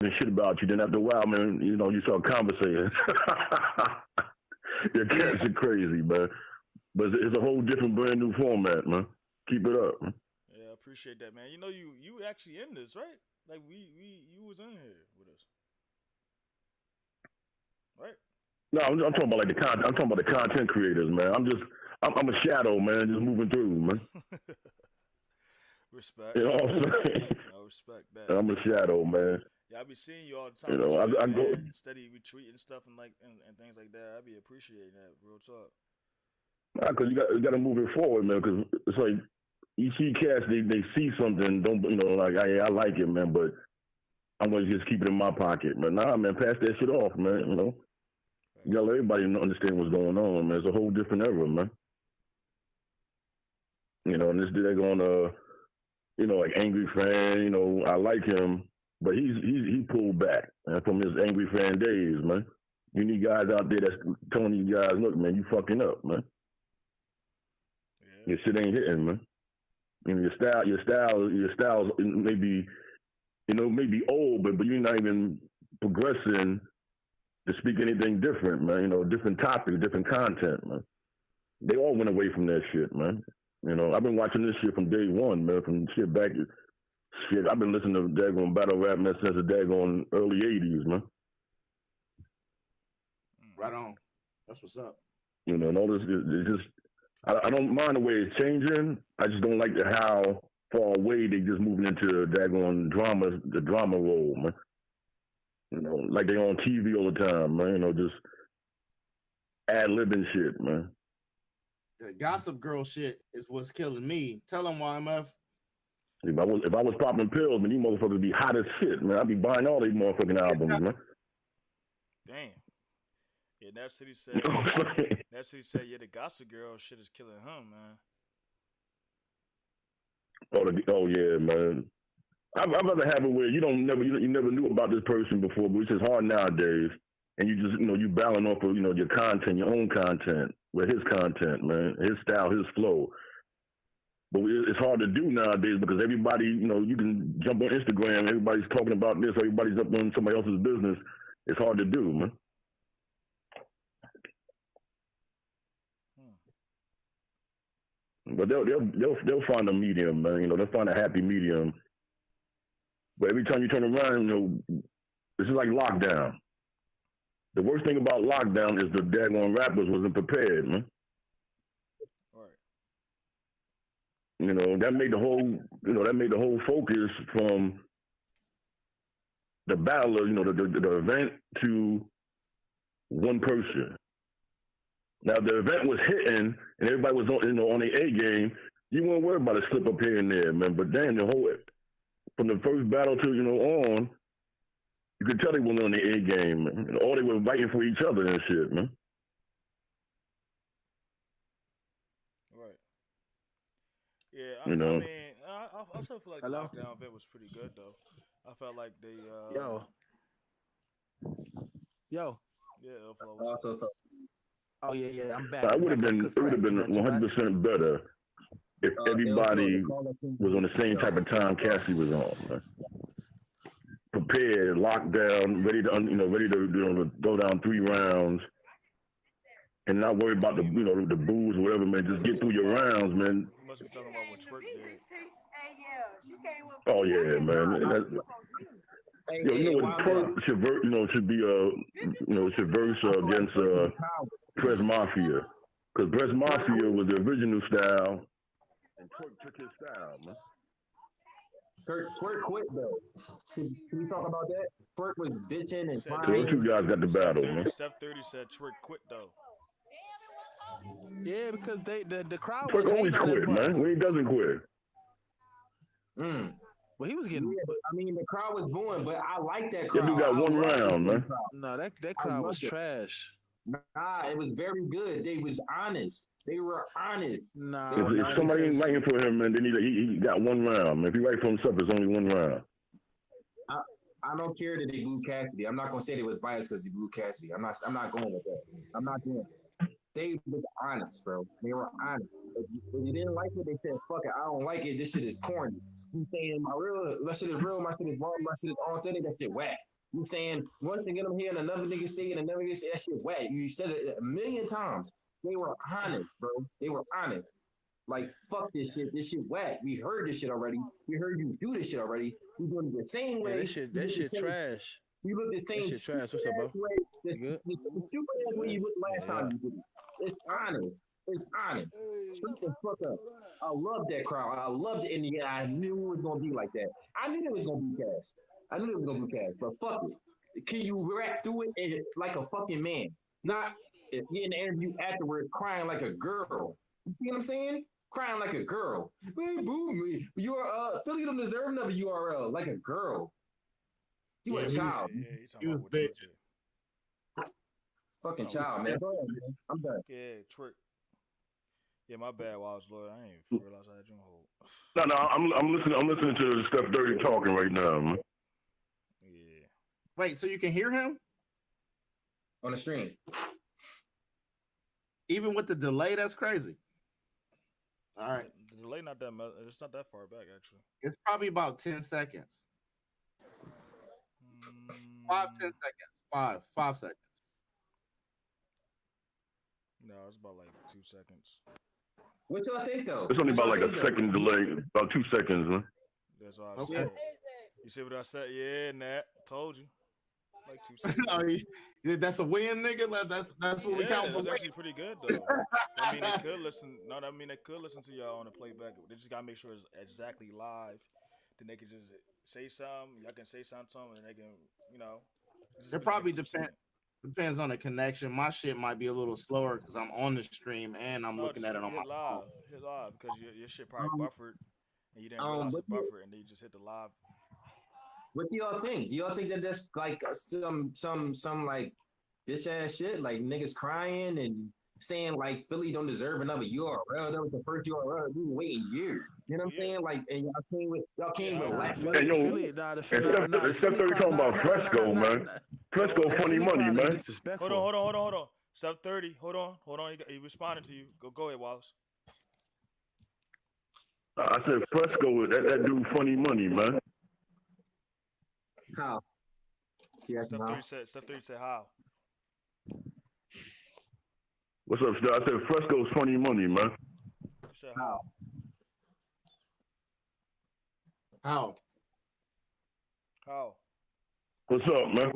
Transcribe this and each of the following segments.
and shit about you. Then after a while, man, you know, you start conversating. Your cats are crazy, man. But it's a whole different, brand new format, man. Keep it up, man. Yeah, I appreciate that, man. You know, you actually in this, right? Like you was in here with us, right? No, I'm talking about like the content. I'm talking about the content creators, man. I'm a shadow, man, just moving through, man. Respect. You know what I'm saying? I respect that, I'm a man. shadow, man. Yeah, I be seeing you all the You time on know, Twitter, I go. man. Steady retweeting stuff and like and things like that. I be appreciating that. Real talk. Because you got to move it forward, man. Because it's like you see cats, they see something, don't you know? Like I like it, man, but I'm gonna just keep it in my pocket. But nah, man, pass that shit off, man. You know, you Facts. gotta let everybody understand what's going on, man. It's a whole different era, man. You know, and this they're gonna, you know, like angry fan. You know, I like him, but he pulled back from his angry fan days, man. You need guys out there that's telling you guys, look, man, you fucking up, man. Yeah. Your shit ain't hitting, man. You know, your style maybe maybe old, but you're not even progressing to speak anything different, man. You know, different topics, different content, man. They all went away from that shit, man. You know, I've been watching this shit from day one, man. From shit back, shit. I've been listening to daggone battle rap, man, since the daggone early '80s, man. Right Mm-hmm. on. That's what's up. You know, and all this, it's just, I don't mind the way it's changing. I just don't like how far away they just moving into the daggone drama, the drama role, man. You know, like they on TV all the time, man. You know, just ad libbing shit, man. The gossip girl shit is what's killing me. Tell them YMF. If I was popping pills, man, you motherfuckers be hot as shit, man. I'd be buying all these motherfucking albums, man. Damn. Yeah, Nap City You said. know what I'm saying? Nap City said, yeah, the Gossip Girl shit is killing him, man. Oh yeah, man. I'd rather have it where you never knew about this person before, but it's just hard nowadays. And you just you balance off of your content, your own content, with his content, man, his style, his flow. But it's hard to do nowadays because everybody, you can jump on Instagram, everybody's talking about this, everybody's up on somebody else's business. It's hard to do, man. Hmm. But they'll find a medium, man. They'll find a happy medium. But every time you turn around, this is like lockdown. The worst thing about lockdown is the daggone rappers wasn't prepared, man. Right. That made the whole focus from the battle of the event to one person. Now the event was hitting and everybody was on the A game. You weren't worried about a slip up here and there, man. But damn, the whole from the first battle to on, you could tell they weren't on the A game, man. All they were fighting for each other and shit, man. Right. Yeah, You I know. mean, I still feel like the Hello? lockdown event was pretty good though. I felt like they, Yo, yo. yeah, Flow, what's up? Also, Oh yeah, yeah. I'm back. It I'm would have back. I been cooked it would have crack. been You know, too much. 100% better if Flow, the everybody caller came was on the same type of time Cassie was on, man. Prepared, locked down, ready to go down 3 rounds, and not worry I about the mean, the booze or whatever, man. he Just must be get through talking your about rounds, man. he must be talking about what Twerk did. Oh yeah, man. hey, You know hey, what? Wildman, Twerk should be should verse I feel like against Twerk is power. Press Mafia, because Press Twerk Mafia quit. was the original style, and Twerk took his style, man. Twerk quit though. Can we talk about that? Twerk was bitching He and said So those crying. two guys got the Steph battle, 30 man. Steph 30 said Twerk quit though. Yeah, because the crowd Twerk was always hating on that quit, boy. man. When he doesn't quit. Mm. But he was Yeah, getting. I mean the crowd was booing, but I like that That dude crowd. got I one love the round, same man. crowd. No, that I crowd was loved it. trash. Nah, it was very good. They was honest. They were honest. They Nah, were If man, honest. somebody ain't because writing for him, man, then he got one round. Man. If he write for himself, it's only one round. I, I don't care that they booed Cassidy. I'm not gonna say they was biased because they booed Cassidy. I'm not going with that. I'm not doing it. They were honest, bro. They were honest. If you didn't like it, they said, fuck it, I don't like it. This shit is corny. You saying my shit is real, my shit is wrong, my shit is authentic, that shit whack. You saying once again I'm here in another nigga state and another nigga state, that shit whack. You said it a million times. They were honest, bro. They were honest. Like, fuck this shit. This shit whack. We heard this shit already. We heard you do this shit already. We doing it the same way. Yeah, that shit trash. You look the same. That shit trash. What's up, bro? The stupid ass way you looked last time you did it. It's honest. It's honest. Shut the fuck up. I love that crowd. I love the Indiana. I knew it was gonna be like that. I knew it was gonna be cast. But fuck it. Can you rap through it like a fucking man? Not if you're in the interview afterwards crying like a girl. You see what I'm saying? Crying like a girl. Hey, boo me. You're Philly don't deserve another URL like a girl. You a child. You was bitch. Fucking child, man. Go ahead, man. I'm done. Yeah, trick. Yeah, my bad, Wild Lord. I ain't even realize I had you on hold. No, I'm listening to Steph Dirty talking right now, man. Yeah. Wait, so you can hear him? On the stream. Even with the delay, that's crazy. All right. The delay it's not that far back, actually. It's probably about 10 seconds. 10 seconds. 5 seconds. No, it's about like 2 seconds. What y'all think, though? It's only about like a second delay, about 2 seconds, man. That's all I said. You see what I said? Yeah, Nat. Told you. Like 2 seconds. That's a win, nigga. That's what we count for. That's actually pretty good, though. I mean, they could listen. No, I mean, they could listen to y'all on the playback. They just got to make sure it's exactly live. Then they can just say something. Y'all can say something, and they can, you know. It probably depends on the connection. My shit might be a little slower because I'm on the stream and I'm looking at it on my phone. Hit live because your shit probably buffered and you didn't realize it buffered and then you just hit the live. What do y'all think? Do y'all think that that's like some like bitch ass shit, like niggas crying and saying like Philly don't deserve another URL? That was the first URL we were waiting years. You know what I'm saying? Like, and y'all came with laugh. Hey, yo, Steph 30 talking about Fresco, man. Fresco funny money, man. Hold on. Steph 30, hold on. He responded to you. Go ahead, Wallace. I said Fresco, that dude funny money, man. How? Yes, Steph 30 said how? What's up, Steph? I said Fresco's funny money, man. You said how? How? What's up, man?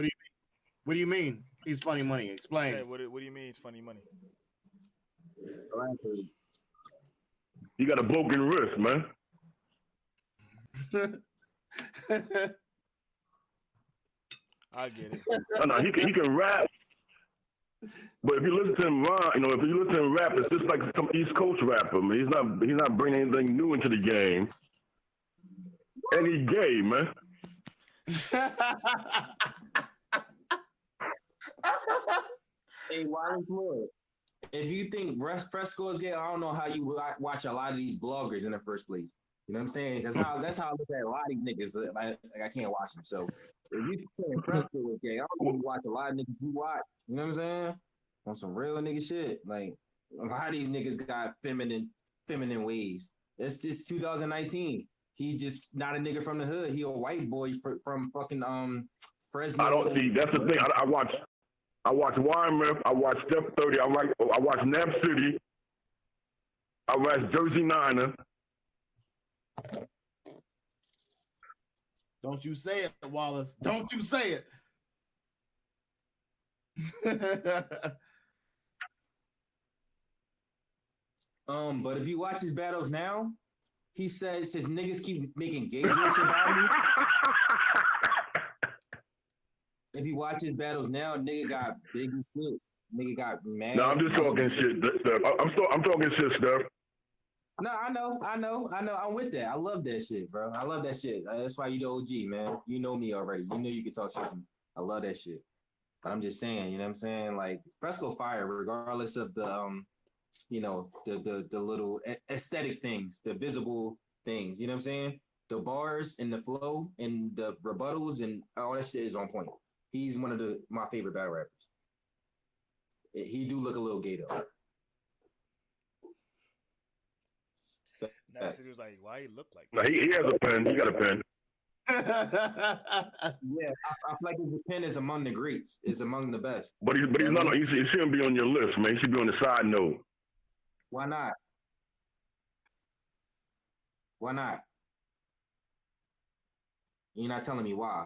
What do you mean? He's funny money. Explain. What do you mean he's funny money? You got a broken wrist, man. I get it. No, he can rap. But if you listen to him rap, if you listen to him rap, it's just like some East Coast rapper, man. He's not bringing anything new into the game. And he's gay, man. Hey, Wallace Lord, if you think Fresco is gay, I don't know how you watch a lot of these bloggers in the first place. You know what I'm saying? Because that's how I look at a lot of these niggas. Like I can't watch them. So if you saying Fresco is gay, I don't know you watch a lot of niggas you watch. You know what I'm saying? On some real nigga shit. Like a lot of these niggas got feminine ways. It's just 2019. He just not a nigga from the hood. He a white boy from fucking Fresno. I don't see. That's the thing. I watch Wyoming. I watch Steph 30. I watch Nap City. I watch Jersey Niner. Don't you say it, Wallace. Don't you say it. But if you watch his battles now, he says niggas keep making gay jokes about me. If you watch his battles now, nigga got big as shit. Nigga got mad. No, I'm just talking shit, Steph. I'm talking shit, Steph. No, I know. I'm with that. I love that shit, bro. I love that shit. That's why you the OG, man. You know me already. You know you can talk shit to me. I love that shit. But I'm just saying, you know what I'm saying? Like, Fresco fire, regardless of the, the little aesthetic things, the visible things. You know what I'm saying? The bars and the flow and the rebuttals and all that shit is on point. He's one of my favorite battle rappers. He do look a little gay though. Now he was like, why he look like No, that? he has a pen. He got a pen. Yeah, I feel like his pen is among the greats. Is among the best. But he's not. He shouldn't be on your list, man. He should be on the side note. Why not? Why not? You're not telling me why.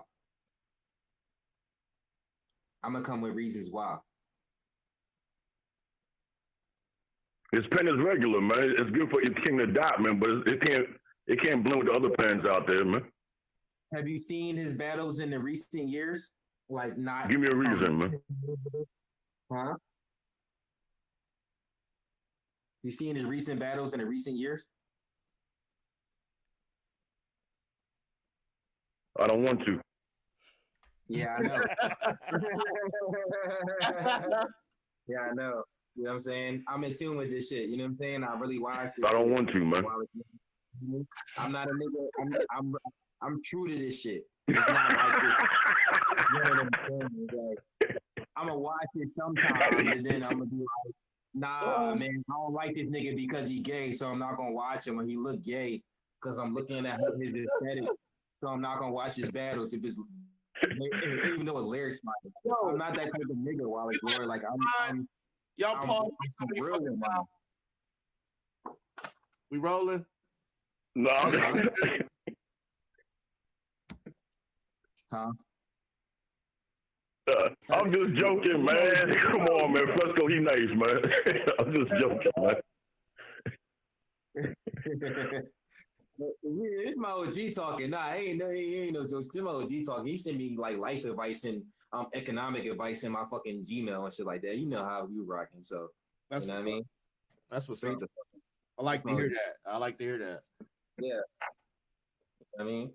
I'm gonna come with reasons why. His pen is regular, man. It's good for your King of Dot, man, but it can't blend with the other pens out there, man. Have you seen his battles in the recent years? Like, not. Give me a reason, man. Huh? You seen his recent battles in the recent years? I don't want to. Yeah, I know. Yeah, I know. You know what I'm saying? I'm in tune with this shit. You know what I'm saying? I really watched this. I don't want to, man. I'm not a nigga. I'm true to this shit. It's not like this. You know what I'm saying? Like, I'm gonna watch it sometime, and then I'm gonna be like, nah, man, I don't like this nigga because he gay, so I'm not gonna watch him when he look gay, because I'm looking at his aesthetic, so I'm not gonna watch his battles if it's even though his lyrics like, I'm not that type of nigga, Wally Glory. Like I'm y'all pause. We rolling? No. Huh? I'm just joking, man. Come on, man. Fresco, he nice, man. I'm just joking, man. It's my OG talking. Nah, he ain't no jokes. It's my OG talking. He sent me like life advice and economic advice in my fucking Gmail and shit like that. You know how you rocking, so That's you know what I mean. That's what's up. I like to hear that. I like to hear that. Yeah, I mean,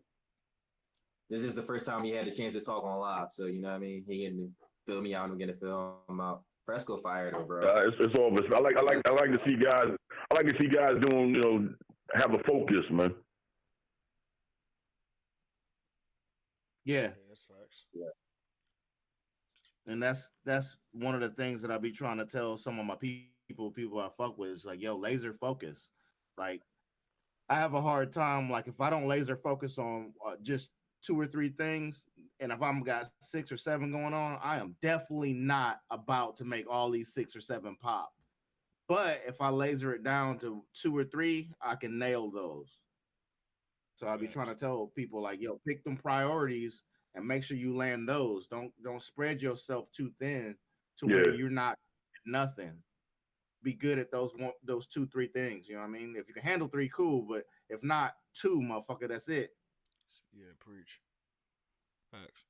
this is the first time he had a chance to talk on live, so you know what I mean. He getting to fill me out and getting to fill him out. Fresco fired though, bro. It's all. I like to see guys. I like to see guys doing, have a focus, man. Yeah. That's facts. Yeah. And that's one of the things that I be trying to tell some of my people I fuck with is like, yo, laser focus. Like, I have a hard time. Like, if I don't laser focus on just 2 or 3 things, and if I'm got 6 or 7 going on, I am definitely not about to make all these 6 or 7 pop. But if I laser it down to 2 or 3, I can nail those. So I'll be trying to tell people like, yo, pick them priorities and make sure you land those. Don't spread yourself too thin to where you're not nothing. Be good at those 2, 3 things. You know what I mean? If you can handle 3, cool. But if not 2, motherfucker, that's it. Yeah, preach. Facts.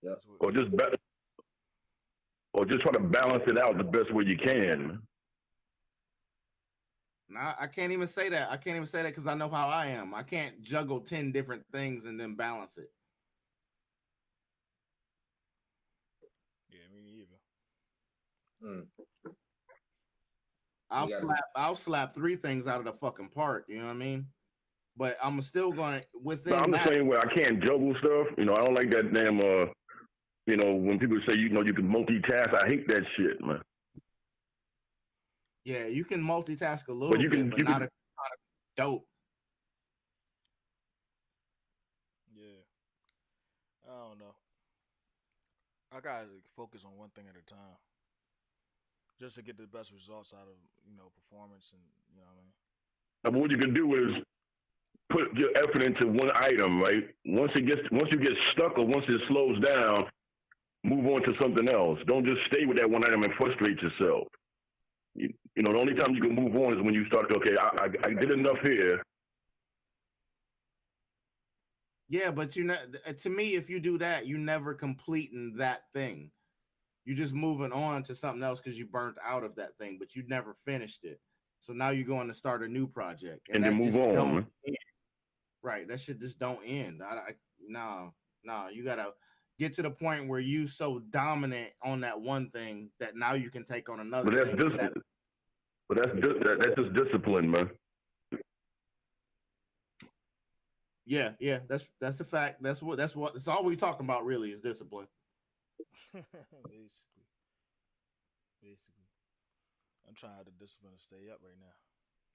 Yep. Or just try to balance it out the best way you can. Nah, I can't even say that. I can't even say that because I know how I am. I can't juggle 10 different things and then balance it. Yeah, me neither. I'll slap 3 things out of the fucking park. You know what I mean? But I'm still going to within. I'm the same way. I can't juggle stuff. I don't like that damn. When people say you can multitask, I hate that shit, man. Yeah, you can multitask a little bit, but not dope. Yeah, I don't know. I gotta focus on one thing at a time, just to get the best results out of performance, and you know what I mean. But what you can do is put your effort into one item, right? Once you get stuck or once it slows down, move on to something else. Don't just stay with that one item and frustrate yourself. The only time you can move on is when you start to, okay, I did enough here. Yeah, but to me, if you do that, you never completing that thing. You're just moving on to something else because you burnt out of that thing, but you never finished it. So now you're going to start a new project. And then move on. Right. That shit just don't end. No, you got to get to the point where you so dominant on that one thing that now you can take on another thing. But that's just discipline, man. Yeah, that's a fact. That's all we talking about really is discipline. Basically. I'm trying to have the discipline to stay up right now.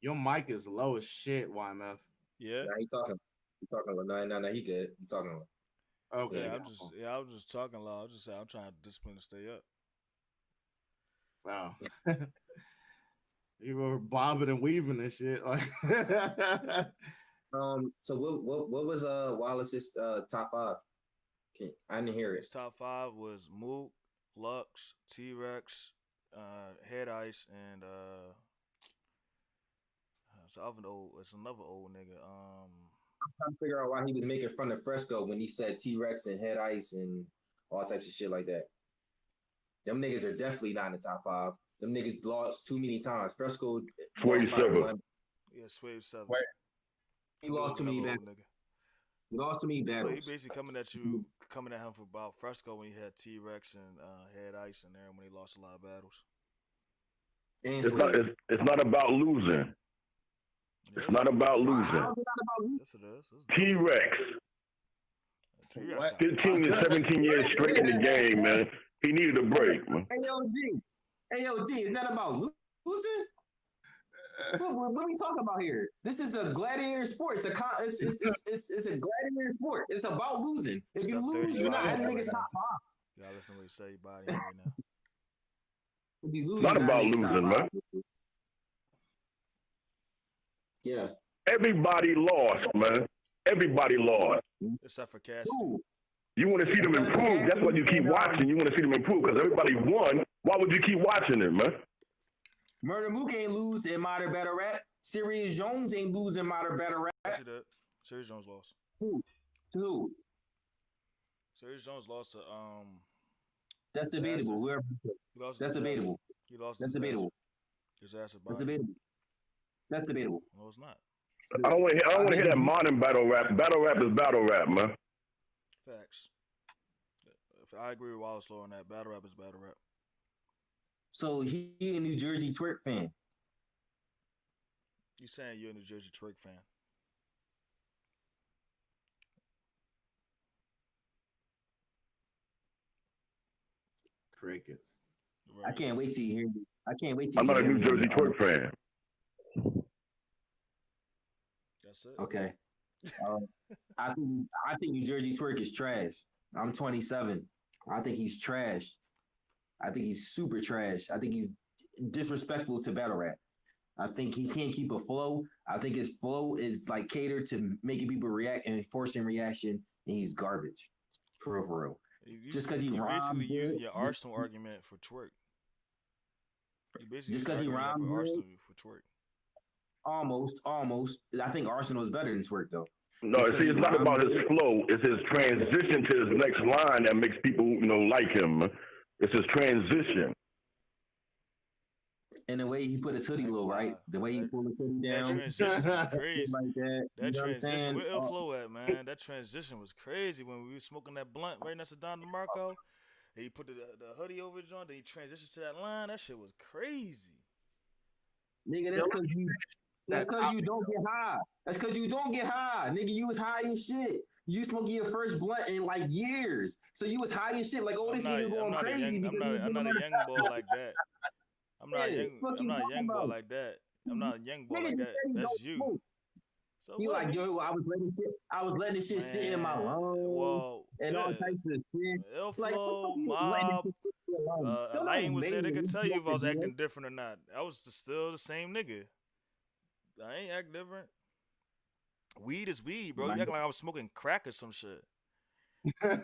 Your mic is low as shit, YMF. Yeah. Nah, he talking. He talking about no. He good. He talking about. Okay. Yeah, I was just talking loud. I was just saying I'm trying to discipline to stay up. Wow. You were bobbing and weaving and shit. Like So what was Wallace's top five? I didn't hear His it. top 5 was Mook, Lux, T-Rex, Head Ice, and it's another old nigga. I'm trying to figure out why he was making fun of Fresco when he said T-Rex and Head Ice and all types of shit like that. Them niggas are definitely not in the top five. Them niggas lost too many times. Fresco lost by 27. one. Yeah, Swave 7. Wait. He lost too many Another battles. old nigga. He lost too many But battles. he basically coming at you, coming at him for about Fresco when he had T-Rex and Head Ice in there when he lost a lot of battles. And It's not about losing. It's not about losing. How's it not about Yes, it is. T-Rex, T-Rex What? got 15 to 17 years straight in the game, man. He needed a break, man. Hey, yo, G, it's not about losing. What are we talking about here? This is a gladiator sport. It's a gladiator sport. It's about losing. If you Stop lose, 30 you're not right in now. niggas top five. Y'all listen to what he say, body right now. If you lose, Not you're about in niggas top losing, five. man. Yeah. Everybody lost, man. Everybody lost. Except for Cassidy. Ooh. You want to see them improve. That's why you keep watching. You want to see them improve because everybody won. Why would you keep watching it, man? Murder Mook ain't lose in Modern Battle Rap. Sirius Jones ain't lose in Modern Battle Rap. Yes, he did. Sirius Jones lost. Who? Sirius Jones lost to That's debatable. Whoever. he lost to That's Disaster. debatable. He lost to That's debatable. Disaster That's body. debatable. That's debatable. No, it's not. I don't want to hear that modern battle rap. Battle rap is battle rap, man. Facts. If I agree with Wallace Law on that. Battle rap is battle rap. So he a New Jersey twerk fan. You saying you're a New Jersey Twerk fan? crickets. Right. I can't wait till you hear me. I can't wait till I'm you not a hear New me. Jersey twerk fan. That's it. Okay. I think New Jersey twerk is trash. I'm 27. I think he's trash. I think he's super trash. I think he's disrespectful to battle rap. I think he can't keep a flow. I think his flow is like catered to making people react and forcing reaction, and he's garbage. For real. Just because he you rhymes basically good, using your Arsenal argument for twerk. You basically Just 'cause he using your argument rhymes for good? Arsenal for twerk. Almost. I think Arsenal is better than twerk though. No, Just 'cause see, he it's not rhymes about his good. flow. It's his transition to his next line that makes people, like him. It's his transition. And the way he put his hoodie low, right? The way he pulled his hoodie That down, transition was crazy. like that. That You know what I'm transition, saying? where ill flow at, man? That transition was crazy when we were smoking that blunt right next to Don DeMarco. And he put the hoodie over John, then he transitioned to that line. That shit was crazy. Nigga, that's because you don't get high. That's because you don't get high. Nigga, you was high as shit. You smoking your first blunt in like years. So you was high as shit. Like, this nigga going crazy. I'm not a young boy like that. I'm not a young boy like that. I'm not a young boy like that. That's you. So you like, yo, I was letting this shit sit in my lungs and all types of shit. Ill Like, flow, what the fuck mob, you letting this shit sit in your lungs? Elaine was there. They could tell you if I was Nigga. acting different or not. I was still the same nigga. I ain't act different. Weed is weed, bro. You act like I was smoking crack or some shit. You looking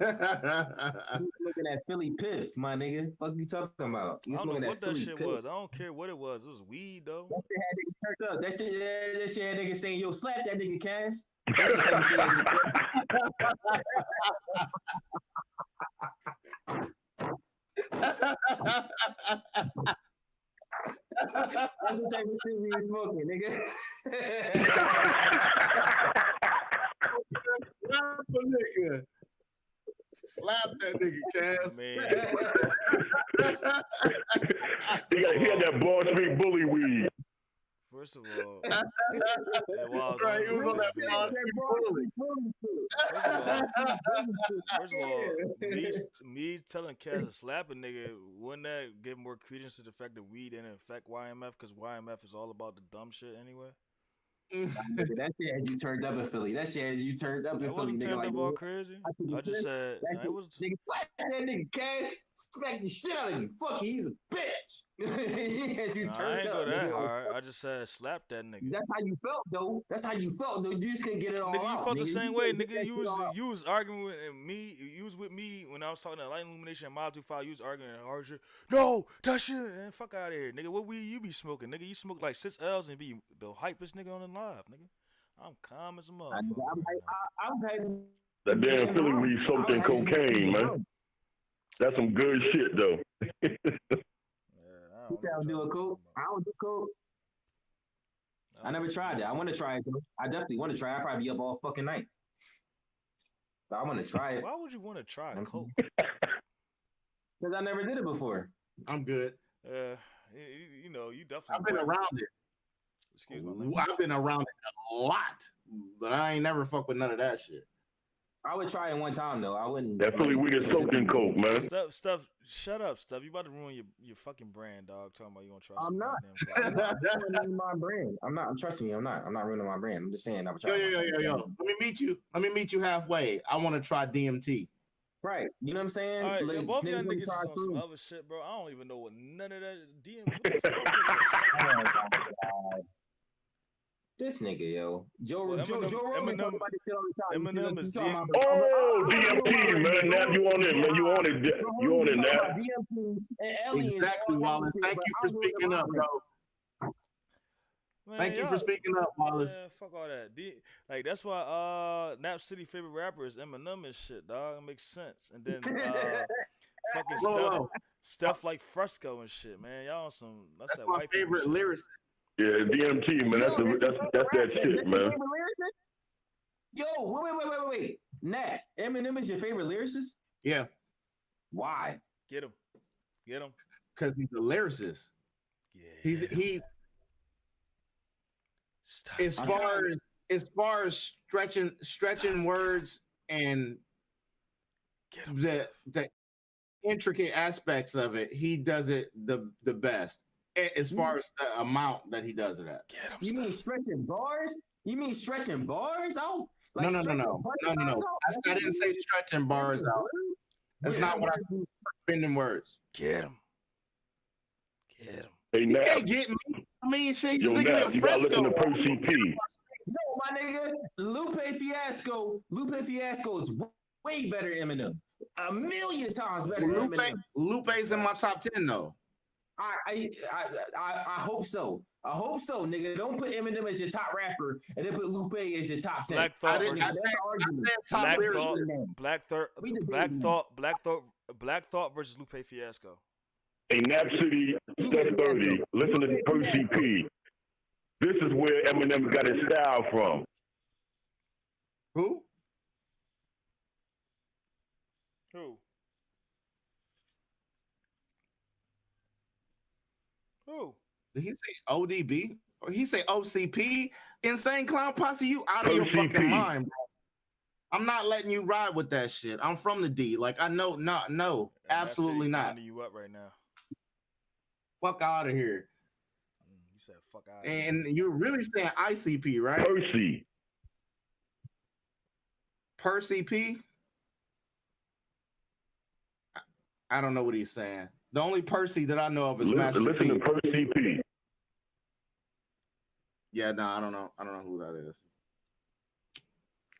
at Philly Piff, my nigga. Fuck you talking about? You I don't smoking know what that Philly shit Piff. was. I don't care what it was. It was weed though. That shit had niggas turned up. That shit had niggas saying, yo, slap that nigga Cash. That's the type of shit that's the type of shit we was smoking, nigga. Slap a nigga. Slap that nigga, Cass. Man, He had that Broad Street bully weed. First of all, Right, he was on that First of all, me telling cats to slap a nigga, wouldn't that give more credence to the fact that weed didn't affect YMF? Because YMF is all about the dumb shit anyway. That shit had you turned up in Philly. That shit had you turned up in I Philly, wasn't nigga. turned Like, up all crazy. I just said I was. Nigga, slap that nigga Cash, smack the shit out of him. Fuck it, he's a bitch. As you Nah, I turned ain't up, go that nigga. hard. I just said slap that nigga. That's how you felt, though. That's how you felt, though. You just couldn't get it all Nigga, out. you felt the same way, nigga. You You was arguing with me. You was with me when I was talking to Light Illumination and Mile 2-5. You was arguing and hard shit. No, that shit. Man, fuck out of here, nigga. What weed you be smoking, nigga? You smoke like 6 L's and be the hypest nigga on the live, nigga. I'm calm as a motherfucker. I'm That damn Philly weed soaked in cocaine, man. That's some good shit, though. You say I'll do a coke? I don't do coke. I never tried that. I want to try it, though. I definitely want to try it. I'll probably be up all fucking night. But I want to try it. Why would you want to try coke? Because I never did it before. I'm good. You know, you definitely. I've been around it. Excuse me. I've been around it a lot, but I ain't never fuck with none of that shit. I would try it one time though. I wouldn't. That Philly weed is soaked in coke, man. Stuff. Shut up, Stuff. You about to ruin your fucking brand, dog. Talking about you gonna try. I'm not. I'm not ruining my brand. I'm not. Trust me. I'm not ruining my brand. I'm just saying. I would try. Yo. Let me meet you halfway. I want to try DMT. Right. You know what I'm saying? All right, like, both y'all niggas is on some other shit, bro. I don't even know what none of that DMT. This nigga, yo. Joe Rogan talk about this shit all the time. Eminem is Oh, DMT, man. Now you on it, man. You on it. You on it now. DMT and aliens. Exactly, Wallace. Thank you for speaking up, bro. Man, Thank you for speaking up, Wallace. Man, fuck all that. Like that's why Nap City favorite rapper is Eminem and shit, dog. It makes sense. And then fucking stuff like Fresco and shit, man. Y'all on some that's that my white favorite shit. lyricist. Yeah, DMT, man. That's that shit, man. Yo, wait. Nat, Eminem is your favorite lyricist? Yeah. Why? Get him. Because he's a lyricist. Yeah. He's Stop. as far as stretching words and the intricate aspects of it, he does it the best. As far as the amount that he does it at. You mean stretching bars? out? Like no. I didn't say stretching bars out. That's not what I said. Spending words. Get him. Hey, you can't get me. I mean, shit. Yo, Nap, you gotta listen to Percy P. No, my nigga, Lupe Fiasco is way better than Eminem. 1,000,000 times better than Eminem. Lupe's in my top 10 though. I hope so. I hope so, nigga. Don't put Eminem as your top rapper and then put Lupe as your top 10. Black Thought versus Lupe Fiasco. A Nap City Step 30. Listen to Percy P. This is where Eminem got his style from. Who? Did he say ODB? Or he say OCP? Insane Clown Posse, you out of your fucking mind, bro. I'm not letting you ride with that shit. I'm from the D. Like, I know, no, absolutely not. You up right now. Fuck out of here. You said fuck out of here. And you're really saying ICP, right? Percy P? I don't know what he's saying. The only Percy that I know of is Master P. Listen to Percy P. Yeah, no, I don't know. I don't know who that is.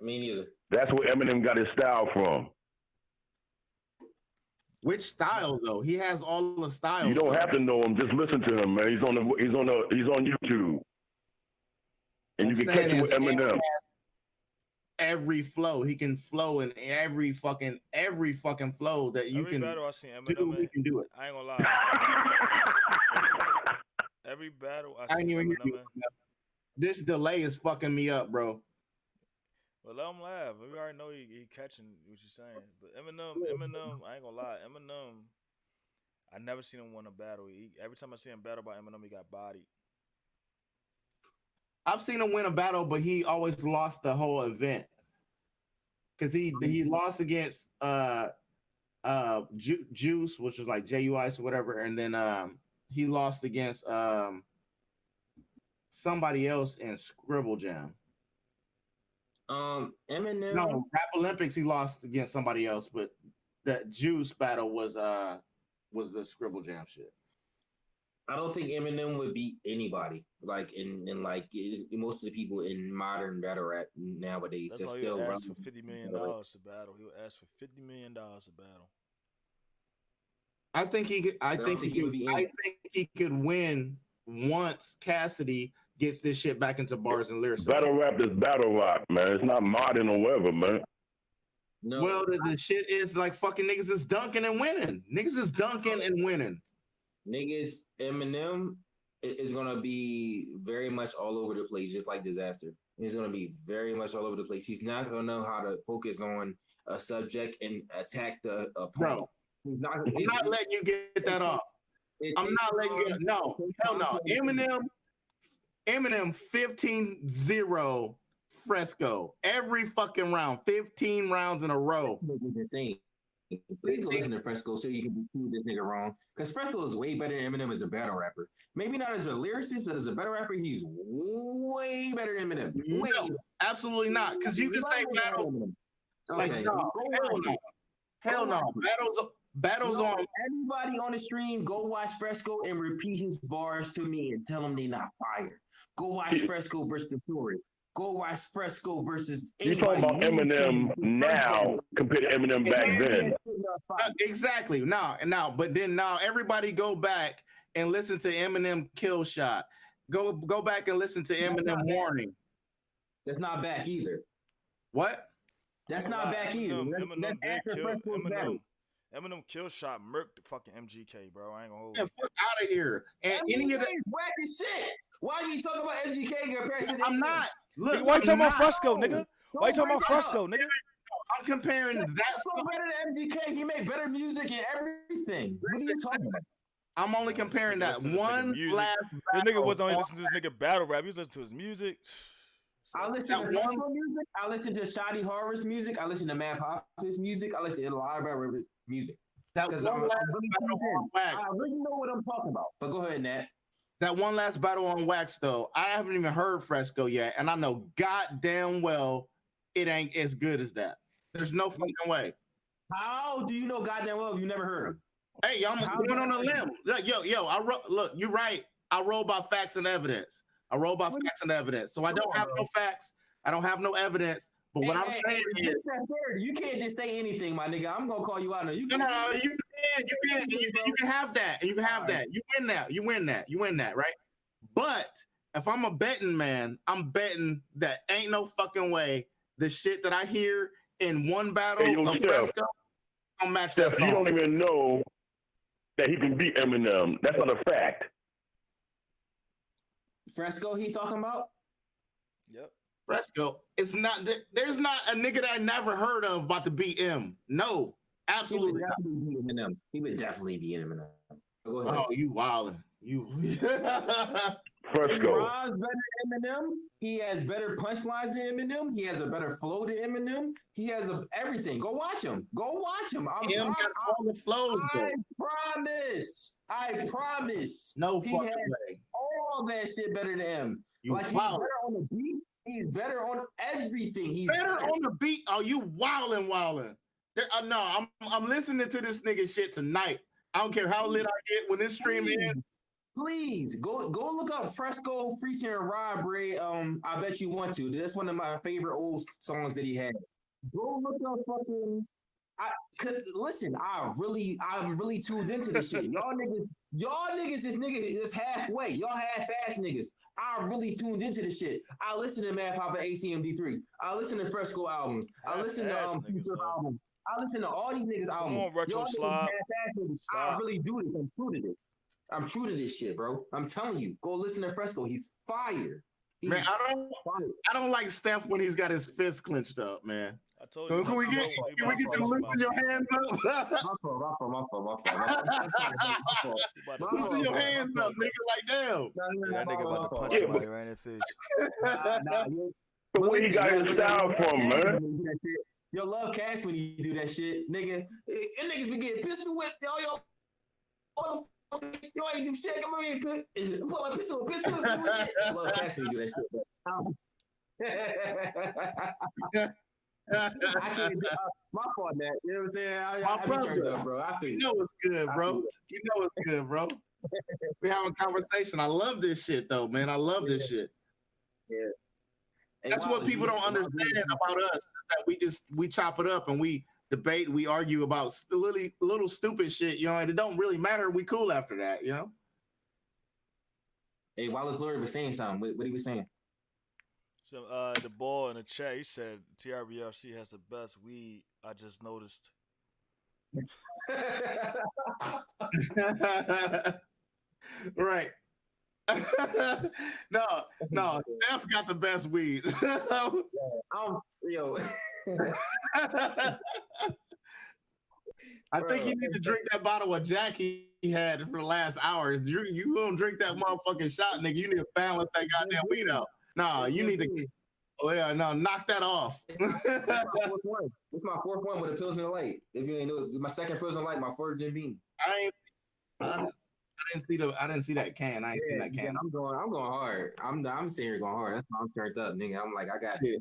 Me neither. That's where Eminem got his style from. Which style though? He has all the styles. You don't have to know him. Just listen to him, man. He's on YouTube, and you can catch him with Eminem. Every flow he can flow in every fucking flow that you can battle I seen Eminem, he can do it. I ain't gonna lie. Every battle I seen Eminem. This delay is fucking me up, bro. Well, let him laugh. We already know he catching what you're saying. But Eminem, I ain't gonna lie. Eminem, I never seen him win a battle. Every time I see him battle by Eminem, he got bodied. I've seen him win a battle, but he always lost the whole event because he lost against Juice, which was like JUICE or whatever, and then he lost against somebody else in Scribble Jam. Eminem. No, Rap Olympics he lost against somebody else, but that Juice battle was the Scribble Jam shit. I don't think Eminem would beat anybody. Like most of the people in modern battle rap nowadays. That's why he'll ask for $50 million to battle. He'll ask for $50 million to battle. I think he could. I think he could win once Cassidy gets this shit back into bars and lyrics. Battle rap is battle rap, man. It's not modern or whatever, man. No. Well, the shit is like fucking niggas is dunking and winning. Niggas is dunking and winning. Niggas, Eminem is gonna be very much all over the place, just like Disaster. He's gonna be very much all over the place. He's not gonna know how to focus on a subject and attack the opponent. Bro, I'm not letting you get that off. I'm not letting you. No, hell no. Eminem 15-0 Fresco every fucking round, 15 rounds in a row. It's insane. Please go listen to Fresco so you can prove this nigga wrong. Because Fresco is way better than Eminem as a battle rapper. Maybe not as a lyricist, but as a battle rapper, he's way better than Eminem. No, absolutely not. Because you can say battle. Like, okay. No, hell no. Battles on. Everybody on the stream, go watch Fresco and repeat his bars to me and tell them they not fire. Go watch Fresco versus the Tourist. Go watch Fresco versus. You're talking about Eminem now compared to Eminem back then. Exactly. Now, but then everybody go back and listen to Eminem Kill Shot. Go back and listen to Eminem Warning. That's not back either. What? That's not back either. Eminem Kill Shot murked the fucking MGK, bro. I ain't gonna hold you. Fuck out of here. And any of that whack as shit. Why are you talking about MGK compared to I'm not. Look, why you talking about Fresco, nigga? Why you talking about Fresco, nigga? I'm comparing that. So better than MGK. He made better music and everything. What are you talking about? I'm only comparing that one last. This nigga wasn't only listening to this nigga battle rap. He was listening to his music. I listen to Fresco music. I listen to Shotty Horror's music. I listen to Math Hoffa's music. I listen to a lot of music. Because I really know what I'm talking about. But go ahead, Nat. That one last battle on Wax, though, I haven't even heard Fresco yet, and I know goddamn well it ain't as good as that. There's no fucking way. How do you know goddamn well if you never heard him? Hey, I'm going on a limb. Look, look, you're right. I roll by facts and evidence. So I don't have no facts. I don't have no evidence. But what I'm saying is, you can't just say anything, my nigga. I'm gonna call you out. You can have that, and you can have that. You win that, right? But if I'm a betting man, I'm betting that ain't no fucking way the shit that I hear in one battle of Fresco, I'll match that song. You don't even know that he can beat Eminem. That's not a fact. Fresco, he talking about? Yep. Fresco, it's not. There's not a nigga that I never heard of about to beat him. No, absolutely not. He would definitely beat Eminem. Go ahead. Oh, you wildin'. You. Fresco. Ron's better than Eminem. He has better punchlines than Eminem. He has a better flow than Eminem. He has everything. Go watch him. Got all the flows. I promise. No fucking way. All that shit better than him. He's better on the beat. He's better on everything. He's better on the beat. Oh, you wildin'. No, I'm listening to this nigga shit tonight. I don't care how lit I get when this stream ends. Please go look up Fresco featuring Rob Ray. I bet you want to. That's one of my favorite old songs that he had. Go look up fucking. I'm really tuned into this shit. Y'all niggas is halfway. Y'all half-ass niggas. I really tuned into this shit. I listen to Math Hoffa ACMD3. I listen to Fresco album. I listen to Future album. I listen to all these niggas albums. Come on, Retro Slob. I really do this. I'm true to this shit, bro. I'm telling you. Go listen to Fresco. He's fire. Man, I don't like Steph when he's got his fist clenched up, man. I told you. Can we get you to loosen your hands up? My fault. Loosen your hands up, nigga. Like damn. Yeah, that nigga about to punch somebody right in the face. So where he got his style from, man? Yo, love cash when you do that shit, nigga. And niggas be getting pistol whipped. Yo, ain't do shit. Come here, pull my pistol. Love cash when you do that shit. I can't do my fault, man. You know what I'm saying? I be turned up, bro. You know what's good, bro. You know what's good, bro. We having a conversation. I love this shit, though, man. I love this shit. Yeah. That's what people don't understand about us. Is that we chop it up and we debate, we argue about little stupid shit, you know, and it don't really matter. We cool after that, you know. Hey, Wallace Lord was saying something. What he was saying? So the ball in the chat, he said TRBRC has the best weed. I just noticed. Right. no, Steph got the best weed. Yo. I think you need to drink that bottle of Jack he had for the last hour. You gonna drink that motherfucking shot, nigga. You need to balance that goddamn weed out. No, you need to. Oh yeah, no, knock that off. It's my fourth one with a Pilsner Light. If you ain't know, my second Pilsner Light, my first Jim Beam. I didn't see that can. I ain't seen that can. I'm going hard. I'm sitting here going hard. That's why I'm turned up, nigga. I'm like, I got it.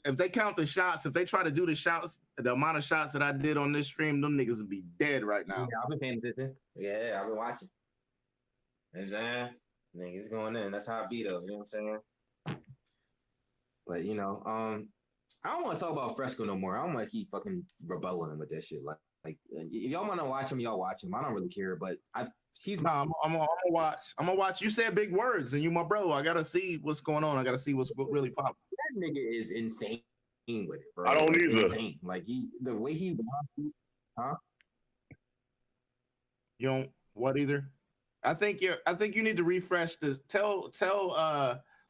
If they count the shots, if they try to do the shots, the amount of shots that I did on this stream, them niggas would be dead right now. Yeah, I've been paying attention. Yeah, I've been watching. You know what I'm saying? Niggas going in. That's how I be though. You know what I'm saying? But you know, I don't want to talk about Fresco no more. I don't want to keep fucking rebelling with that shit. Like if y'all want to watch him, y'all watch him. I don't really care. But I'm gonna watch. I'm gonna watch. You said big words, and you my bro. I gotta see what's going on. I gotta see what's really popping. That nigga is insane with it, bro. I don't either. Insane. Like the way he, huh? You don't what either? I think you need to refresh the tell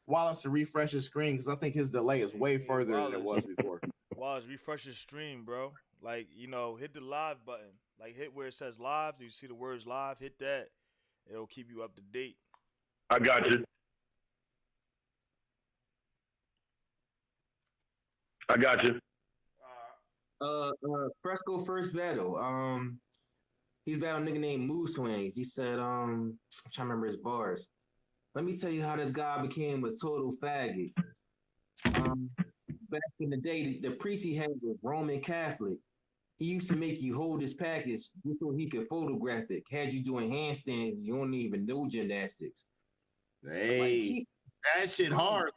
Wallace to refresh his screen because I think his delay is way further than it was before. Wallace, refresh your stream, bro. Like, you know, hit the live button. Like, hit where it says live. Do you see the words live? Hit that. It'll keep you up to date. I got you. Fresco first battle. He's battling a nigga named Moose Swings. He said, I'm trying to remember his bars. Let me tell you how this guy became a total faggot. Back in the day, the priest he had was Roman Catholic. He used to make you hold his package just so he could photograph it. Had you doing handstands, you don't even know gymnastics. Hey, that shit hard,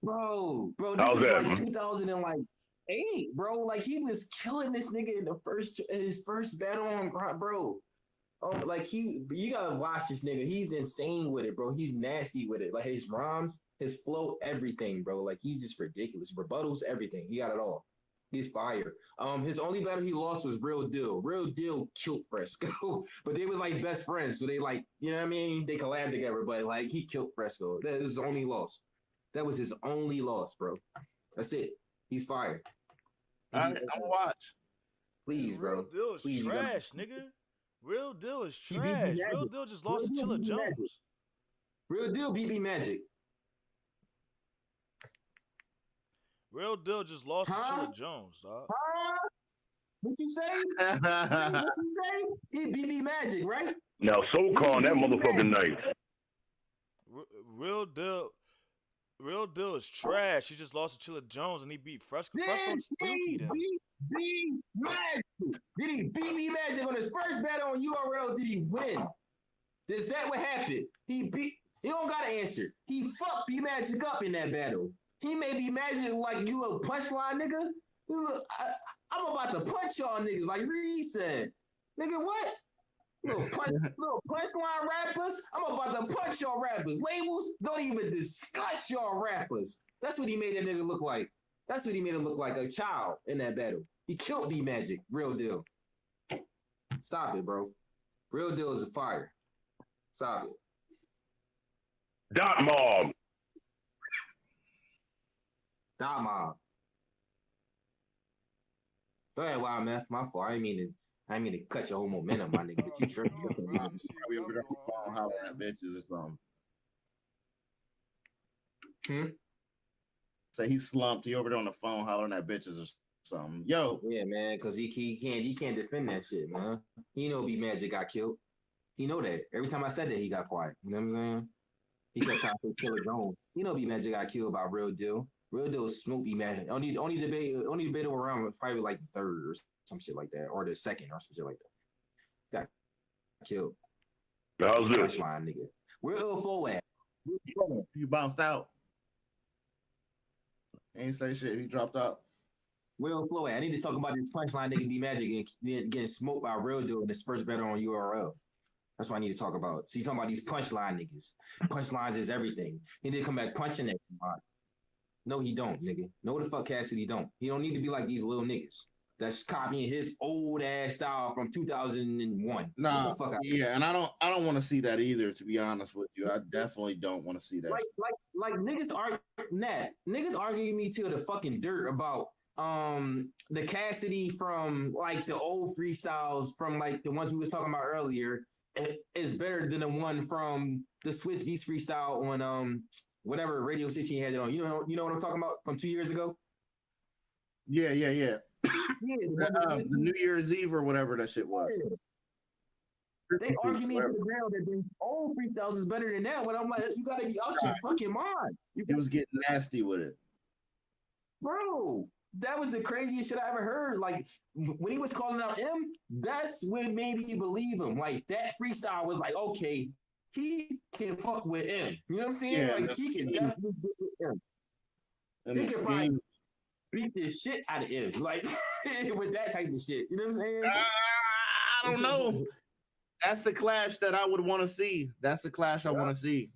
bro. This was like 2008, bro. Like he was killing this nigga in his first battle on ground, bro. Oh, like you gotta watch this nigga. He's insane with it, bro. He's nasty with it. Like his rhymes, his flow, everything, bro. Like he's just ridiculous. Rebuttals, everything. He got it all. He's fire. His only battle he lost was Real Deal. Real Deal killed Fresco, but they was like best friends. So they like, you know what I mean? They collabed together, but like he killed Fresco. That is his only loss. That was his only loss, bro. That's it. He's fire. I'm gonna watch. Please, bro. Real Deal is trash, nigga. Real Deal is trash. Real Deal just lost to Chilla Jones. Real Deal BB Magic. Real Deal just lost to Chilla Jones, dog. What you say? What you say? He BB Magic, right? Now, SoCal that motherfucking night. Real Deal is trash. He just lost to Chilla Jones and he beat Fresco. Fresco's Dookie then. BB Magic. Did he BB Magic on his first battle on URL? Did he win? Is that what happened? He don't got an answer. He fucked B Magic up in that battle. He may be Magic like you a punchline nigga. I'm about to punch y'all niggas like Reed said. Nigga, what? Little punchline rappers? I'm about to punch y'all rappers. Labels, don't even discuss y'all rappers. That's what he made that nigga look like. That's what he made him look like, a child in that battle. He killed B Magic. Real Deal. Stop it, bro. Real Deal is a fire. Stop it. Dot Mob. Dot Mob. Go ahead, Wild Man. My fault. I didn't mean to cut your whole momentum, my nigga. But you tripping. No, bro. You see Probably what over I'm there on the doing. phone hollering at bitches or something. Say he slumped. He over there on the phone hollering at bitches or something. Yo, Yeah, man, because he can't defend that shit, man. He know B Magic got killed. He know that. Every time I said that, he got quiet. You know what I'm saying? He kept trying to say Killer Jones. You know B Magic got killed by Real Deal. Real Deal smoke B Magic. Only debate around was probably like the third or some shit like that, or the second or some shit like that. Got killed. How's this? Punchline nigga. Where Ilfo at? he bounced out. Ain't say shit. He dropped out. Where Ilfo at? I need to talk about this punchline nigga B Magic getting smoked by Real Deal in his first battle on URL. That's what I need to talk about. See, talking about these punchline niggas. Punchlines is everything. He need to come back punching that. No, he don't, nigga. No, the fuck Cassidy don't. He don't need to be like these little niggas that's copying his old ass style from 2001. Nah, yeah, and I don't want to see that either. To be honest with you, I definitely don't want to see that. Like niggas are niggas arguing me to the fucking dirt about the Cassidy from like the old freestyles from like the ones we was talking about earlier is better than the one from the Swiss Beast freestyle on whatever radio station he had it on. You know what I'm talking about from 2 years ago? Yeah. Yeah, The New Year's Eve or whatever that shit was. They argue me to the ground that the old freestyles is better than that. When I'm like, you gotta be out your fucking mind. He was getting nasty with it, bro. That was the craziest shit I ever heard. Like when he was calling out M, that's what made me believe him. Like that freestyle was like, okay, he can fuck with M. You know what I'm saying? Yeah, like he can definitely get with M. And he can probably beat the shit out of M. Like with that type of shit. You know what I'm saying? I don't know. That's the clash that I would want to see. That's the clash I want to see.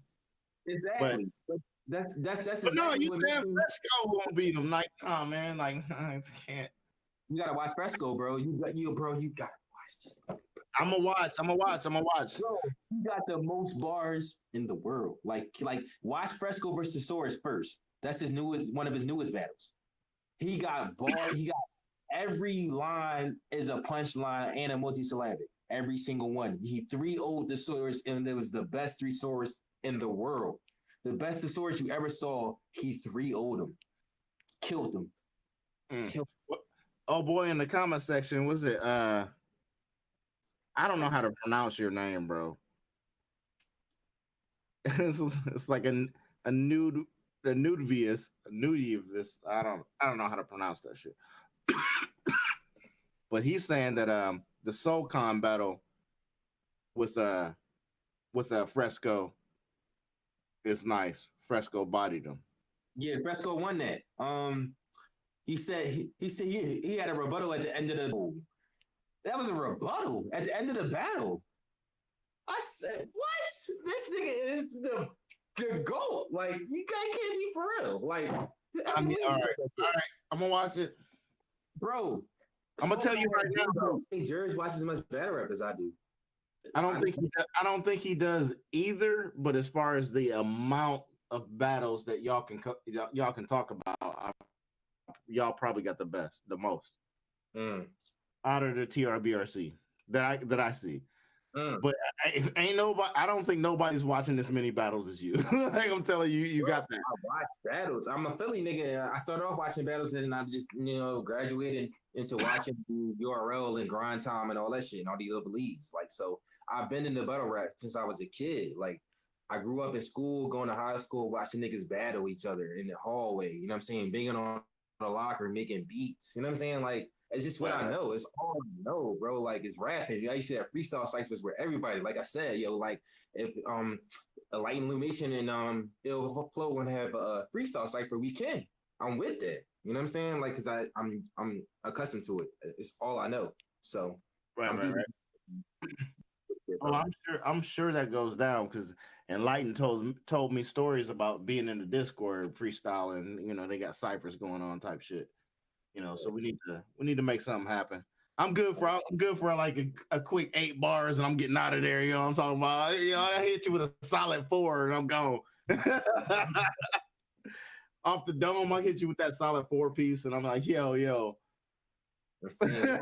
Exactly. But that's but no, you damn Fresco won't beat him. Like, oh man, like I can't. You gotta watch Fresco, bro. You gotta watch this. I'm gonna watch. Bro, he got the most bars in the world. Like watch Fresco versus Soros first. That's one of his newest battles. He got bars. He got every line is a punchline and a multisyllabic. Every single one. He 3-0'd the Soros, and it was the best 3 Soros in the world. The best Soros you ever saw, he 3-0'd him. Killed him. Oh boy, in the comment section, was it I don't know how to pronounce your name, bro. it's like a nude vius. I don't know how to pronounce that shit. But he's saying that the SoulCon battle with Fresco is nice. Fresco bodied him. Yeah, Fresco won that. He said he had a rebuttal at the end of the. That was a rebuttal at the end of the battle. I said, "What? This nigga is the GOAT. Like you guys can't be for real. Like, I mean, all right. I'm gonna watch it, bro. I'm gonna tell you right now, bro. Jerry's watches as much battle rap as I do. I don't think he does either. But as far as the amount of battles that y'all can talk about, y'all probably got the most out of the TRBRC that I see. But I don't think nobody's watching this many battles as you. Like I'm telling you, you got that. I watch battles. I'm a Philly nigga. I started off watching battles and I just graduated into watching URL and Grind Time and all that shit and all these other leagues. Like so, I've been in the battle rap since I was a kid. Like I grew up in school, going to high school, watching niggas battle each other in the hallway. You know what I'm saying? Being on the locker, making beats. You know what I'm saying? Like. It's just what I know. It's all I know, bro. Like it's rapping. I used to have freestyle ciphers where everybody, like I said, like if a Light and Illumination and Ill Flow want to have a freestyle cipher, we can. I'm with that. You know what I'm saying? Like, cause I'm accustomed to it. It's all I know. So right. Oh, I'm sure that goes down because Enlighten told me stories about being in the Discord freestyling. They got ciphers going on type shit. So we need to make something happen. I'm good for like a quick 8 bars and I'm getting out of there. You know what I'm talking about? I hit you with a solid 4 and I'm gone. Off the dome, I hit you with that solid 4 piece and I'm like, yo. I'm saying,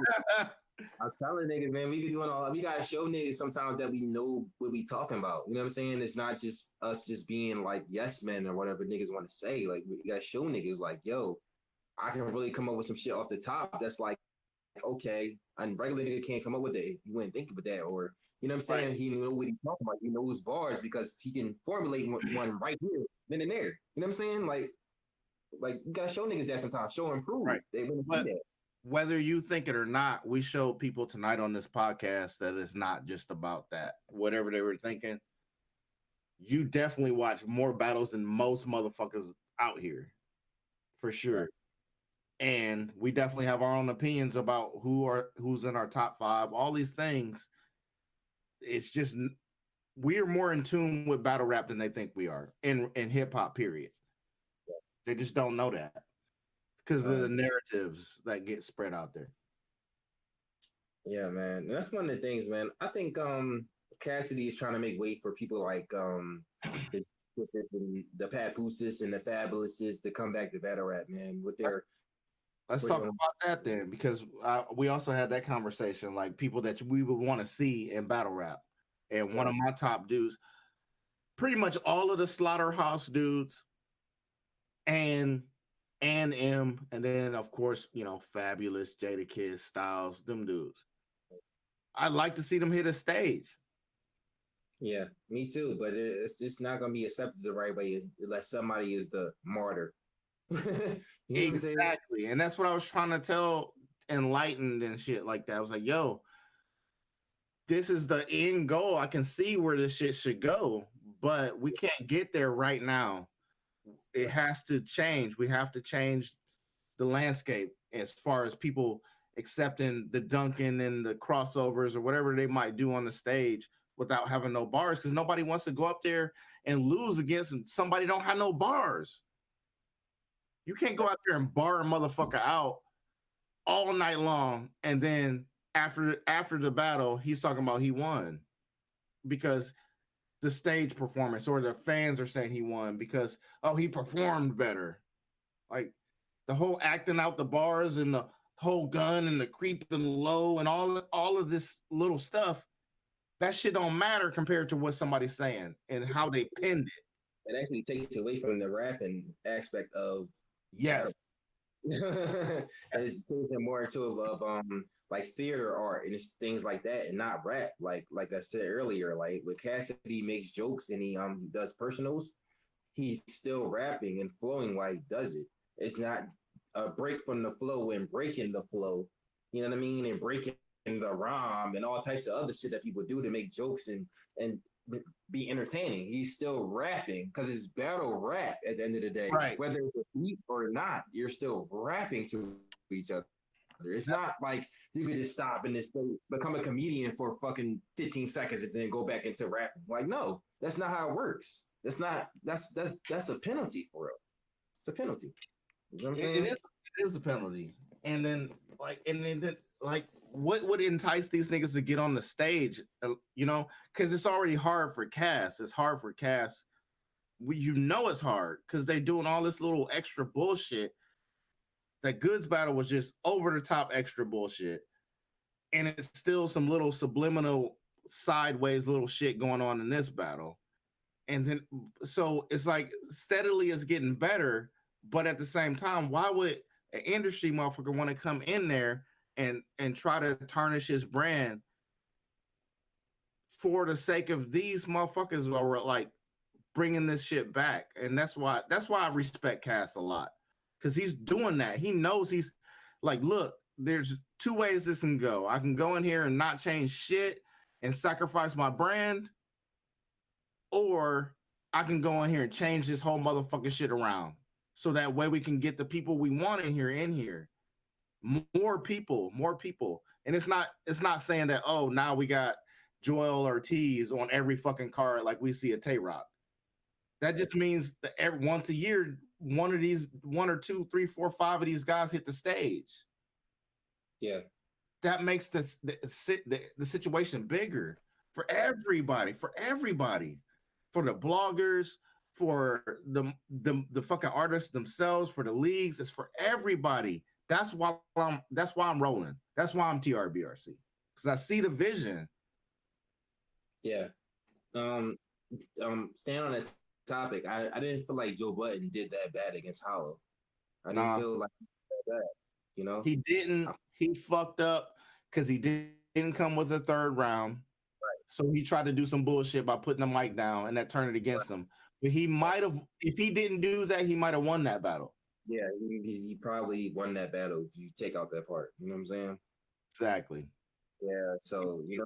I'm telling niggas, man, we be doing all. We gotta show niggas sometimes that we know what we talking about. You know what I'm saying? It's not just us just being like yes men or whatever niggas want to say. Like we gotta show niggas like, yo, I can really come up with some shit off the top. That's like, okay, a regular nigga can't come up with that. You wouldn't think of that, or you know what I'm saying? Right. He know what he's talking about. He knows bars because he can formulate one right here, then and there. You know what I'm saying? Like you gotta show niggas that sometimes. Show and prove. Right. They really but do that. Whether you think it or not, we show people tonight on this podcast that it's not just about that. Whatever they were thinking, you definitely watch more battles than most motherfuckers out here, for sure. Right. And we definitely have our own opinions about who's in our top 5. All these things. It's just we are more in tune with battle rap than they think we are in hip hop. Period. They just don't know that. Because of the narratives that get spread out there. Yeah, man. And that's one of the things, man. I think Cassidy is trying to make way for people like the Papooses and the Fabulouses to come back to battle rap, man. With their let's talk about that then, because we also had that conversation, like people that we would want to see in battle rap. And one of my top dudes, pretty much all of the Slaughterhouse dudes, and M, and then of course, Fabulous, Jadakiss, Styles, them dudes. I'd like to see them hit a stage. Yeah, me too. But it's just not gonna be accepted the right way unless somebody is the martyr. Exactly, and that's what I was trying to tell Enlightened and shit like that. I was like, yo, this is the end goal. I can see where this shit should go, but we can't get there right now. It has to change. We have to change the landscape as far as people accepting the dunking and the crossovers or whatever they might do on the stage without having no bars, because nobody wants to go up there and lose against somebody don't have no bars. You can't go out there and bar a motherfucker out all night long, and then after the battle, he's talking about he won because the stage performance, or the fans are saying he won because he performed better. Like the whole acting out the bars and the whole gun and the creeping low and all of this little stuff, that shit don't matter compared to what somebody's saying and how they pinned it. It actually takes away from the rapping aspect of it's more into of like theater art and it's things like that, and not rap. Like I said earlier, like when Cassidy makes jokes and he does personals, he's still rapping and flowing while he does it. It's not a break from the flow and breaking the flow, you know what I mean, and breaking the rhyme and all types of other shit that people do to make jokes and be entertaining. He's still rapping because it's battle rap at the end of the day. Right. Whether it's a beat or not, you're still rapping to each other. It's not like you could just stop and just become a comedian for fucking 15 seconds and then go back into rapping. Like, no, that's not how it works. That's a penalty for real. It's a penalty. You know what I'm saying? It is a penalty. And then what would entice these niggas to get on the stage? Because it's already hard for Cass. It's hard for Cass. It's hard because they're doing all this little extra bullshit. That Goods battle was just over the top extra bullshit. And it's still some little subliminal sideways little shit going on in this battle. And then, so it's like steadily it's getting better. But at the same time, why would an industry motherfucker want to come in there and try to tarnish his brand for the sake of these motherfuckers are like bringing this shit back? And that's why I respect Cass a lot, because he's doing that. He knows he's like, look, there's two ways this can go. I can go in here and not change shit and sacrifice my brand, or I can go in here and change this whole motherfucking shit around. So that way we can get the people we want in here. More people. And it's not saying that, oh, now we got Joel Ortiz on every fucking card like we see at Tay-Rock. That just means that once a year, one or two, three, four, five of these guys hit the stage. Yeah. That makes the situation bigger for everybody. For the bloggers, for the fucking artists themselves, for the leagues. It's for everybody. That's why I'm rolling. That's why I'm TRBRC. Because I see the vision. Yeah. Staying on that topic, I didn't feel like Joe Budden did that bad against Hollow. I didn't Nah, feel like he did that bad, you know? he didn't. He fucked up because he didn't come with a third round. So he tried to do some bullshit by putting the mic down, and that turned it against him. But he might have, if he didn't do that, he might have won that battle. Yeah, he probably won that battle if you take out that part. You know what I'm saying? Exactly. Yeah. So, you know,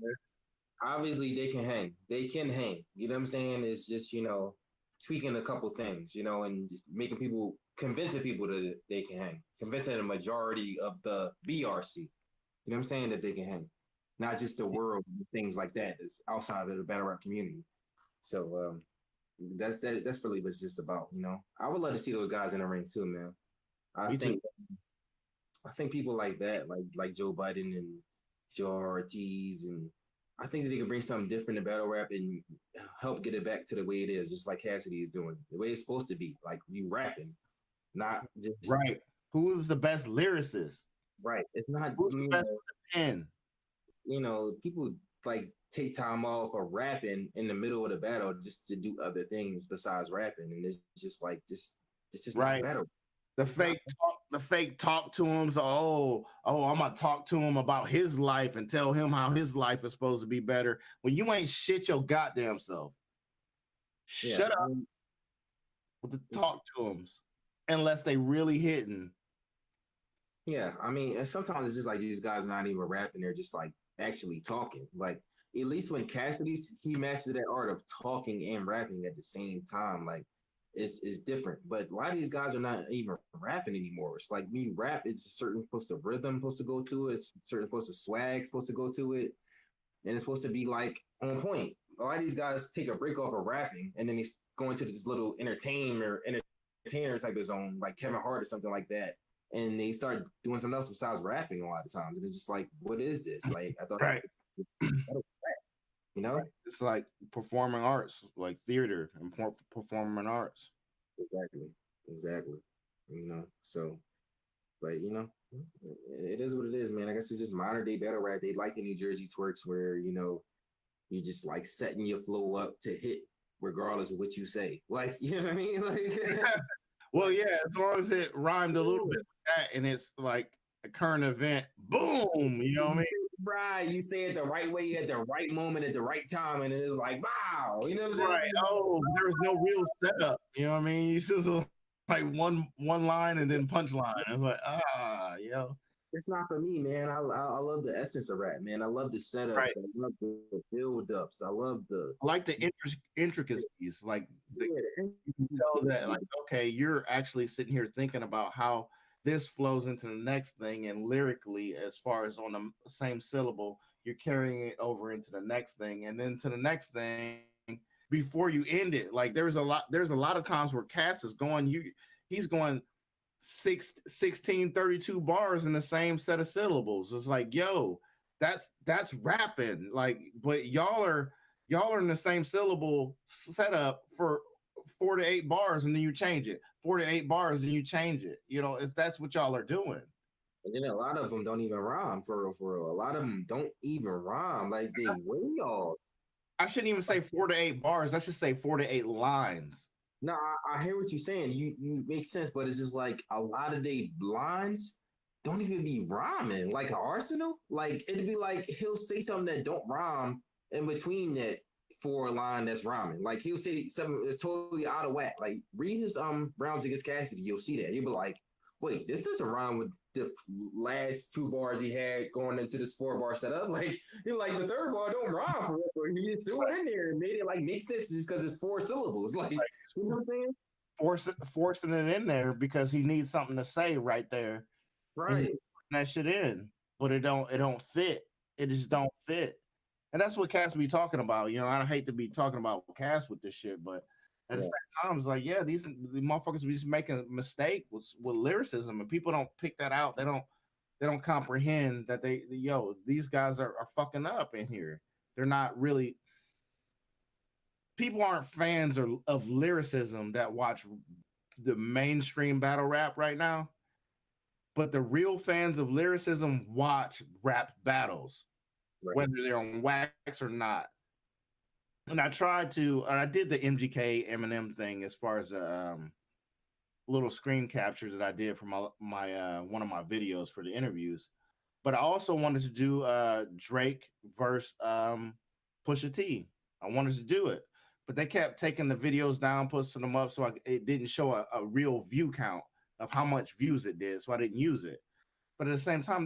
obviously they can hang. They can hang. You know what I'm saying? It's just, you know, tweaking a couple things, you know, and just making people, convincing people that they can hang, convincing the majority of the BRC, you know what I'm saying, that they can hang, not just the world, things like that that's outside of the battle rap community. So that's really what it's just about, you know. I would love to see those guys in the ring too, man. I think people like that, like Joe Budden and Joe Ortiz, and I think that they can bring something different to battle rap and help get it back to the way it is, just like Cassidy is doing, the way it's supposed to be, like you rapping, not just right. Who's the best lyricist? Right. It's not. Who's the best with the pen? You know, people like take time off of rapping in the middle of the battle just to do other things besides rapping, and it's just like this. It's just right. Not battle. The fake talk to him. So, I'm gonna talk to him about his life and tell him how his life is supposed to be better. When you ain't shit your goddamn self. Yeah. Shut up with the talk to him, unless they really hitting. Yeah, I mean, and sometimes it's just like these guys not even rapping; they're just like actually talking. Like at least when Cassidy's, he mastered that art of talking and rapping at the same time. Like it's different. But a lot of these guys are not even rapping anymore. It's like when you rap, it's a certain supposed to rhythm supposed to go to it, it's certain supposed to swag supposed to go to it, and it's supposed to be like on point. A lot of these guys take a break off of rapping and then they go into this little entertainer type of zone, like Kevin Hart or something like that. And they start doing something else besides rapping a lot of times. And it's just like, what is this? Like, I thought, right. You know? It's like performing arts, like theater and performing arts. Exactly. You know, so, but, you know, it is what it is, man. I guess it's just modern day battle rap. They like the New Jersey twerks where, you know, you're just like setting your flow up to hit regardless of what you say. Like, you know what I mean? Like, well, yeah, as long as it rhymed a little bit with that and it's like a current event, boom, you know what I mean? Right, you say it the right way at the right moment at the right time, and it is like, wow, you know what I'm saying? Right. Oh, there was no real setup. You know what I mean? It's just like one line and then punchline. It's like, yo. It's not for me, man. I love the essence of rap, man. I love the setups. Right. I love the build-ups. I like the intricacies. Like you can tell that, like, okay, you're actually sitting here thinking about how this flows into the next thing, and lyrically, as far as on the same syllable, you're carrying it over into the next thing, and then to the next thing before you end it. Like there's a lot of times where Cass is going, he's going 16, 32 bars in the same set of syllables. It's like, yo, that's rapping. Like, but y'all are in the same syllable setup for 4 to 8 bars, and then you change it. 4 to 8 bars, and you change it. You know, that's what y'all are doing. And then a lot of them don't even rhyme for real. A lot of them don't even rhyme. Like they way off. I shouldn't even say 4 to 8 bars. I should say 4 to 8 lines. No, I hear what you're saying. You make sense, but it's just like a lot of they lines don't even be rhyming. Like an Arsenal, like it'd be like he'll say something that don't rhyme in between that 4 line that's rhyming. Like he'll say something that's totally out of whack. Like read his Browns against Cassidy, you'll see that. You'll be like, wait, this doesn't rhyme with the last 2 bars he had going into this 4-bar setup. Like you're like the 3rd bar don't rhyme for real. He just threw it in there and made it like make sense just because it's 4 syllables. Like, you know what I'm saying? Forcing it in there because he needs something to say right there. Right. That shit in, but it don't fit. It just don't fit. And that's what Cass be talking about. You know, I hate to be talking about Cass with this shit, but at the same time, it's like, yeah, these motherfuckers be just making a mistake with lyricism, and people don't pick that out. They don't comprehend that these guys are fucking up in here. They're not really. People aren't fans of lyricism that watch the mainstream battle rap right now. but the real fans of lyricism watch rap battles, Right. whether they're on wax or not. And I did the MGK Eminem thing as far as a little screen capture that I did for my one of my videos for the interviews. But I also wanted to do Drake versus Pusha T. I wanted to do it, but they kept taking the videos down, posting them up, so it didn't show a real view count of how much views it did, so I didn't use it. But at the same time,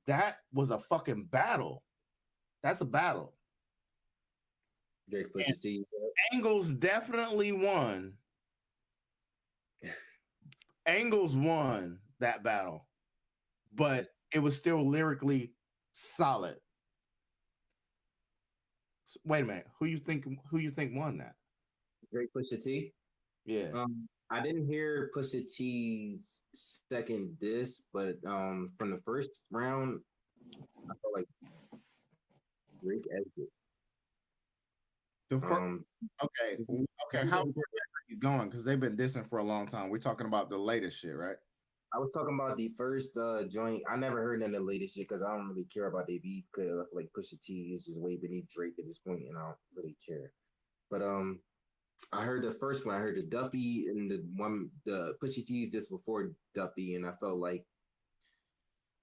that was a fucking battle. That's a battle. Drake Pusha T. Angles definitely won. Angles won that battle, but it was still lyrically solid. Wait a minute, who you think won that? Drake Pusha T. Yeah. I didn't hear Pusha T's second diss, but from the first round, I felt like Drake edged it. Okay. How are you going? Because they've been dissing for a long time. We're talking about the latest shit, right? I was talking about the first joint. I never heard none of the latest shit because I don't really care about their beef. Because I feel like Pusha T is just way beneath Drake at this point, and I don't really care. But I heard the first one. I heard the Duppy and the Pusha T's disc before Duppy, and I felt like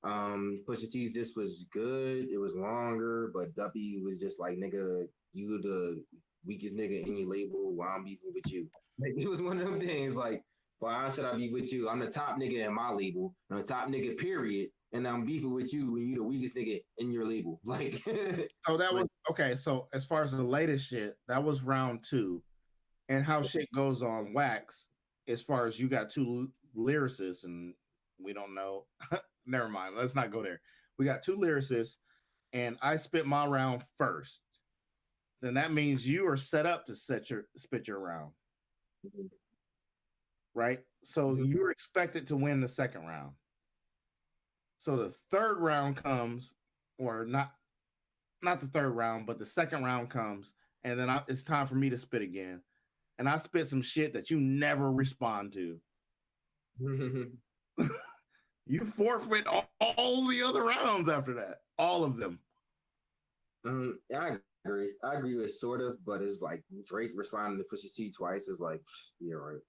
Pusha T's disc was good. It was longer, but Duppy was just like, nigga, you the weakest nigga in your label. Why I'm beefing with you? Like, it was one of them things like, why should I beef with you? I'm the top nigga in my label. I'm the top nigga, period. And I'm beefing with you when you the weakest nigga in your label. Like, so that was okay. So as far as the latest shit, that was round 2. And how shit goes on wax, as far as you got 2 lyricists, and we don't know. Never mind. Let's not go there. We got 2 lyricists, and I spit my round first. Then that means you are set up to spit your round. Mhm. Right? So you're expected to win the second round. So the third round comes, or not the third round, but the second round comes, and then it's time for me to spit again. And I spit some shit that you never respond to. You forfeit all the other rounds after that. All of them. I agree. I agree with sort of, but it's like Drake responding to Pusha T twice is like, yeah, right.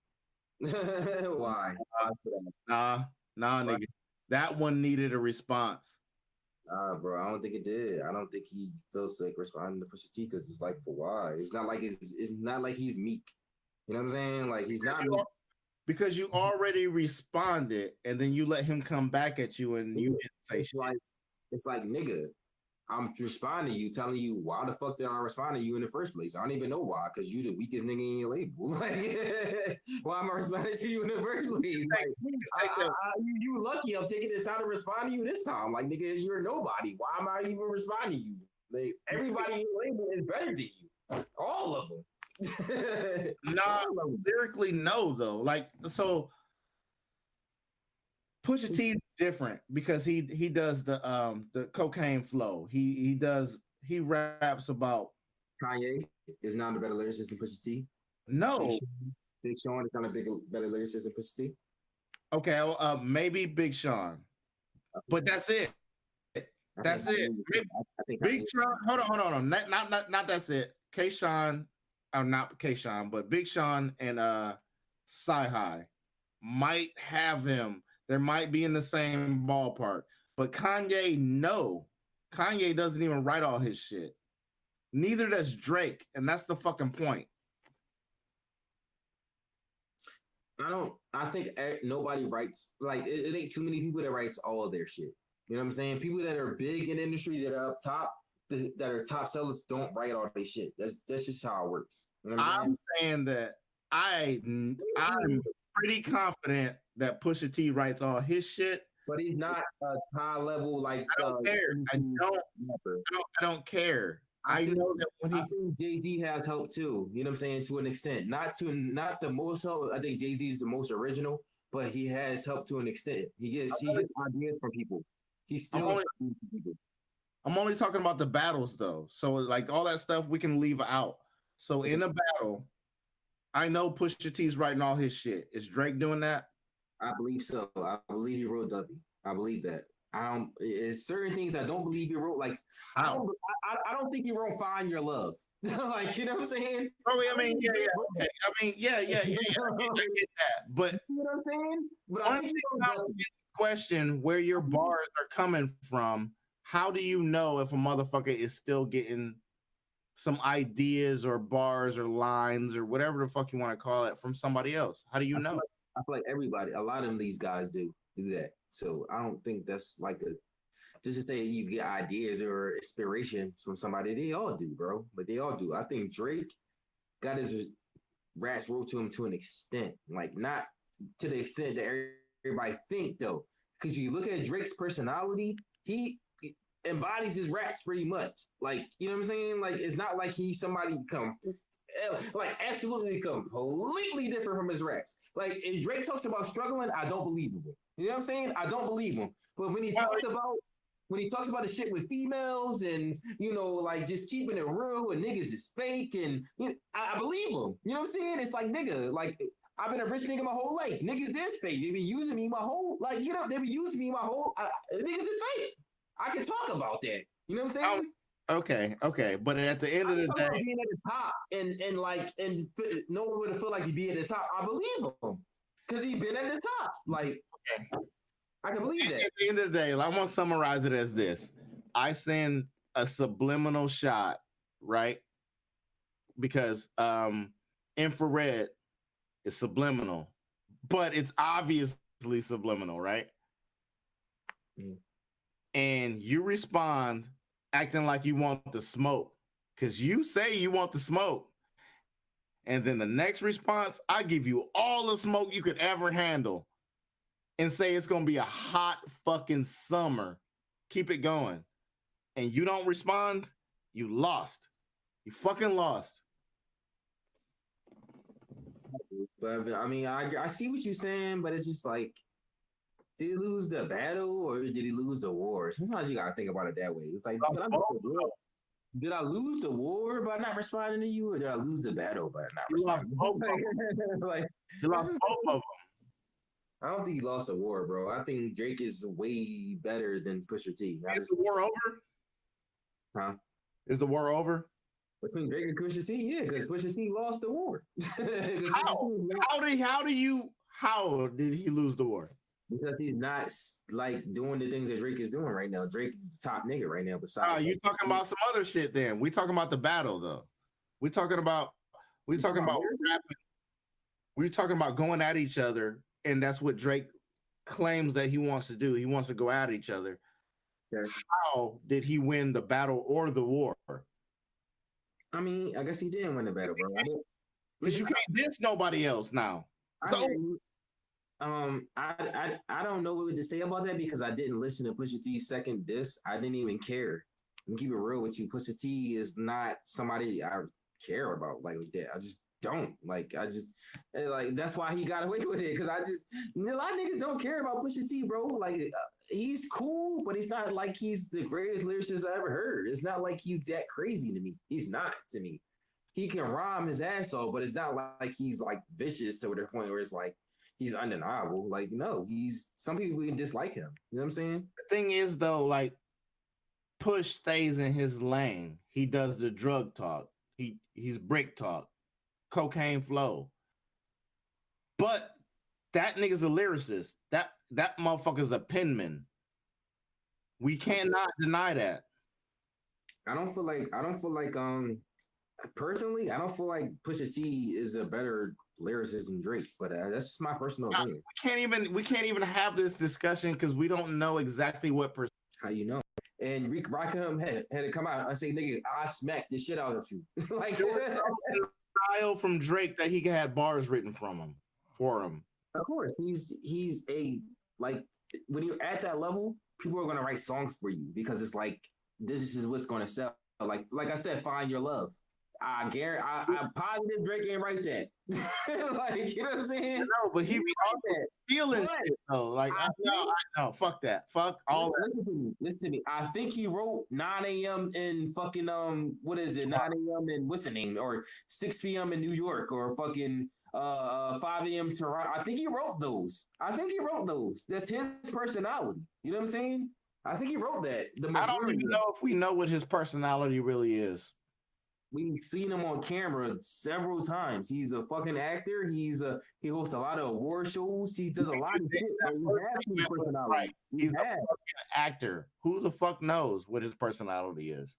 Why? Nah, nigga. That one needed a response. Bro, I don't think it did. I don't think he feels like responding to Pusha T because it's like, for why? It's not like he's meek. You know what I'm saying? Like, he's not meek. Because you already responded, and then you let him come back at you, and you didn't say shit. It's like, nigga, I'm responding to you, telling you why the fuck did I respond to you in the first place? I don't even know why, because you the weakest nigga in your label. Like, why am I responding to you in the first place? Like, you lucky I'm taking the time to respond to you this time. Like, nigga, you're nobody. Why am I even responding to you? Like, everybody in your label is better than you. All of them. Nah, lyrically, no, though. Like, so Pusha T is different because he does the cocaine flow. He raps about Kanye is not a better lyricist than Pusha T. No. Big Sean is not a better lyricist than Pusha T. Okay, maybe Big Sean, but that's it. That's it. Big Sean. Hold on. Not that's it. K-Sean, or not K-Sean, but Big Sean and Sci-Hi might have him. There might be in the same ballpark, but Kanye, no. Kanye doesn't even write all his shit. Neither does Drake, and that's the fucking point. I think nobody writes, like, it ain't too many people that writes all of their shit. You know what I'm saying? People that are big in the industry, that are up top, that are top sellers, don't write all their shit. That's just how it works. You know what I'm saying that I'm pretty confident that Pusha T writes all his shit, but he's not a high level like. I don't care. I don't care. I know that when I think Jay-Z has help too. You know what I'm saying? To an extent, not the most help. I think Jay-Z is the most original, but he has help to an extent. He gets ideas from people. He's still. I'm only talking about the battles though. So like all that stuff we can leave out. So in a battle, I know Pusha T's writing all his shit. Is Drake doing that? I believe so. I believe he wrote Duppy. I believe that. I don't. It's certain things I don't believe he wrote. Like I don't think he wrote "Find Your Love." Like, you know what I'm saying? Oh, I mean, yeah. Okay. I mean, yeah. I get that. But you know what I'm saying? But I one think thing he about wrote this question where your bars are coming from, how do you know if a motherfucker is still getting some ideas or bars or lines or whatever the fuck you want to call it from somebody else? How do you know? I feel like everybody, a lot of these guys do that. So I don't think that's like a just to say you get ideas or inspiration from somebody. They all do, bro. But they all do. I think Drake got his raps wrote to him to an extent, like not to the extent that everybody think though. Because you look at Drake's personality, he embodies his raps pretty much. Like, you know what I'm saying? Like, it's not like he's somebody like absolutely completely different from his raps. Like, if Drake talks about struggling, I don't believe him. You know what I'm saying? I don't believe him. But when he talks about the shit with females and, you know, like just keeping it real and niggas is fake and, you know, I believe him. You know what I'm saying? It's like, nigga, like, I've been a rich nigga my whole life. Niggas is fake. They been using me my whole, like, you know, they been using me my whole, niggas is fake. I can talk about that. You know what I'm saying? Okay. But at the end of the day, being at the top and no one would have felt like he'd be at the top. I believe him because he's been at the top. Like, I can believe that. At the end of the day, I want to summarize it as this: I send a subliminal shot, right? Because infrared is subliminal, but it's obviously subliminal, right? Mm. And you respond acting like you want the smoke because you say you want the smoke. And then the next response, I give you all the smoke you could ever handle and say it's going to be a hot fucking summer. Keep it going. And you don't respond, you lost. You fucking lost. But I mean, I see what you're saying, but it's just like, did he lose the battle or did he lose the war? Sometimes you gotta think about it that way. It's like, did I lose the war by not responding to you, or did I lose the battle by not responding? You lost both of them. I don't think he lost the war, bro. I think Drake is way better than Pusha T. Is the war over? Huh? Is the war over? Between Drake and Pusha T, yeah, because Pusha T lost the war. How did he lose the war? Because he's not like doing the things that Drake is doing right now. Drake is the top nigga right now. Besides, you talking about some other shit? Then we talking about the battle though. We talking about rapping. We're talking about going at each other, and that's what Drake claims that he wants to do. He wants to go at each other. Okay. How did he win the battle or the war? I mean, I guess he didn't win the battle, bro. Because you can't diss nobody else now. I don't know what to say about that because I didn't listen to Pusha T's second diss. I didn't even care. I'm keep it real with you. Pusha T is not somebody I care about like that. I just don't like. That's why he got away with it because a lot of niggas don't care about Pusha T, bro. Like he's cool, but he's not like he's the greatest lyricist I ever heard. It's not like he's that crazy to me. He's not to me. He can rhyme his ass off, but it's not like he's like vicious to the point where it's like he's undeniable. Like, no, some people can dislike him. You know what I'm saying? The thing is, though, like, Push stays in his lane. He does the drug talk. He's brick talk, cocaine flow. But that nigga's a lyricist. That motherfucker's a penman. We cannot deny that. I don't feel like personally, I don't feel like Pusha T is a better lyricist than Drake, but that's just my personal opinion. We can't even have this discussion because we don't know exactly what. How you know? And Rick Rakim had to come out and say, "Nigga, I smacked the shit out of you." Like style from Drake that he had bars written for him. Of course, he's a like when you're at that level, people are gonna write songs for you because it's like this is what's gonna sell. Like I said, Find Your Love. I guarantee I'm positive Drake ain't write that. Like, you know what I'm saying? No, but he be feeling shit though. Like I know, fuck that. Fuck all that. Listen to me. I think he wrote 9 a.m. in fucking what is it? 9 a.m. in what's the name? Or 6 p.m. in New York or fucking 5 a.m. Toronto. I think he wrote those. That's his personality. You know what I'm saying? I think he wrote that. The I don't majority. even know if we know what his personality really is. We've seen him on camera several times. He's a fucking actor. He hosts a lot of award shows. He does a lot of shit. But he has his personality. Right. He's a fucking actor. Who the fuck knows what his personality is?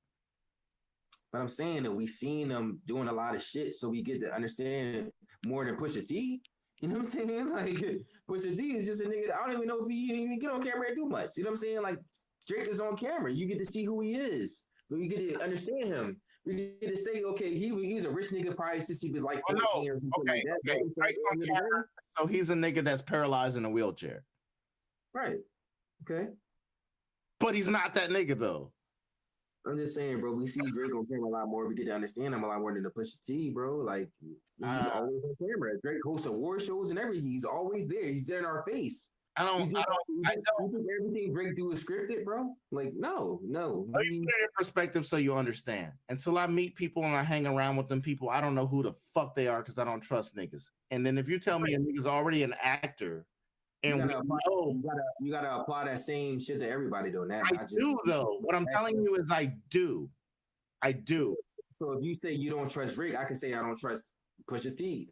But I'm saying that we've seen him doing a lot of shit, so we get to understand more than Pusha T. You know what I'm saying? Like Pusha T is just a nigga. I don't even know if he even get on camera and do much. You know what I'm saying? Like Drake is on camera. You get to see who he is. You get to understand him. You get to say, okay, he's a rich nigga probably since he was like 14 or something like that. Okay. Drake's on camera, so he's a nigga that's paralyzed in a wheelchair. Right. Okay. But he's not that nigga though. I'm just saying, bro. We see Drake on camera a lot more. We get to understand him a lot more than the Pusha T, bro. Like he's always on camera. Drake hosts award shows and everything. He's always there. He's there in our face. I don't. You think everything Drake do is scripted, bro? Like, no. Let me put it in perspective so you understand. Until I meet people and I hang around with them people, I don't know who the fuck they are because I don't trust niggas. And then if you tell me a nigga's already an actor, and you gotta apply that same shit to everybody though. I do though. What I'm telling you is I do. So if you say you don't trust Drake, I can say I don't trust Pusha T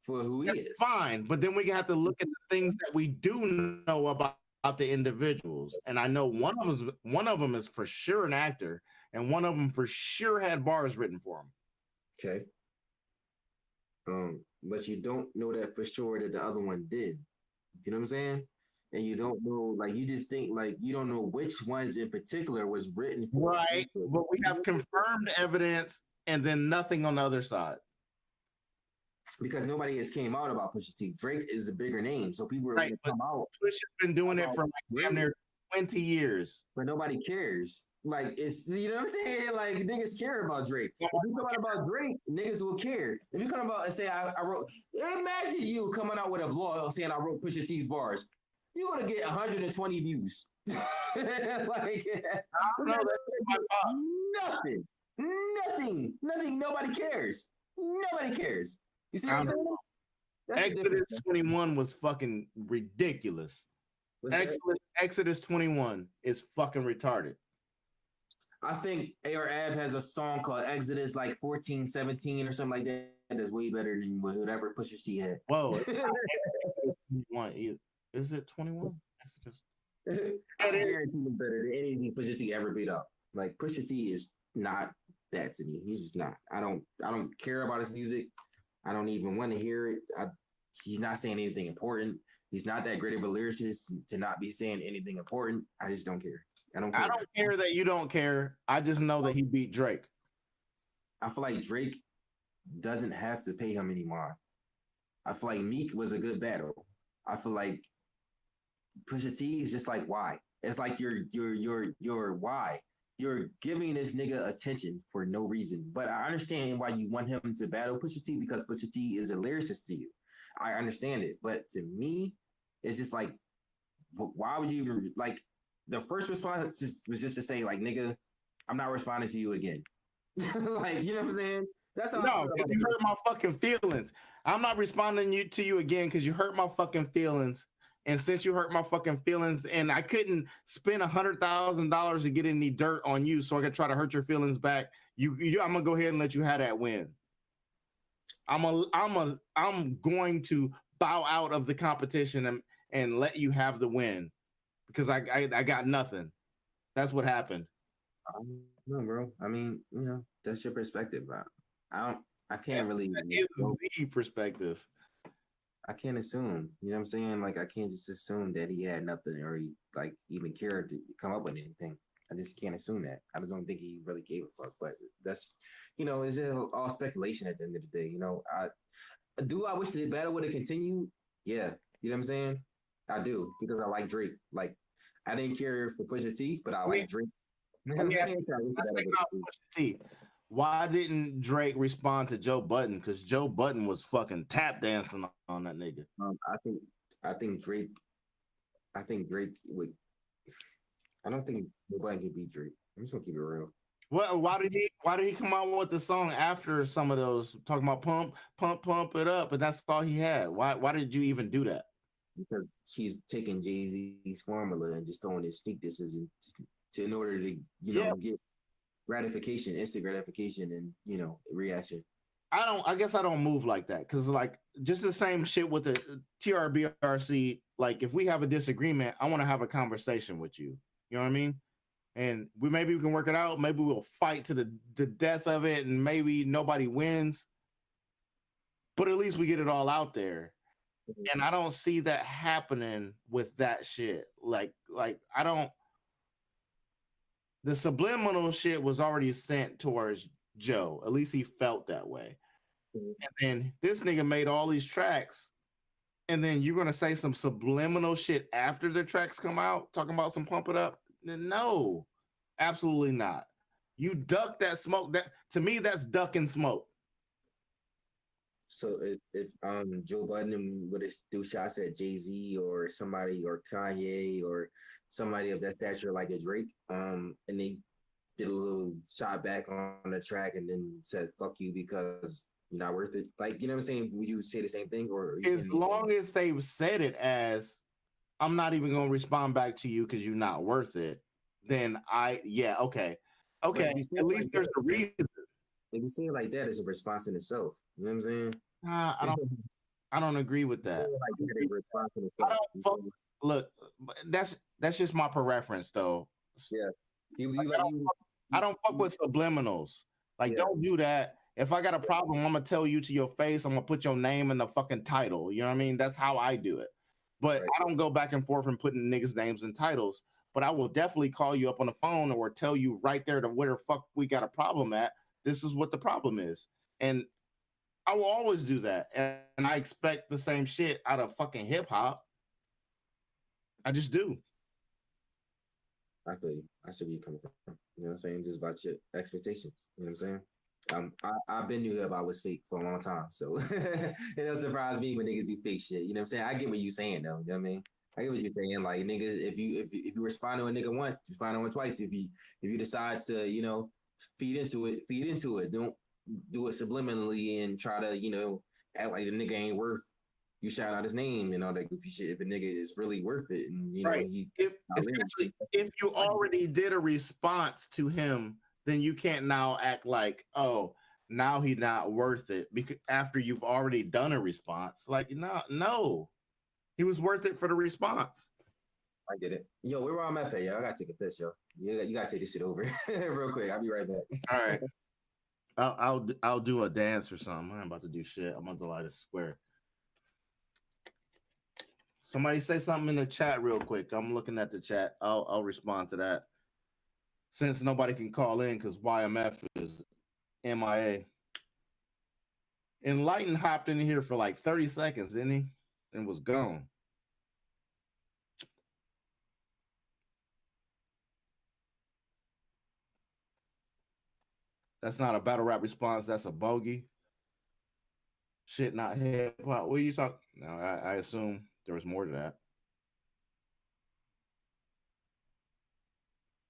for who he is. Fine, but then we have to look at the things that we do know about the individuals. And I know one of them is for sure an actor, and one of them for sure had bars written for him. Okay. But you don't know that for sure that the other one did. You know what I'm saying? And you don't know, like, you just think, like, you don't know which ones in particular was written for. Right, but we have confirmed evidence and then nothing on the other side. Because nobody has came out about Pusha T. Drake is a bigger name, so people are going to come out. Pusha's been doing it for like damn near 20 years. But nobody cares. Like, it's, you know what I'm saying? Like, niggas care about Drake. If you come out about Drake, niggas will care. If you come out and say, I wrote, imagine you coming out with a blog saying I wrote Pusha T's bars. You're going to get 120 views. Like, I don't know, nothing. Nobody cares. You see what I'm saying? Exodus 21 was fucking ridiculous. Exodus 21 is fucking retarded. I think AR-Ab has a song called Exodus like 14, 17 or something like that. That's way better than whatever Pusha T had. Whoa. Is it 21? Exodus. I guarantee it's better than anything Pusha T ever beat up. Like Pusha T is not that to me. He's just not. I don't care about his music. I don't even want to hear it. He's not saying anything important. He's not that great of a lyricist to not be saying anything important. I just don't care. I don't care that you don't care. I just know that he beat Drake. I feel like Drake doesn't have to pay him anymore. I feel like Meek was a good battle. I feel like Pusha T is just like, why? It's like you're why? You're giving this nigga attention for no reason. But I understand why you want him to battle Pusha T because Pusha T is a lyricist to you. I understand it. But to me, it's just like, why would you even, like, the first response was just to say, like, nigga, I'm not responding to you again. Like, you know what I'm saying? That's how no, because you hurt my fucking feelings. I'm not responding to you again because you hurt my fucking feelings. And since you hurt my fucking feelings, and I couldn't spend $100,000 to get any dirt on you, so I could try to hurt your feelings back. I'm gonna go ahead and let you have that win. I'm going to bow out of the competition and let you have the win because I got nothing. That's what happened. No, bro. I mean, you know, that's your perspective, bro. I can't really. That is the perspective. I can't assume, you know what I'm saying? Like, I can't just assume that he had nothing or he, like, even cared to come up with anything. I just can't assume that. I just don't think he really gave a fuck. But that's, you know, it's just all speculation at the end of the day. You know, I wish the battle would have continued? Yeah. You know what I'm saying? I do, because I like Drake. Like, I didn't care for Pusha T, but I like Drake. You know what I'm saying? Why didn't Drake respond to Joe Budden? Because Joe Budden was fucking tap dancing on that nigga. I think Drake would. I don't think Joe Budden can beat Drake. I'm just gonna keep it real. Well, why did he come out with the song after some of those talking about pump it up, and that's all he had? Why did you even do that? Because he's taking Jay-Z's formula and just throwing his sneak decision in order to get gratification, instant gratification, and reaction. I guess I don't move like that because like just the same shit with the TRBRC. Like if we have a disagreement, I want to have a conversation with you. You know what I mean? And maybe we can work it out. Maybe we'll fight to the death of it, and maybe nobody wins. But at least we get it all out there. And I don't see that happening with that shit. Like I don't. The subliminal shit was already sent towards Joe. At least he felt that way. And then this nigga made all these tracks, and then you're gonna say some subliminal shit after the tracks come out, talking about some pump it up. No, absolutely not. You duck that smoke. That to me, that's ducking smoke. So if Joe Budden would do shots at Jay-Z or somebody or Kanye or somebody of that stature like a Drake, and they did a little shot back on the track and then said "fuck you" because you're not worth it. Like, you know what I'm saying? Would you say the same thing? Or as long as they've said it as I'm not even gonna respond back to you because you're not worth it, then okay. At least there's a reason. If you say it like that, it's a response in itself. You know what I'm saying? I don't agree with that. Look, that's just my preference though. Yeah. I don't fuck with subliminals. Like, don't do that. If I got a problem, I'm gonna tell you to your face. I'm gonna put your name in the fucking title. You know what I mean? That's how I do it. But I don't go back and forth and putting niggas' names in titles. But I will definitely call you up on the phone or tell you right there to where the fuck we got a problem at. This is what the problem is. And I will always do that. And I expect the same shit out of fucking hip hop. I just do. I feel you. I see where you're coming from. You know what I'm saying? Just about your expectations. You know what I'm saying? I've been knew hip hop was fake for a long time. So it doesn't surprise me when niggas do fake shit. You know what I'm saying? I get what you're saying though. You know what I mean? I get what you're saying. Like, niggas, if you respond to a nigga once, respond to him twice. If you decide to, feed into it. Don't do it subliminally and try to, act like the nigga ain't worth you shout out his name and all that goofy shit. If a nigga is really worth it, and especially if you already did a response to him, then you can't now act like, oh, now he's not worth it because after you've already done a response. Like, no, he was worth it for the response. I get it. Yo, where I'm at, yo? I gotta take a piss, yo. You gotta take this shit over real quick. I'll be right back. All right. I'll do a dance or something. I'm about to do shit. I'm about to light a square. Somebody say something in the chat real quick. I'm looking at the chat. I'll respond to that. Since nobody can call in because YMF is MIA. Enlighten hopped in here for like 30 seconds, didn't he? And was gone. That's not a battle rap response. That's a bogey. Shit, not hip hop. What are you talking? No, I assume there was more to that.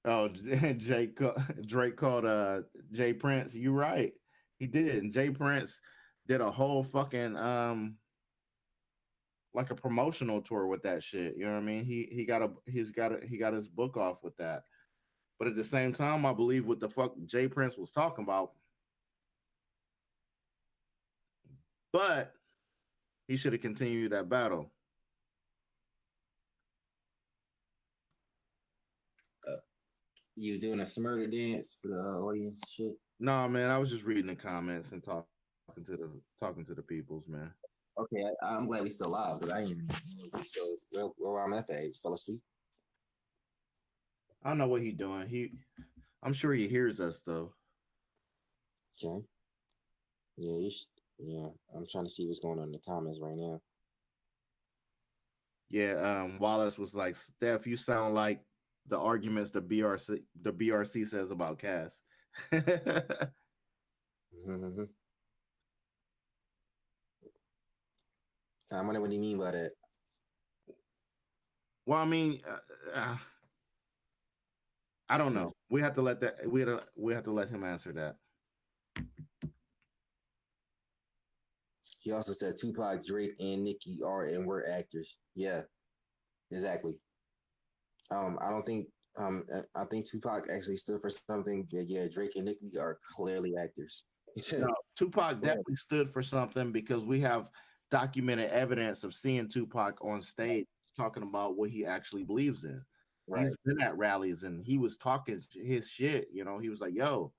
Oh, Drake called Jay Prince. You right, he did. And Jay Prince did a whole fucking like a promotional tour with that shit. You know what I mean? He got his book off with that. But at the same time, I believe what the fuck Jay Prince was talking about. But he should have continued that battle. You was doing a smurder dance for the audience shit? No, man, I was just reading the comments and talking to the peoples, man. Okay, I'm glad we still live, but I ain't still where I'm at that age. Fell asleep. I don't know what he's doing. I'm sure he hears us though. Okay. Yeah, I'm trying to see what's going on in the comments right now. Yeah, Wallace was like, Steph, you sound like the arguments the BRC says about Cass. Mm-hmm. I wonder what do you mean by that. Well, I mean, I don't know. We have to let that. We have to let him answer that. He also said Tupac, Drake, and Nicki are and were actors. Yeah, exactly. I don't think I think Tupac actually stood for something. Yeah, Drake and Nicki are clearly actors. No, Tupac definitely stood for something because we have documented evidence of seeing Tupac on stage talking about what he actually believes in. Right. He's been at rallies and he was talking his shit. You know, he was like, "Yo,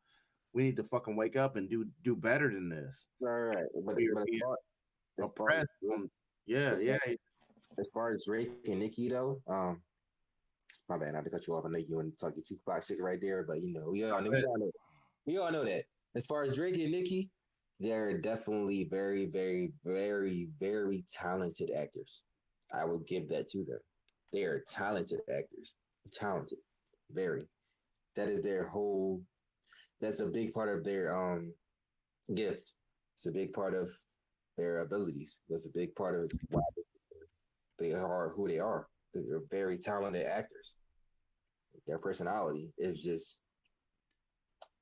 we need to fucking wake up and do better than this." Right. But We are as being far as far as oppressed. Yeah, as yeah. far, as far as Drake and Nicki though, my bad not to cut you off. I know you want to talk your Tupac shit right there, but you know we all know that. As far as Drake and Nicki, they're definitely very, very, very, very talented actors. I would give that to them. They are talented actors. Talented. Very. That is their whole that's a big part of their gift. It's a big part of their abilities. That's a big part of why they are who they are. They're very talented actors. Their personality is just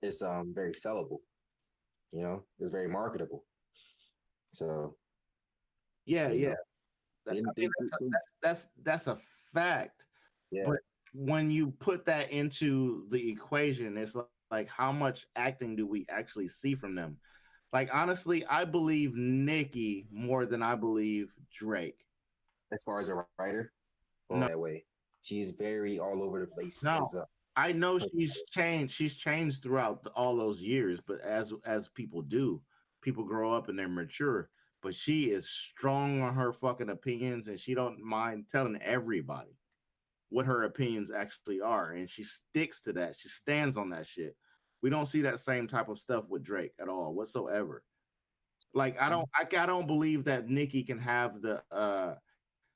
it's very sellable. You know, it's very marketable. So Yeah, you yeah. know, I mean, that's a fact. yeah. But when you put that into the equation, it's like how much acting do we actually see from them? Like honestly, I believe Nicki more than I believe Drake. As far as a writer, No, that way, she's very all over the place. no. As a I know she's changed. She's changed throughout all those years, but as people do, people grow up and they're mature. But she is strong on her fucking opinions, and she don't mind telling everybody what her opinions actually are, and she sticks to that. She stands on that shit. We don't see that same type of stuff with Drake at all whatsoever. Like I don't believe that Nicki can have the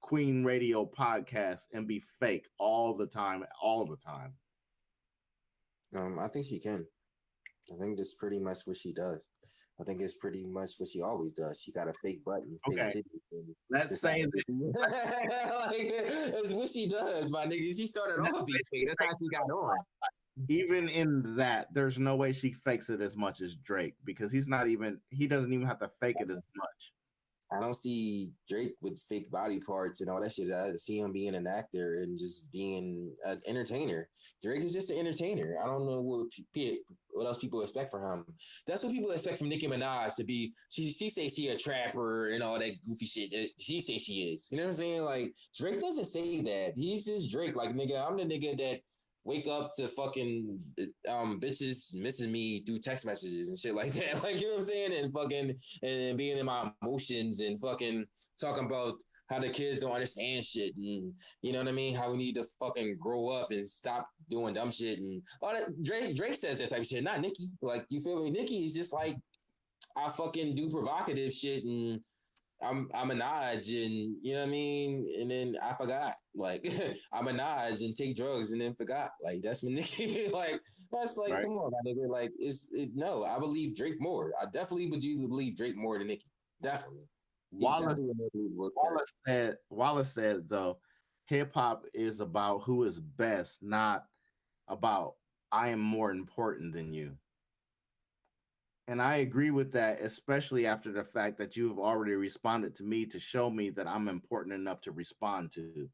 Queen Radio podcast and be fake all the time, all the time. I think she can. I think that's pretty much what she does. I think it's pretty much what she always does. She got a fake button, fake Okay. titty. Let's say that That's what she does, my nigga. She started off being fake. That's how she got on. even in that, there's no way she fakes it as much as Drake because he doesn't even have to fake it as much. I don't see Drake with fake body parts and all that shit. I see him being an actor and just being an entertainer. Drake is just an entertainer. I don't know what else people expect from him. That's what people expect from Nicki Minaj to be. She say she a trapper and all that goofy shit that she say she is. You know what I'm saying? Like Drake doesn't say that. He's just Drake. Like nigga, I'm the nigga that wake up to fucking bitches missing me through text messages and shit like that. Like, you know what I'm saying? And fucking and being in my emotions and fucking talking about how the kids don't understand shit and you know what I mean? How we need to fucking grow up and stop doing dumb shit and all that. Drake says that type of shit, not Nicki. Like, you feel me? Nicki is just like I fucking do provocative shit and I'm a Naj and you know what I mean, and then I forgot. Like I'm a Naj and take drugs and then forgot. Like that's my nigga. Like that's like, Right. come on, my nigga. Like no. I believe Drake more. I definitely would you believe Drake more than Nicki. Definitely. Wallace said though, hip hop is about who is best, not about I am more important than you. And I agree with that, especially after the fact that you have already responded to me to show me that I'm important enough to respond to.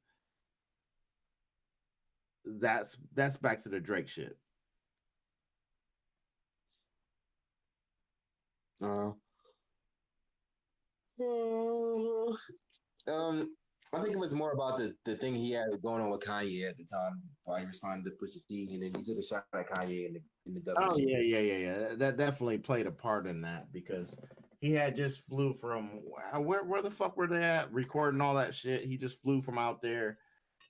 That's back to the Drake shit. I think it was more about the thing he had going on with Kanye at the time while he responded to Pusha T, and then he took a shot at Kanye in the Oh W. yeah. That definitely played a part in that because he had just flew from where the fuck were they at recording all that shit. He just flew from out there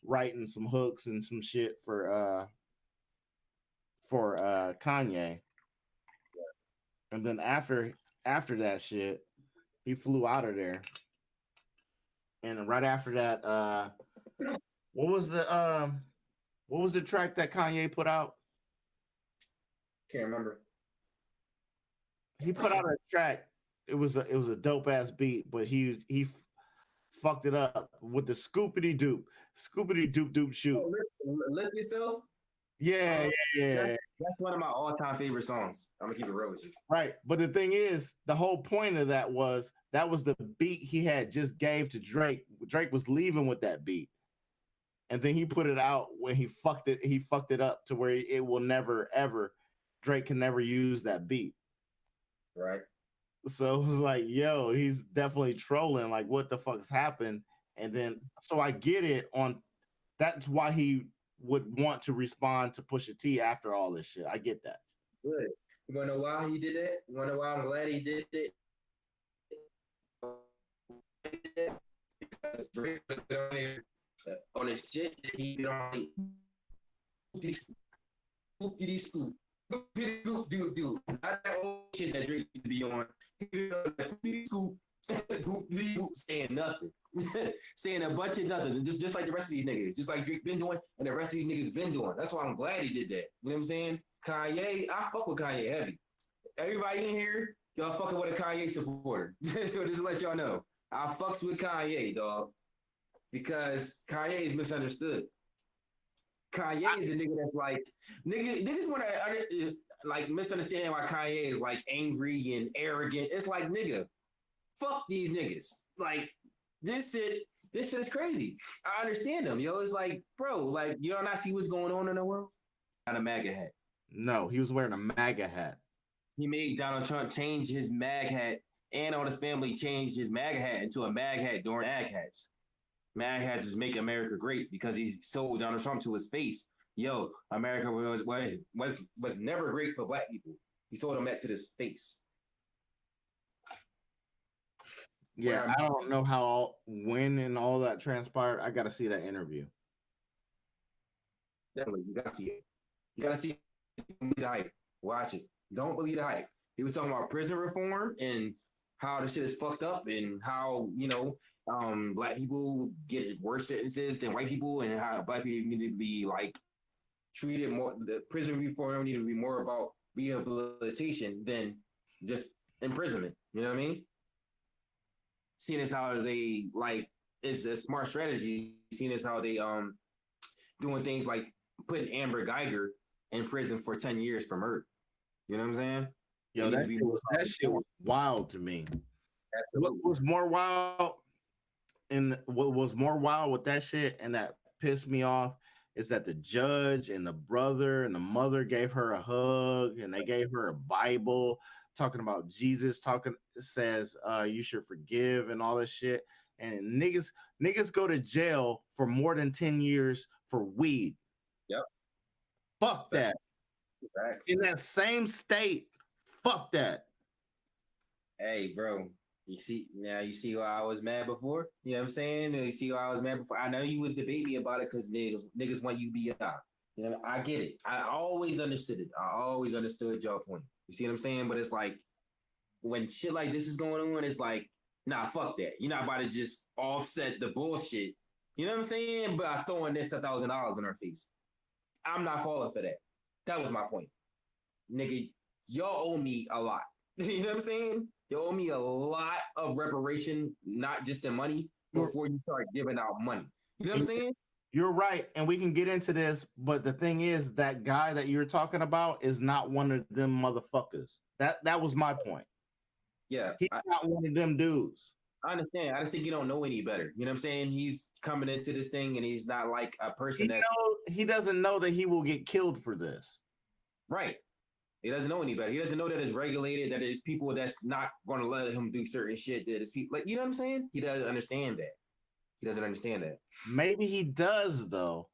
writing some hooks and some shit for Kanye. And then after that shit, he flew out of there. And right after that, what was the track that Kanye put out? Can't remember. He put out a track. It was a dope ass beat, but he fucked it up with the scoopity doop shoot. Lift yourself. Yeah, yeah. That's one of my all-time favorite songs. I'm gonna keep it real with you. Right. But the thing is, the whole point of that was the beat he had just gave to Drake. Drake was leaving with that beat. And then he put it out when he fucked it up to where it will never ever Drake can never use that beat. Right. So it was like, yo, he's definitely trolling. Like, what the fuck's happened? And then so I get it on that's why he would want to respond to Pusha T after all this shit. I get that. Good. You wanna know why he did that? You wanna know why I'm glad he did it? Because Drake put it on there on his shit that he been on. Scoop, scoop. Do. Not that old shit that Drake used to be on. Scoop, saying nothing. Saying a bunch of nothing. Just like the rest of these niggas. Just like Drake been doing and the rest of these niggas been doing. That's why I'm glad he did that. You know what I'm saying? Kanye, I fuck with Kanye heavy. Everybody in here, y'all fucking with a Kanye supporter. So just to let y'all know. I fucks with Kanye, dog. Because Kanye is misunderstood. Kanye is a nigga that's like niggas want to like misunderstand why Kanye is like angry and arrogant. It's like nigga, fuck these niggas. Like this shit is crazy. I understand them, yo. It's like, bro, like you don't not see what's going on in the world. Not a MAGA hat. No, he was wearing a MAGA hat. He made Donald Trump change his MAG hat, and all his family changed his MAGA hat into a MAG hat during MAG hats. MAG hats is Make America Great because he sold Donald Trump to his face. Yo, America was never great for black people. He told him that to his face. Yeah, I don't know when and all that transpired. I got to see that interview. Definitely, you got to see it. You got to see it. Don't believe the hype. Watch it. Don't believe the hype. He was talking about prison reform and how the shit is fucked up and how, black people get worse sentences than white people and how black people need to be like treated more. The prison reform need to be more about rehabilitation than just imprisonment. You know what I mean? Seeing as how they like it's a smart strategy. Seeing as how they doing things like putting Amber Geiger in prison for 10 years for murder. You know what I'm saying? Yo, that shit was wild to me. Absolutely. What was more wild with that shit and that pissed me off is that the judge and the brother and the mother gave her a hug and they gave her a Bible talking about Jesus says you should forgive and all this shit. And niggas go to jail for more than 10 years for weed. Yep. Fuck that. Facts. In that same state, fuck that. Hey, bro. You see why I was mad before? You know what I'm saying? You see why I was mad before? I know you was the baby about it because niggas want you to be out. You know, I get it. I always understood it. I always understood y'all point. You see what I'm saying? But it's like when shit like this is going on, it's like, nah, fuck that. You're not about to just offset the bullshit. You know what I'm saying? But I throwing this $1,000 in our face. I'm not falling for that. That was my point. Nigga, y'all owe me a lot. You know what I'm saying? You owe me a lot of reparation, not just in money, before you start giving out money. You know what I'm saying? You're right, and we can get into this, but the thing is, that guy that you're talking about is not one of them motherfuckers. That was my point. Yeah. He's not one of them dudes. I understand. I just think you don't know any better. You know what I'm saying? He's coming into this thing, and he's not like a person he doesn't know that he will get killed for this. Right. He doesn't know any better. He doesn't know that it's regulated, that it's people that's not going to let him do certain shit, that it's people, like, you know what I'm saying? He doesn't understand that. He doesn't understand that. Maybe he does, though.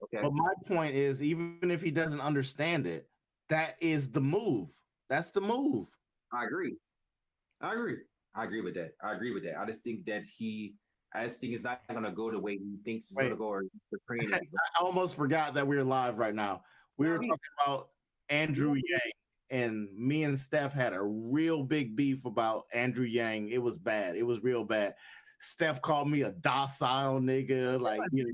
Okay. But my point is, even if he doesn't understand it, that is the move. That's the move. I agree with that. I just think that it's not going to go the way he thinks it's going to go or portraying it. I almost forgot that we were live right now. We were talking about Andrew Yang, and me and Steph had a real big beef about Andrew Yang. It was bad. It was real bad. Steph called me a docile nigga. Like, you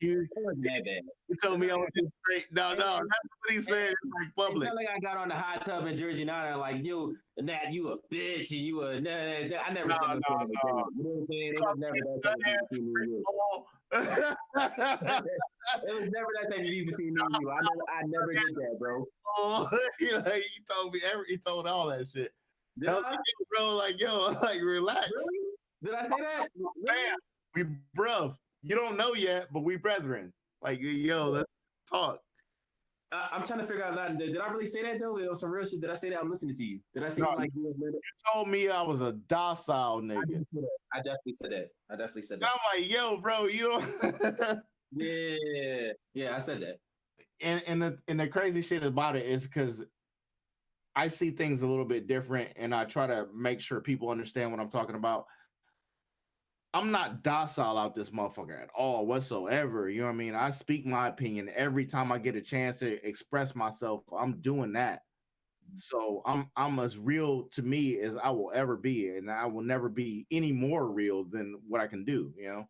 It wasn't that bad. told me I was just straight. No, that's what he said. It's like It's public. not like I got on the hot tub in Jersey now and like, yo, Nat, you a bitch and you a I never No, said no shit no, like that. You know what I'm saying? It was never that type of beef between me and you. It was never that type of beef between me and you. I never did that, bro. He told me he told all that shit. Did I was I? like, bro, like, yo, like, relax. Really? Did I say that? Damn, we bruv. You don't know yet, but we brethren. Like, yo, let's talk. I'm trying to figure out that. Did I really say that though? It was some real shit. Did I say that? I'm listening to you. Did I say No, like you told me I was a docile nigga. I definitely said that. I definitely said And that. I'm like, yo, bro, you don't. Yeah, I said that. And the crazy shit about it is because I see things a little bit different, and I try to make sure people understand what I'm talking about. I'm not docile out this motherfucker at all whatsoever. You know what I mean? I speak my opinion every time I get a chance to express myself. I'm doing that. So I'm as real to me as I will ever be, and I will never be any more real than what I can do, you know.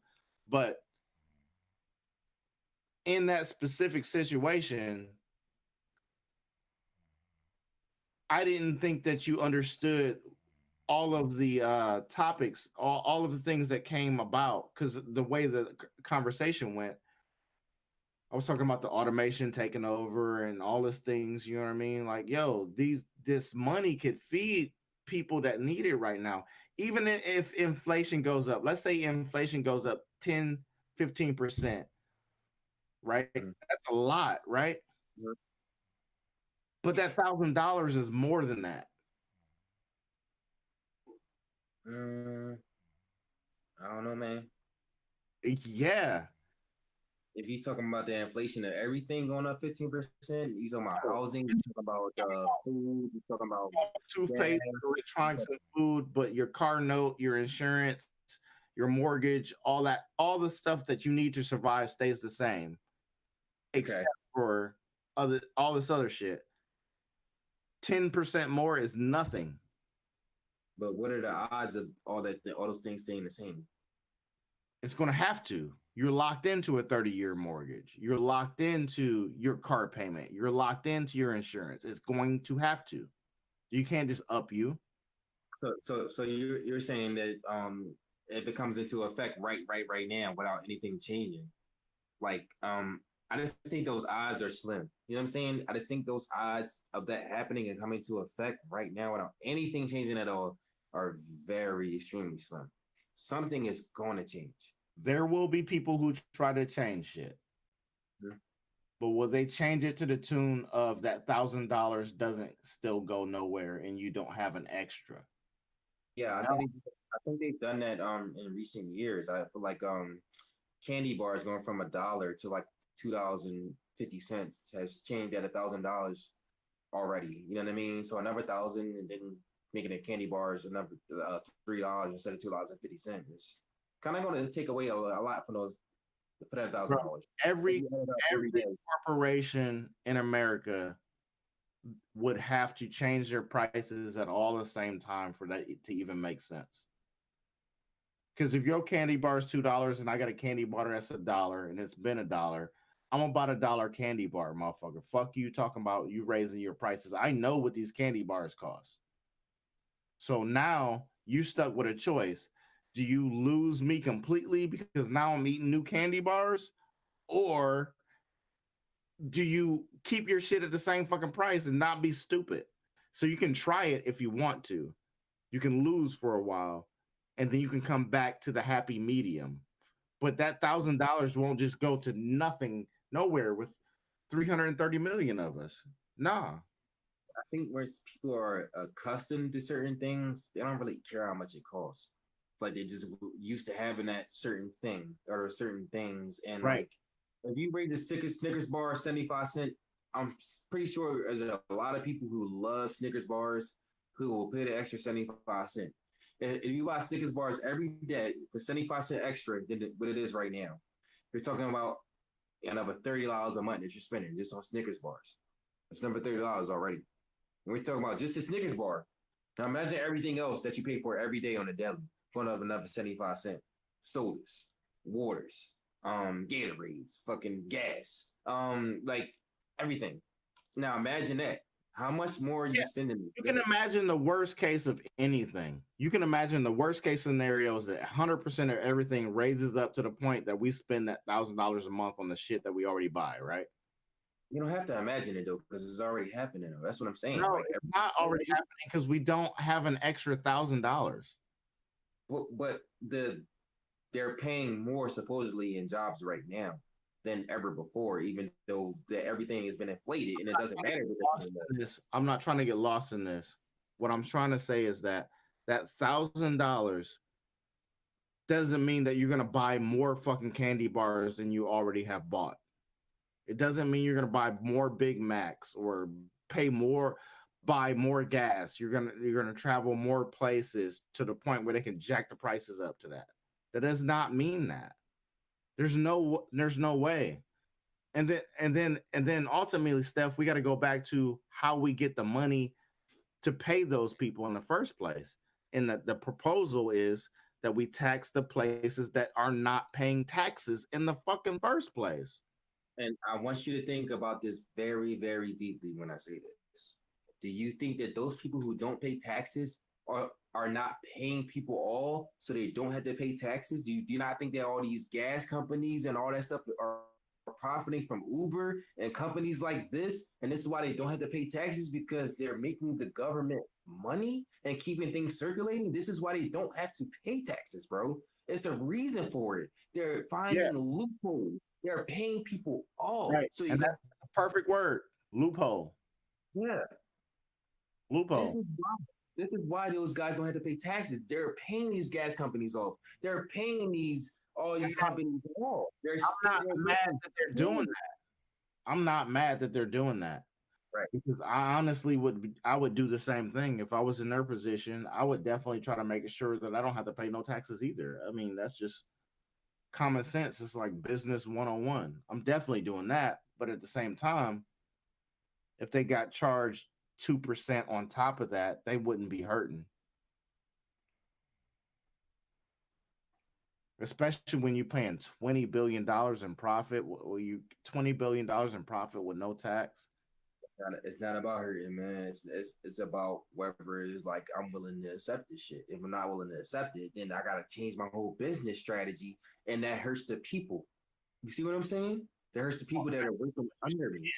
But in that specific situation, I didn't think that you understood all of the topics, all of the things that came about, because the way the conversation went, I was talking about the automation taking over and all these things, you know what I mean? Like, yo, this money could feed people that need it right now. Even if inflation goes up, let's say inflation goes up 10, 15%, right? That's a lot, right? Mhm. But that $1,000 is more than that. I don't know, man. Yeah. If you're talking about the inflation of everything going up 15%, you talking about housing, you talking about food, you talking about Toothpaste, electronics, and food, but your car note, your insurance, your mortgage, all that, all the stuff that you need to survive stays the same, except for all this other shit. 10% more is nothing. But what are the odds of all those things staying the same? It's going to have to. You're locked into a 30-year mortgage. You're locked into your car payment. You're locked into your insurance. It's going to have to. You can't just up you. So you're saying that if it comes into effect right now without anything changing, like I just think those odds are slim. You know what I'm saying? I just think those odds of that happening and coming to effect right now without anything changing at all are very extremely slim. Something is going to change. There will be people who try to change shit. Mm-hmm. But will they change it to the tune of that $1,000 doesn't still go nowhere and you don't have an extra? Yeah, I think they've done that in recent years. I feel like candy bars going from $1 to like $2.50 has changed at $1,000 already. You know what I mean? So another 1,000 and then making it candy bars another $3 instead of $2.50. It's kind of going to take away a lot from those for that $1,000. Every corporation in America would have to change their prices at all the same time for that to even make sense. Because if your candy bar is $2 and I got a candy bar that's $1 and it's been $1, I'm gonna buy $1 candy bar, motherfucker. Fuck you talking about you raising your prices. I know what these candy bars cost. So now you stuck with a choice. Do you lose me completely because now I'm eating new candy bars? Or do you keep your shit at the same fucking price and not be stupid? So you can try it if you want to. You can lose for a while and then you can come back to the happy medium. But that $1,000 won't just go to nothing, nowhere with 330 million of us. Nah. I think where people are accustomed to certain things, they don't really care how much it costs. Like they just used to having that certain thing or certain things. And right. Like if you raise a Snickers bar 75 cents, I'm pretty sure there's a lot of people who love Snickers bars who will pay the extra 75 cents. If you buy Snickers bars every day for 75 cents extra than what it is right now, you're talking about another $30 a month that you're spending just on Snickers bars. It's number $30 already. And we're talking about just the Snickers bar. Now imagine everything else that you pay for every day on the deli, going up another 75 cents. sodas, waters, Gatorades, fucking gas, like everything. Now imagine that. How much more are you spending? You can imagine the worst case of anything. You can imagine the worst case scenarios that 100% of everything raises up to the point that we spend that $1,000 a month on the shit that we already buy, right? You don't have to imagine it though, because it's already happening. Though. That's what I'm saying. No, Like, it's not already happening because we don't have an extra $1,000. but they're paying more supposedly in jobs right now than ever before, even though everything has been inflated and it doesn't matter. I'm not trying to get lost in this. What I'm trying to say is that $1,000 doesn't mean that you're gonna buy more fucking candy bars than you already have bought. It doesn't mean you're gonna buy more Big Macs or buy more gas. You're gonna travel more places to the point where they can jack the prices up to that. That does not mean that. There's no way. And then ultimately, Steph, we got to go back to how we get the money to pay those people in the first place. And the proposal is that we tax the places that are not paying taxes in the fucking first place. And I want you to think about this very, very deeply when I say this. Do you think that those people who don't pay taxes are not paying people off so they don't have to pay taxes? Do you not think that all these gas companies and all that stuff are profiting from Uber and companies like this? And this is why they don't have to pay taxes, because they're making the government money and keeping things circulating. This is why they don't have to pay taxes, bro. It's a reason for it. They're finding loopholes. They're paying people off. Right. So and that's a perfect word. Loophole. Yeah. Loophole. This is why those guys don't have to pay taxes. They're paying these gas companies off. They're paying all these companies off. I'm not mad that they're doing that. I'm not mad that they're doing that. Right. Because I honestly would do the same thing. If I was in their position, I would definitely try to make sure that I don't have to pay no taxes either. I mean, that's just common sense. It's like business 101. I'm definitely doing that. But at the same time, if they got charged 2% on top of that, they wouldn't be hurting. Especially when you're paying $20 billion in profit. $20 billion in profit with no tax. It's not about hurting, man. It's about whether it's like I'm willing to accept this shit. If I'm not willing to accept it, then I gotta change my whole business strategy, and that hurts the people. You see what I'm saying? That hurts the people that are working under me.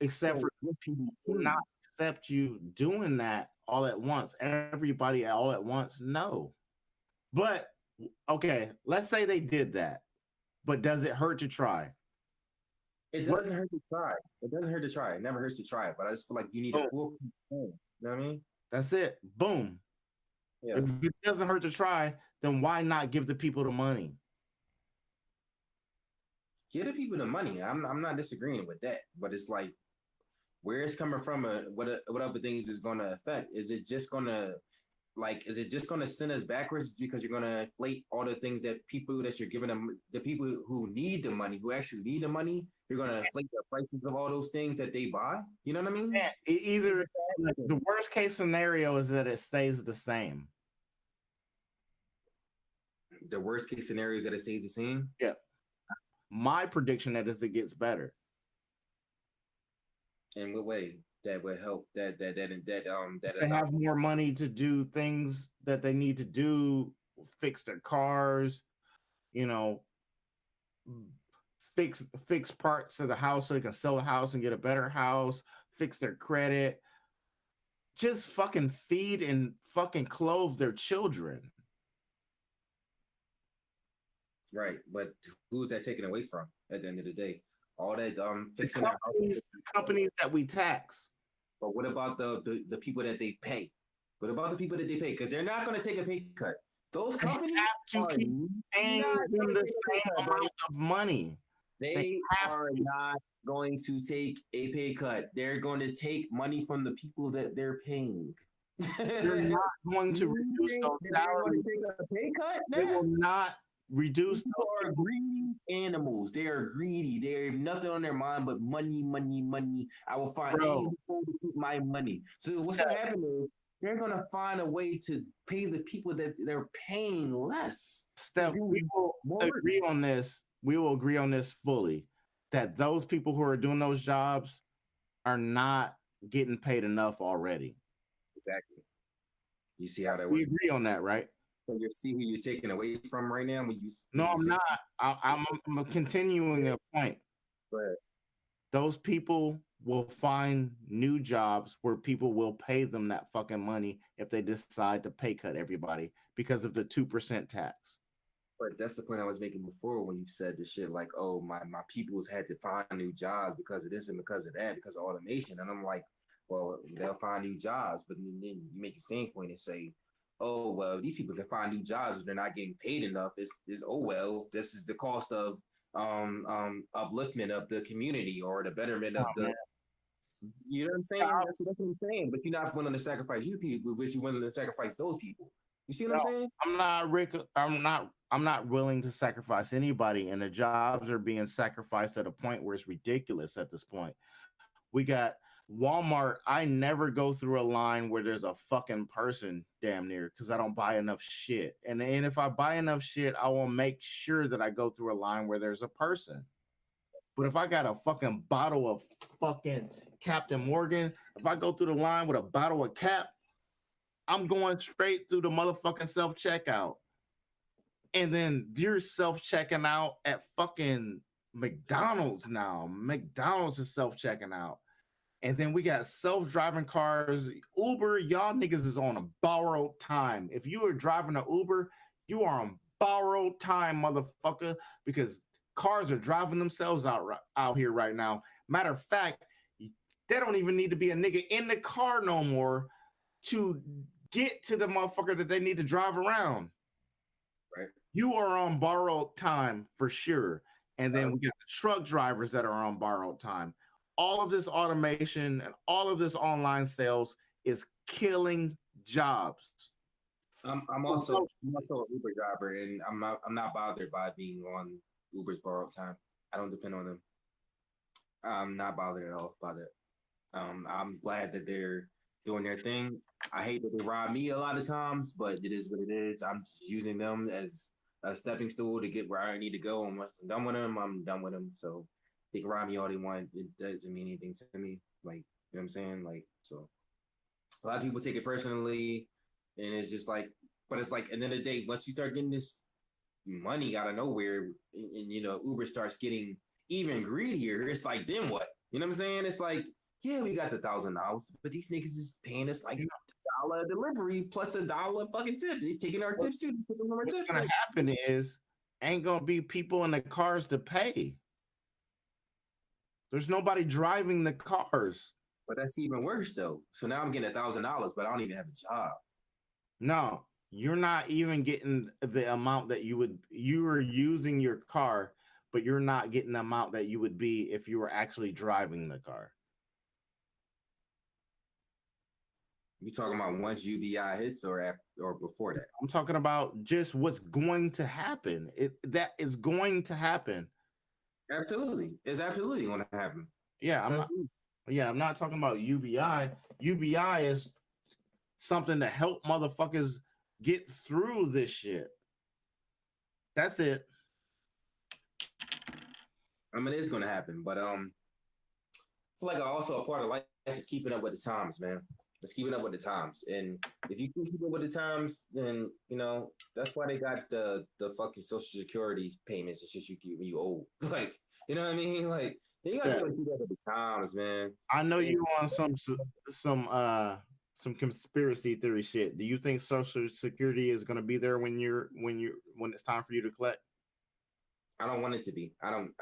Except for people who not accept you doing that all at once. Everybody all at once, no. But okay, let's say they did that. But does it hurt to try? It doesn't hurt to try. It doesn't hurt to try. It never hurts to try. But I just feel like you need a full control. You know what I mean? That's it. Boom. Yeah. If it doesn't hurt to try, then why not give the people the money? Give the people the money. I'm not disagreeing with that. But it's like, where it's coming from, what other things is going to affect? Is it just going to send us backwards because you're going to inflate all the things that people that you're giving them, the people who need the money, who actually need the money, you're going to inflate the prices of all those things that they buy? You know what I mean? Yeah, either the worst case scenario is that it stays the same. The worst case scenario is that it stays the same? Yeah. My prediction is it gets better. In what way that would help that they have more money to do things that they need to do, fix their cars, fix parts of the house so they can sell the house and get a better house, fix their credit, just fucking feed and fucking clothe their children. Right, but who's that taken away from at the end of the day? All that fixing companies that we tax. But what about the people that they pay? What about the people that they pay? Because they're not going to take a pay cut. Those companies have to keep paying them the same amount of money. They are not going to take a pay cut. They're going to take money from the people that they're paying. They're not going to reduce those salaries. Take a pay cut? They will not reduce. People are greedy animals. They are greedy. They have nothing on their mind but money, money, money. I will find any way to keep my money. So what's going to happen is they're gonna find a way to pay the people that they're paying less. Steph, we will agree on this. We will agree on this fully. That those people who are doing those jobs are not getting paid enough already. Exactly. You see how that We works? agree on that, right? So you see who you're taking away from right now when you. No, I'm not. I'm continuing a point. But Those people will find new jobs where people will pay them that fucking money if they decide to pay cut everybody because of the 2% tax. But that's the point I was making before when you said the shit like, oh, my people's had to find new jobs because of this and because of that, because of automation. And I'm like, well, they'll find new jobs. But then you make the same point and say, oh, well, these people can find new jobs, but they're not getting paid enough. It's oh, well, this is the cost of upliftment of the community or the betterment of the. You know what I'm saying? That's what I'm saying. But you're not willing to sacrifice you people, but you're willing to sacrifice those people. You see what I'm saying? I'm not Rick. I'm not willing to sacrifice anybody, and the jobs are being sacrificed at a point where it's ridiculous at this point. We got Walmart. I never go through a line where there's a fucking person damn near because I don't buy enough shit. And if I buy enough shit, I will make sure that I go through a line where there's a person. But if I got a fucking bottle of fucking Captain Morgan, if I go through the line with a bottle of Cap, I'm going straight through the motherfucking self-checkout. And then you're self-checking out at fucking McDonald's now. McDonald's is self-checking out. And then we got self-driving cars. Uber, y'all niggas is on a borrowed time. If you are driving an Uber, you are on borrowed time, motherfucker, because cars are driving themselves out here right now. Matter of fact, they don't even need to be a nigga in the car no more to get to the motherfucker that they need to drive around. Right. You are on borrowed time for sure. And then we got the truck drivers that are on borrowed time. All of this automation and all of this online sales is killing jobs. I'm also an Uber driver, and I'm not bothered by being on Uber's borrowed time. I don't depend on them. I'm not bothered at all by that. I'm glad that they're doing their thing. I hate that they rob me a lot of times, but it is what it is. I'm just using them as a stepping stool to get where I need to go. And once I'm done with them, I'm done with them. So they can rob me all they want. It doesn't mean anything to me. Like, you know what I'm saying? Like, so a lot of people take it personally, and it's just like, but it's like, at the end of the day, once you start getting this money out of nowhere, and you know, Uber starts getting even greedier, it's like, then what? You know what I'm saying? It's like, yeah, we got the $1,000, but these niggas is paying us like $1 delivery plus $1 fucking tip. They're taking our tips too. What's gonna happen is ain't gonna be people in the cars to pay. There's nobody driving the cars. But that's even worse though. So now I'm getting $1,000, but I don't even have a job. No, you're not even getting the amount that you are using your car, but you're not getting the amount that you would be if you were actually driving the car. You talking about once UBI hits or before that? I'm talking about just what's going to happen. That is going to happen. Absolutely, it's absolutely going to happen. Yeah, I'm not talking about UBI. UBI is something to help motherfuckers get through this shit. That's it. I mean, it's going to happen, but I feel like also a part of life is keeping up with the times, man. It's keeping up with the times, and if you can keep up with the times, then you know that's why they got the fucking Social Security payments and shit you get when you old. Like, you know what I mean? Like, you gotta keep up with the times, man. I know you on some conspiracy theory shit. Do you think Social Security is going to be there when it's time for you to collect? I don't want it to be. I'm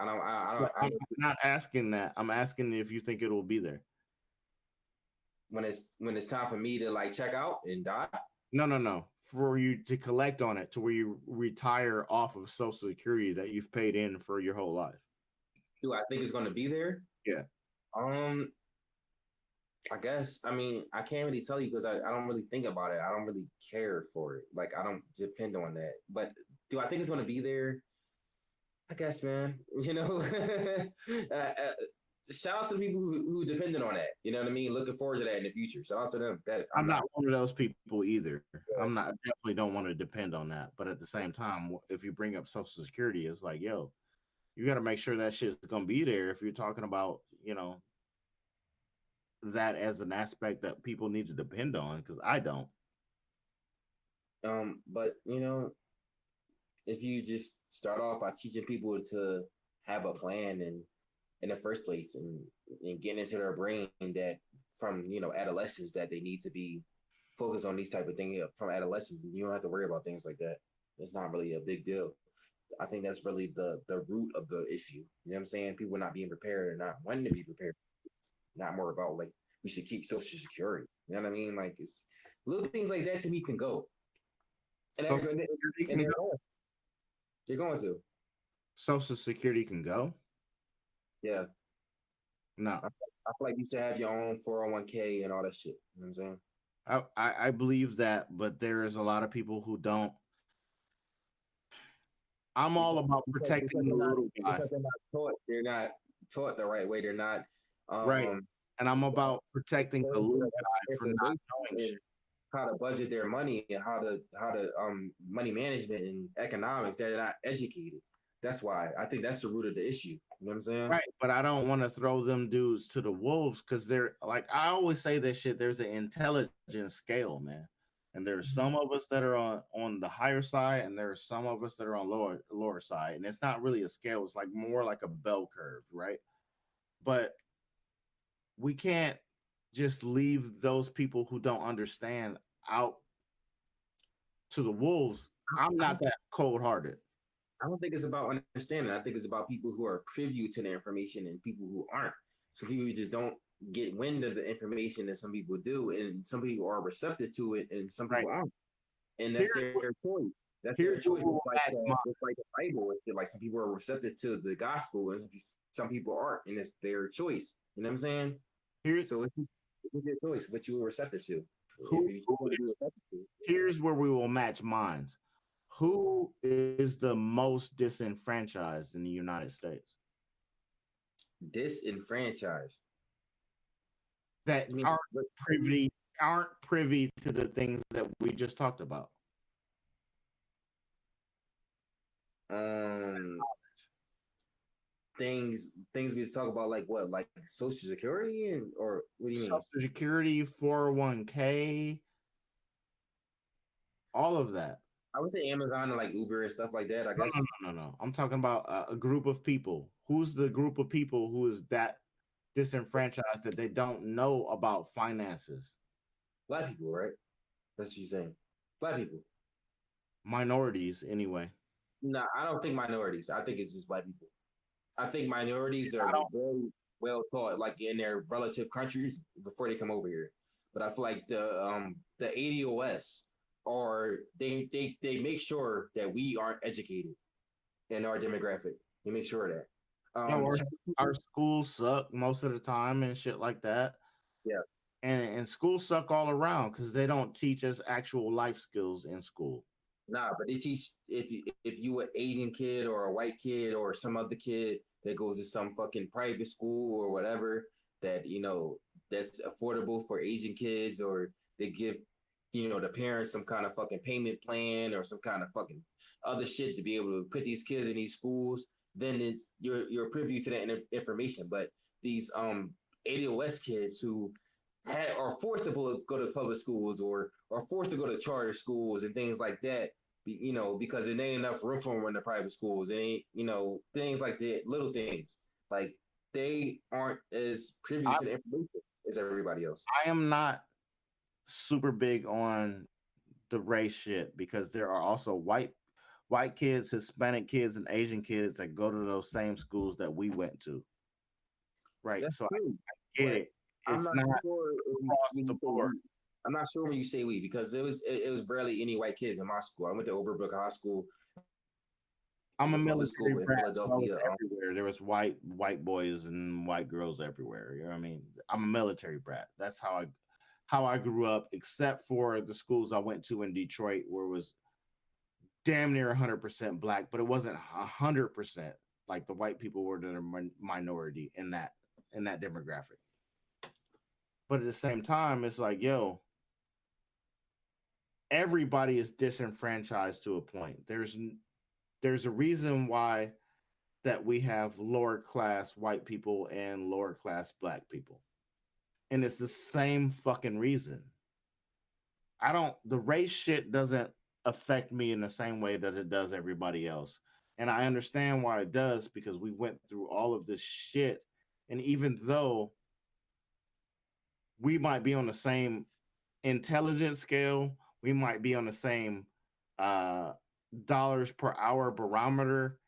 not asking that. I'm asking if you think it will be there. When it's time for me to like check out and die? No. For you to collect on it to where you retire off of Social Security that you've paid in for your whole life. Do I think it's going to be there? Yeah. I guess. I mean, I can't really tell you because I don't really think about it. I don't really care for it. Like, I don't depend on that. But do I think it's going to be there? I guess, man. You know, shout out to the people who depended on that. You know what I mean? Looking forward to that in the future. Shout out to them. That I'm not one of those people either. I'm not. I definitely don't want to depend on that. But at the same time, if you bring up Social Security, it's like, yo, you got to make sure that shit's gonna be there. If you're talking about, that as an aspect that people need to depend on, because I don't. But if you just start off by teaching people to have a plan and in the first place and getting into their brain that from adolescence that they need to be focused on these type of things from adolescence, you don't have to worry about things like that. It's not really a big deal. I think that's really the root of the issue. You know what I'm saying? People not being prepared or not wanting to be prepared. Not more about like we should keep Social Security. You know what I mean? Like it's little things like that to me can go. And So they're going to. Social Security can go? Yeah. No. I feel like you should have your own 401k and all that shit. You know what I'm saying? I believe that, but there is a lot of people who don't. I'm all about protecting the little guy. They're not taught the right way. They're not right. And I'm about protecting the little guy for not knowing shit. How to budget their money and how to money management and economics. They're not educated. That's why I think that's the root of the issue. You know what I'm saying? Right, but I don't want to throw them dudes to the wolves because they're like I always say this shit. There's an intelligence scale, man, and there's some of us that are on the higher side, and there's some of us that are on lower side, and it's not really a scale. It's like more like a bell curve, right? But we can't just leave those people who don't understand out to the wolves. I'm not that cold-hearted. I don't think it's about understanding. I think it's about people who are privy to the information and people who aren't. Some people just don't get wind of the information that some people do, and some people are receptive to it, and some people aren't. And that's their choice. That's their choice. It's like the Bible. It's like some people are receptive to the gospel, and some people aren't, and it's their choice. You know what I'm saying? So it's your choice what you were receptive to. Here's where we will match minds. Who is the most disenfranchised in the United States? Disenfranchised. That aren't privy to the things that we just talked about. Things we talk about like what, like Social Security or what do you mean? Social Security, 401k, all of that. I would say Amazon or like Uber and stuff like that. I guess. No. I'm talking about a group of people. Who's the group of people who is that disenfranchised that they don't know about finances? Black people, right? That's what you're saying. Black people. Minorities, anyway. No, I don't think minorities. I think it's just black people. I think minorities are very well taught, like in their relative countries before they come over here. But I feel like the ADOS, or they make sure that we aren't educated in our demographic. They make sure of that. Our schools suck most of the time and shit like that. Yeah. And schools suck all around because they don't teach us actual life skills in school. Nah, but they teach if you an Asian kid or a white kid or some other kid that goes to some fucking private school or whatever that that's affordable for Asian kids, or they give the parents some kind of fucking payment plan or some kind of fucking other shit to be able to put these kids in these schools, then it's you're privy to that information. But these ADOS kids who are forced to go to public schools or are forced to go to charter schools and things like that, because there ain't enough room for them in the private schools. They ain't, things like that, little things. Like, they aren't as privy to the information as everybody else. I am not super big on the race shit because there are also white kids, Hispanic kids, and Asian kids that go to those same schools that we went to. Right. That's so true. I get it. It's not sure across the board. I'm not sure when you say we, because it was barely any white kids in my school. I went to Overbrook High School. I'm a military brat, so everywhere. There was white boys and white girls everywhere. You know what I mean? I'm a military brat. That's how I grew up, except for the schools I went to in Detroit, where it was damn near 100% black, but it wasn't 100%. Like the white people were the minority in that. in that demographic. But at the same time, it's like, yo, everybody is disenfranchised to a point. There's a reason why that we have lower class white people and lower class black people. And it's the same fucking reason. The race shit doesn't affect me in the same way that it does everybody else. And I understand why it does, because we went through all of this shit. And even though we might be on the same intelligence scale, we might be on the same dollars per hour barometer,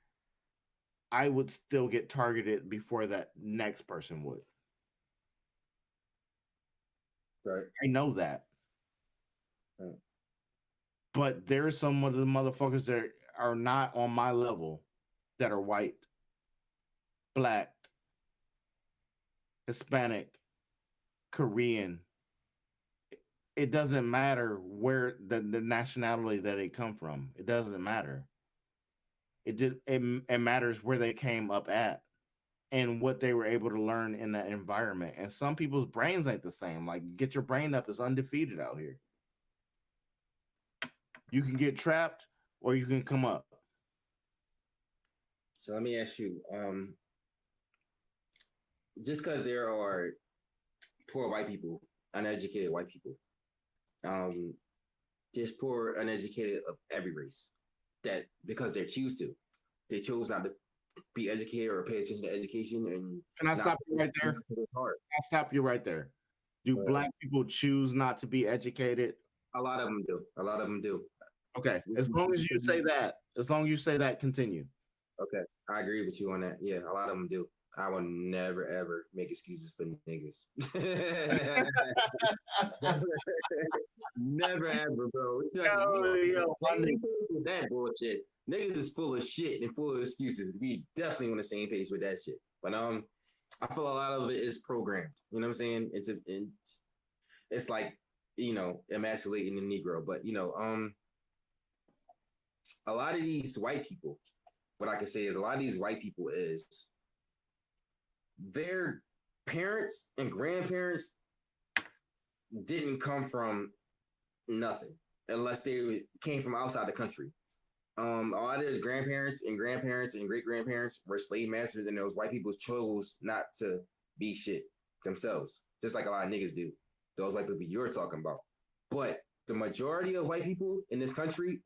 I would still get targeted before that next person would. Right. I know that. Right. But there's some of the motherfuckers that are not on my level that are white, black, Hispanic, Korean. It doesn't matter where the nationality that they come from. It doesn't matter. It matters where they came up at and what they were able to learn in that environment. And some people's brains ain't the same. Like, get your brain up is undefeated out here. You can get trapped or you can come up. So let me ask you, just because there are poor white people, uneducated white people, just poor, uneducated of every race, that because they chose not to be educated or pay attention to education. And can I stop you right there? I'll stop you right there. Do black people choose not to be educated? A lot of them do. A lot of them do. Okay, as long as you say that, continue. Okay, I agree with you on that. Yeah, a lot of them do. I will never ever make excuses for niggas. Never ever, bro. That bullshit. Niggas is full of shit and full of excuses. We definitely on the same page with that shit. But I feel a lot of it is programmed. You know what I'm saying? It's like, emasculating the Negro. But a lot of these white people, what I can say is a lot of these white people is their parents and grandparents didn't come from nothing unless they came from outside the country. A lot of his grandparents and great grandparents were slave masters, and those white people chose not to be shit themselves, just like a lot of niggas do. Those white people you're talking about. But the majority of white people in this country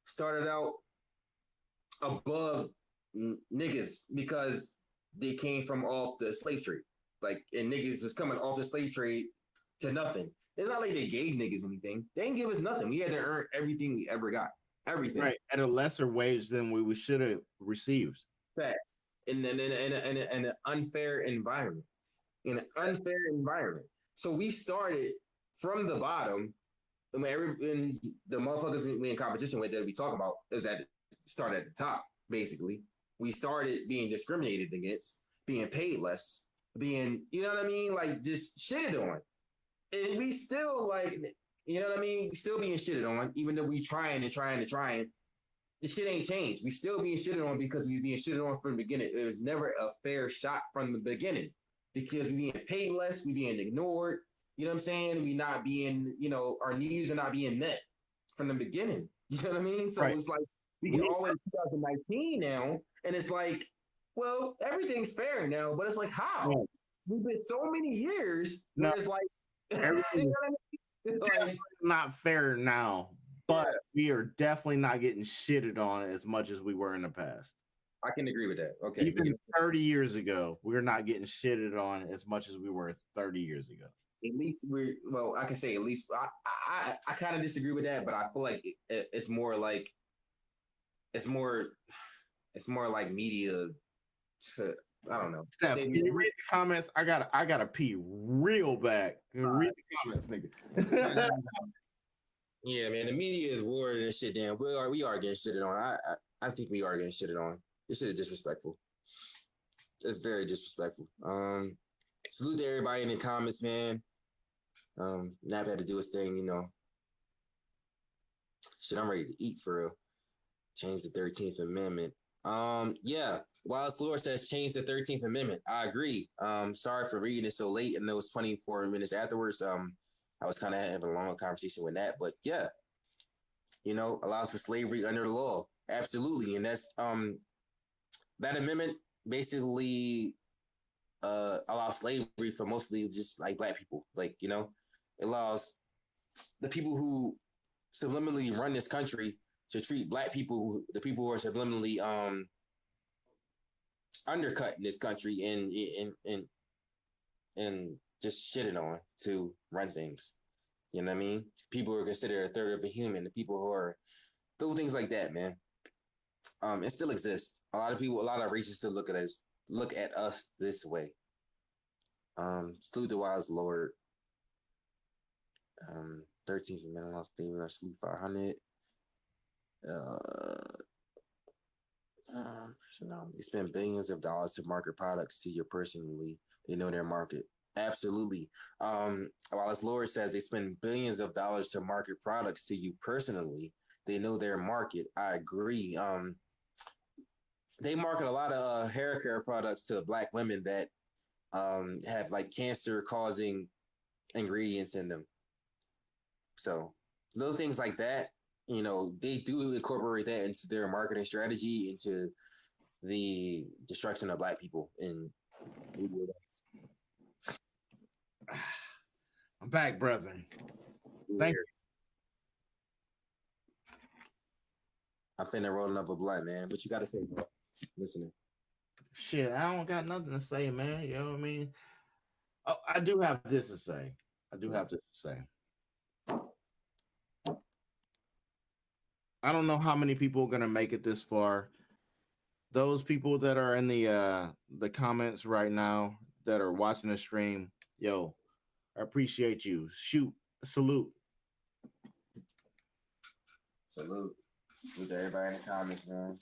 started out above niggas because they came from off the slave trade. Like, and niggas was coming off the slave trade to nothing. It's not like they gave niggas anything. They didn't give us nothing. We had to earn everything we ever got. Everything. Right. At a lesser wage than we should have received. Facts. In an unfair environment. So we started from the bottom. And the motherfuckers we in competition with that we talk about is that start at the top, basically. We started being discriminated against, being paid less, being, you know what I mean? Like, just shitted on. And we still, like, you know what I mean? Still being shitted on, even though we trying. The shit ain't changed. We still being shitted on because we being shitted on from the beginning. There was never a fair shot from the beginning because we being paid less, we being ignored. You know what I'm saying? We not being, our needs are not being met from the beginning. You know what I mean? So It's like, we get all the way to 2019 now, and it's like, well, everything's fair now, but it's like, how? Yeah. We've been so many years where it's like, everything is not fair now, but we are definitely not getting shitted on as much as we were in the past. I can agree with that. Okay. Even 30 years ago, we're not getting shitted on as much as we were 30 years ago. At least I can say at least, I kind of disagree with that, but I feel like it's more like media to, I don't know. Steph, can you read the comments? I gotta pee real bad. Read the comments, nigga. Yeah, man, the media is watering this shit down. We are getting shitted on. I think we are getting shitted on. This shit is disrespectful. It's very disrespectful. Salute to everybody in the comments, man. Nap had to do his thing, Shit, I'm ready to eat for real. Change the 13th Amendment. Yeah. Wallace Lord says change the 13th Amendment. I agree. Sorry for reading it so late, and it was 24 minutes afterwards. I was kind of having a long conversation with that, but yeah, allows for slavery under the law. Absolutely, and that's that amendment basically allows slavery for mostly just like black people. Like it allows the people who subliminally run this country to treat black people, the people who are subliminally undercutting this country and just shitting on to run things. You know what I mean? People who are considered a third of a human, the people who are those things like that, man. It still exists. A lot of races still look at us this way. Salute the wise Lord. 13th Amendment laws, salute 500. They spend billions of dollars to market products to you personally. They know their market. Absolutely. Wallace Lord says they spend billions of dollars to market products to you personally. They know their market. I agree. They market a lot of hair care products to black women that have like cancer causing ingredients in them. So little things like that, they do incorporate that into their marketing strategy, into the destruction of black people. And I'm back, brethren. Thank you. I'm finna roll another blunt, man. What you got to say, bro? Listening. Shit, I don't got nothing to say, man. You know what I mean? Oh, I do have this to say. I don't know how many people are gonna make it this far. Those people that are in the comments right now that are watching the stream, yo, I appreciate you. Salute. Salute to everybody in the comments, man.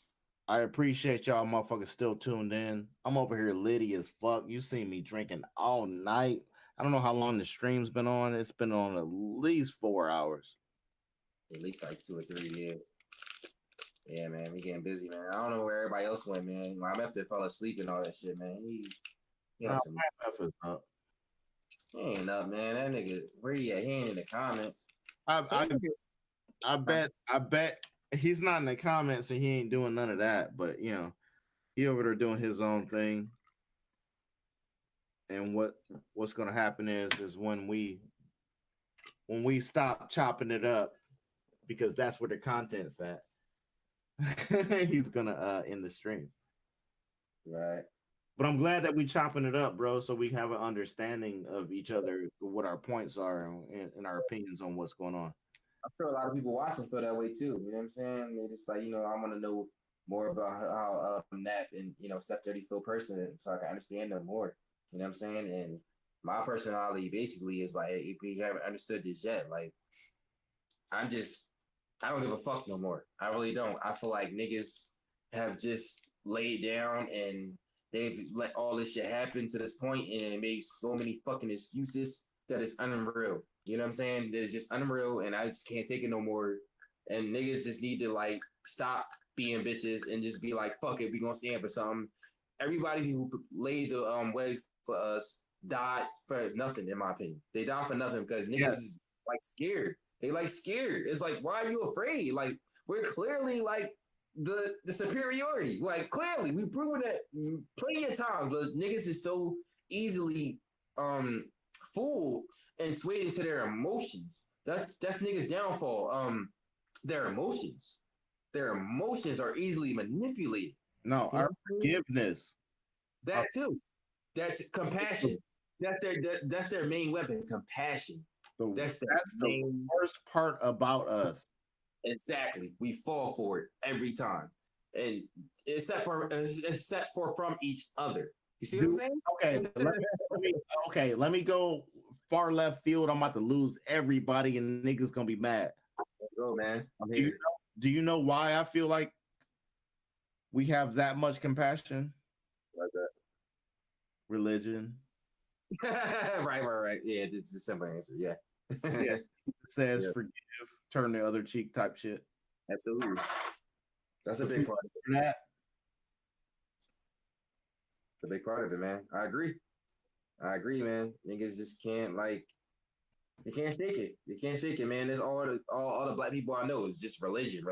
I appreciate y'all motherfuckers still tuned in. I'm over here litty as fuck. You seen me drinking all night. I don't know how long the stream's been on. It's been on at least 4 hours. At least like 2 or 3, yeah. Yeah, man, we getting busy, man. I don't know where everybody else went, man. My method fell asleep and all that shit, man. He up. He ain't up, man. That nigga, where he at? He ain't in the comments. I bet he's not in the comments and he ain't doing none of that. But he over there doing his own thing. And what's gonna happen is when we stop chopping it up, because that's where the content's at. He's gonna end the stream. Right. But I'm glad that we chopping it up, bro, so we have an understanding of each other, what our points are and our opinions on what's going on. I'm sure a lot of people watching feel that way too. You know what I'm saying? They just like, I want to know more about how Nap and Steph Dirty feel personally, so I can understand them more. You know what I'm saying? And my personality basically is like, if we haven't understood this yet, like I don't give a fuck no more. I really don't. I feel like niggas have just laid down and they've let all this shit happen to this point and it made so many fucking excuses that it's unreal. You know what I'm saying? It's just unreal and I just can't take it no more. And niggas just need to like stop being bitches and just be like, fuck it, we gonna stand for something. Everybody who laid the way for us died for nothing, in my opinion. They died for nothing because niggas is like scared. They like scared. It's like, why are you afraid? Like, we're clearly like the superiority. Like, clearly, we've proven that plenty of times, but niggas is so easily fooled and swayed into their emotions. That's niggas' downfall. Their emotions are easily manipulated. No, our forgiveness. That too. That's compassion. That's their main weapon. Compassion. That's the worst part about us. Exactly. We fall for it every time. And except for from each other. You see what I'm saying? Okay, let me go far left field. I'm about to lose everybody and niggas gonna be mad. Let's go, man. I'm here. Do you know why I feel like we have that much compassion? Like that. Religion. Right. Yeah, it's a simple answer. Yeah. Yeah. It says forgive, turn the other cheek type shit. Absolutely. That's a big part of that. a big part of it, man. I agree, man. Niggas just can't like they can't shake it. They can't shake it, man. There's all the black people I know is just religion.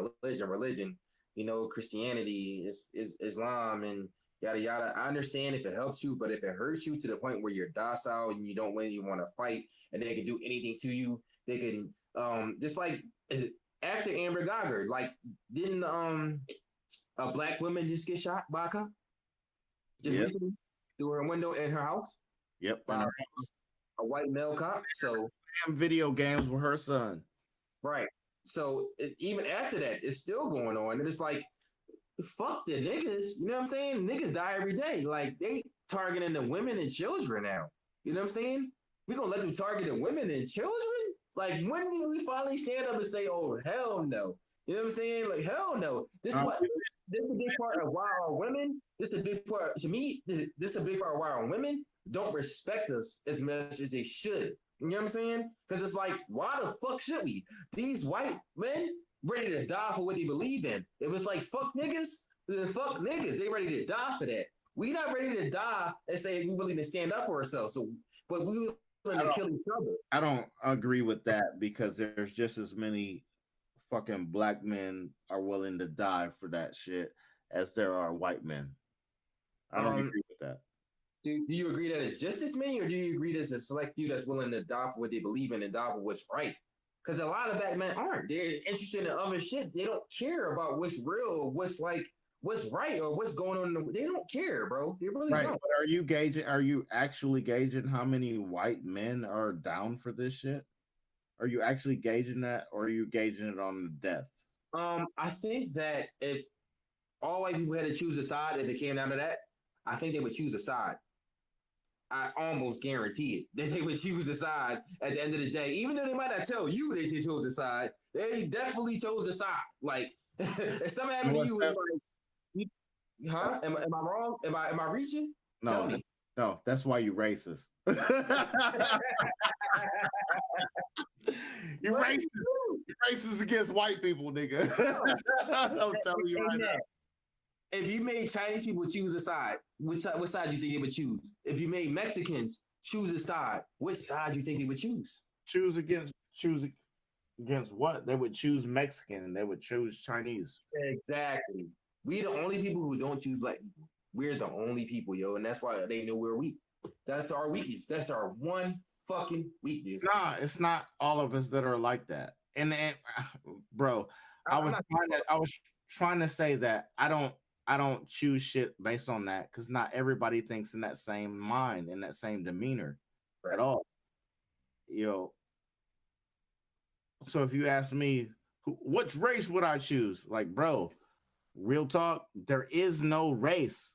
You know, Christianity is Islam and yada yada. I understand if it helps you, but if it hurts you to the point where you're docile and you don't really want to fight, and they can do anything to you, they can just like after Amber Geiger, like didn't a black woman just get shot by a cop just recently through her window in her house? Yep. By a white male cop. So video games with her son. Right. So even after that, it's still going on. And it's like, fuck the niggas. You know what I'm saying? Niggas die every day. Like, they targeting the women and children now. You know what I'm saying? We gonna let them target the women and children? Like, when do we finally stand up and say, oh, hell no? You know what I'm saying? Like, hell no. This is a big part of why our women, this is a big part, to me, this is a big part of why our women don't respect us as much as they should. You know what I'm saying? Because it's like, why the fuck should we? These white men ready to die for what they believe in. It was like, fuck niggas, then fuck niggas. They ready to die for that. We not ready to die and say we willing to stand up for ourselves. So, but we willing to kill each other. I don't agree with that because there's just as many fucking black men are willing to die for that shit as there are white men. I don't agree with that. Do you agree that it's just as many, or do you agree there's a select few that's willing to die for what they believe in and die for what's right? Because a lot of black men aren't. They're interested in other shit. They don't care about what's real, what's right, or what's going on. They don't care, bro. They really don't. But are you actually gauging how many white men are down for this shit? Are you actually gauging that, or are you gauging it on the deaths? I think that if all white people had to choose a side, if it came down to that, I think they would choose a side. I almost guarantee it that they would choose a side at the end of the day. Even though they might not tell you they chose a side, they definitely chose a side. Like, if something happened to you, like, huh? Am I wrong? Am I reaching? No, tell me. No, that's why you racist. You racist. You racist against white people, nigga. I'm telling you right now. If you made Chinese people choose a side, what side do you think they would choose? If you made Mexicans choose a side, which side do you think they would choose? Choose against what? They would choose Mexican and they would choose Chinese. Exactly. We the only people who don't choose black people. We're the only people, yo, and that's why they know we're weak. That's our weakness. That's our one fucking weakness. Nah, it's not all of us that are like that. And bro, I was trying to say that I don't choose shit based on that because not everybody thinks in that same mind, in that same demeanor at all. Yo. So if you ask me, which race would I choose? Like, bro, real talk, there is no race.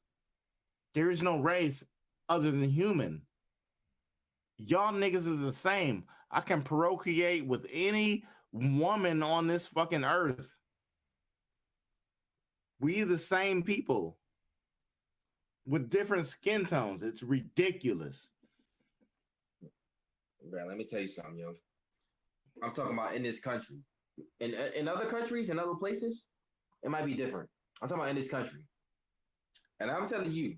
There is no race other than human. Y'all niggas is the same. I can procreate with any woman on this fucking earth. We the same people with different skin tones. It's ridiculous. Man, let me tell you something, yo. I'm talking about in this country. In other countries, in other places, it might be different. I'm talking about in this country. And I'm telling you,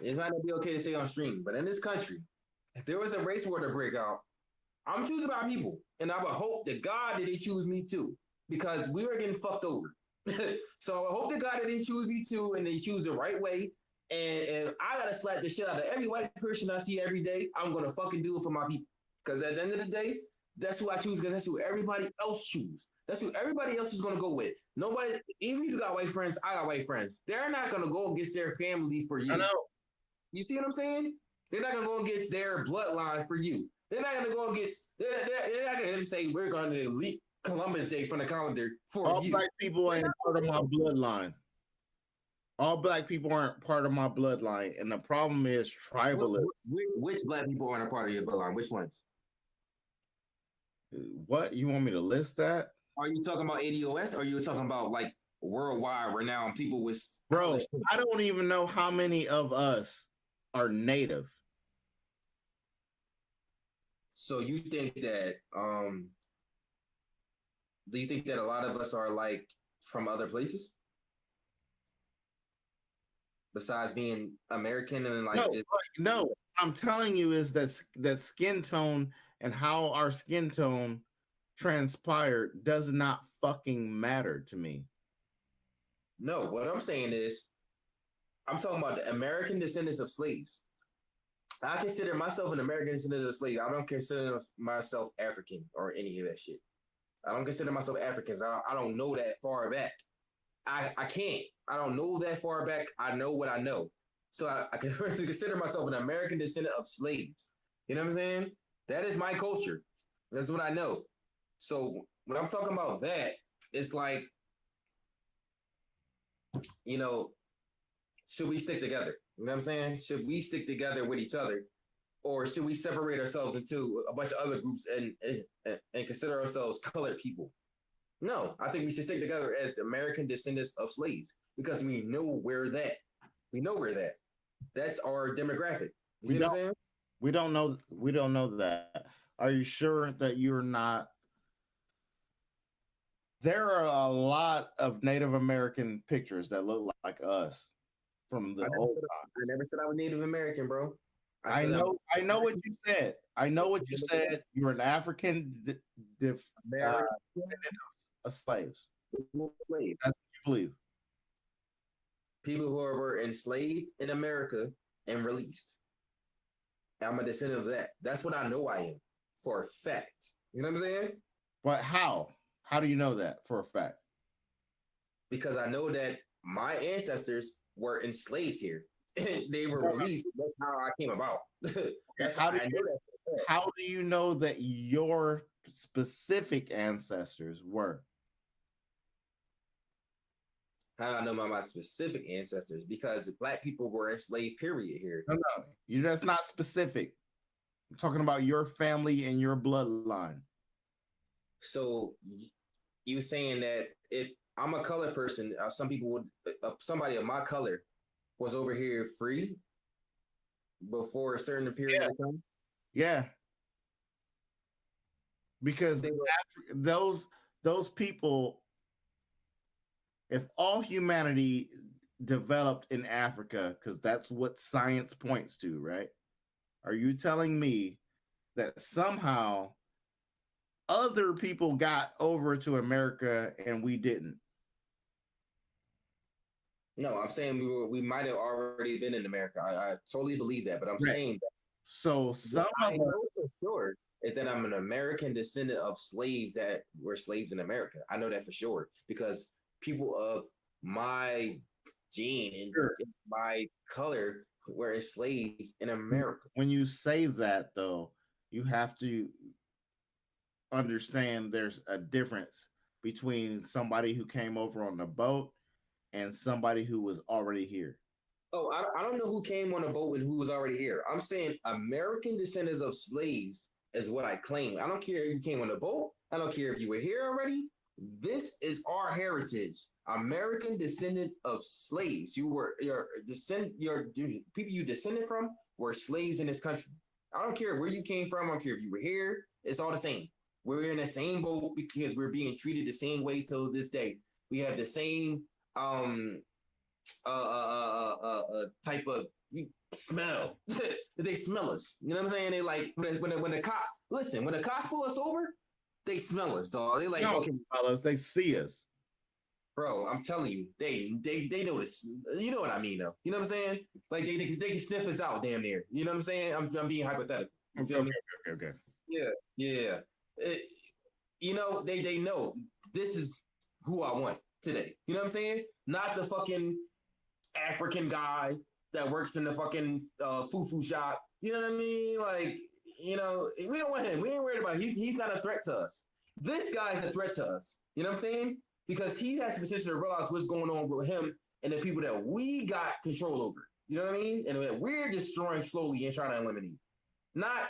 it might not be okay to say on stream, but in this country, if there was a race war to break out, I'm choosing my people. And I would hope to God that they choose me too, because we are getting fucked over. So I hope to God that they choose me too, and they choose the right way. And I gotta slap the shit out of every white person I see every day. I'm gonna fucking do it for my people. Because at the end of the day, that's who I choose, because that's who everybody else choose. That's who everybody else is gonna go with. Nobody, even if you got white friends, I got white friends. They're not gonna go against their family for you. I know. You see what I'm saying? They're not gonna go against their bloodline for you. They're not gonna go against. They're not gonna just say we're going to delete Columbus Day from the calendar for All you. black people ain't part of my bloodline. All black people aren't part of my bloodline, and the problem is tribalism. Which black people aren't a part of your bloodline? Which ones? What? You want me to list that? Are you talking about ADOS, or are you talking about like worldwide renowned people with? Bro, I don't even know how many of us are native. So you think that do you think that a lot of us are like from other places? besides being American and like No, just no. I'm telling you is that skin tone and how our skin tone transpired does not fucking matter to me. no. What I'm saying is, I'm talking about the American descendants of slaves. I consider myself an American descendant of slaves. I don't consider myself African or any of that shit. I don't consider myself Africans. I don't know that far back. I can't. I don't know that far back. I know what I know. So I can consider myself an American descendant of slaves. You know what I'm saying? That is my culture. That's what I know. So when I'm talking about that, it's like, you know, should we stick together? You know what I'm saying? Should we stick together with each other? Or should we separate ourselves into a bunch of other groups and consider ourselves colored people? No, I think we should stick together as the American descendants of slaves because we know we're that. We know we're that. That's our demographic. You see what I'm saying? We don't know. We don't know that. Are you sure that you're not? There are a lot of Native American pictures that look like us from the old time. I never said I was Native American, bro. I know. I know what you said. I know what you said. You're an African American of slaves. slave. That's what you believe. People who were enslaved in America and released. I'm a descendant of that. That's what I know I am for a fact. You know what I'm saying? But how? How do you know that for a fact? Because I know that my ancestors were enslaved here. They were released. That's how I came about. How do you know that your specific ancestors were? How do I know about my specific ancestors? Because Black people were enslaved, period, here. No. That's not specific. I'm talking about your family and your bloodline. So you saying that if I'm a colored person, some people would, somebody of my color was over here free before a certain period of time? Yeah. Because those people, if all humanity developed in Africa, because that's what science points to, right? Are you telling me that somehow other people got over to America and we didn't? No, I'm saying we might have already been in America. I totally believe that, but I'm saying that. So some I know for sure is that I'm an American descendant of slaves that were slaves in America. I know that for sure because people of my gene and my color were enslaved in America. When you say that, though, you have to understand there's a difference between somebody who came over on the boat and somebody who was already here. Oh, I don't know who came on a boat and who was already here. I'm saying American descendants of slaves is what I claim. I don't care if you came on a boat. I don't care if you were here already. This is our heritage. American descendant of slaves. Your people you descended from were slaves in this country. I don't care where you came from. I don't care if you were here. It's all the same. We're in the same boat because we're being treated the same way till this day. We have the same type of smell. They smell us. You know what I'm saying? They like when the cops listen. When the cops pull us over, they smell us, dog. They like okay, smell us. They see us, bro. I'm telling you, they know this. You know what I mean, though. You know what I'm saying? Like they can sniff us out, damn near. You know what I'm saying? I'm being hypothetical. You feel me? Okay. Yeah. You know they know this is who I want today. You know what I'm saying? Not the fucking African guy that works in the fucking foo-foo shop. You know what I mean? Like, you know, we don't want him. We ain't worried about him. He's not a threat to us. This guy's a threat to us. You know what I'm saying? Because he has the position to realize what's going on with him and the people that we got control over. You know what I mean? And that we're destroying slowly and trying to eliminate. Not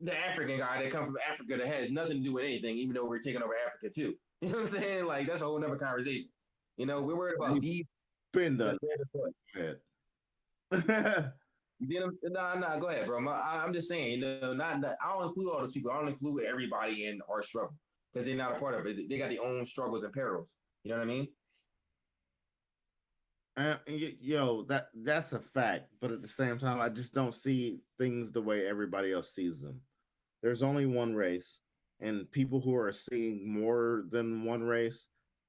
the African guy that comes from Africa that has nothing to do with anything, even though we're taking over Africa too. You know what I'm saying? Like, that's a whole nother conversation. You know, we're worried about these. Been done. Go ahead. You see them? Nah, go ahead, bro. I'm just saying, you know, I don't include all those people. I don't include everybody in our struggle because they're not a part of it. They got their own struggles and perils. You know what I mean? That's a fact. But at the same time, I just don't see things the way everybody else sees them. There's only one race, and people who are seeing more than one race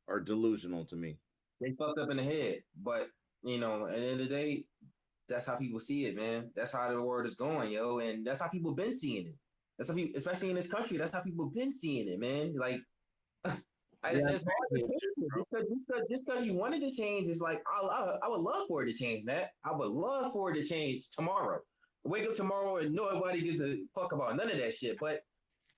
are delusional to me. They fucked up in the head, but at the end of the day, that's how people see it, man. That's how the world is going, yo, and that's how people been seeing it. That's how people, especially in this country, that's how people been seeing it, man. Like, it's hard to change it. Just because you wanted to change, it's like I would love for it to change, Matt. I would love for it to change tomorrow. Wake up tomorrow and nobody gives a fuck about none of that shit. But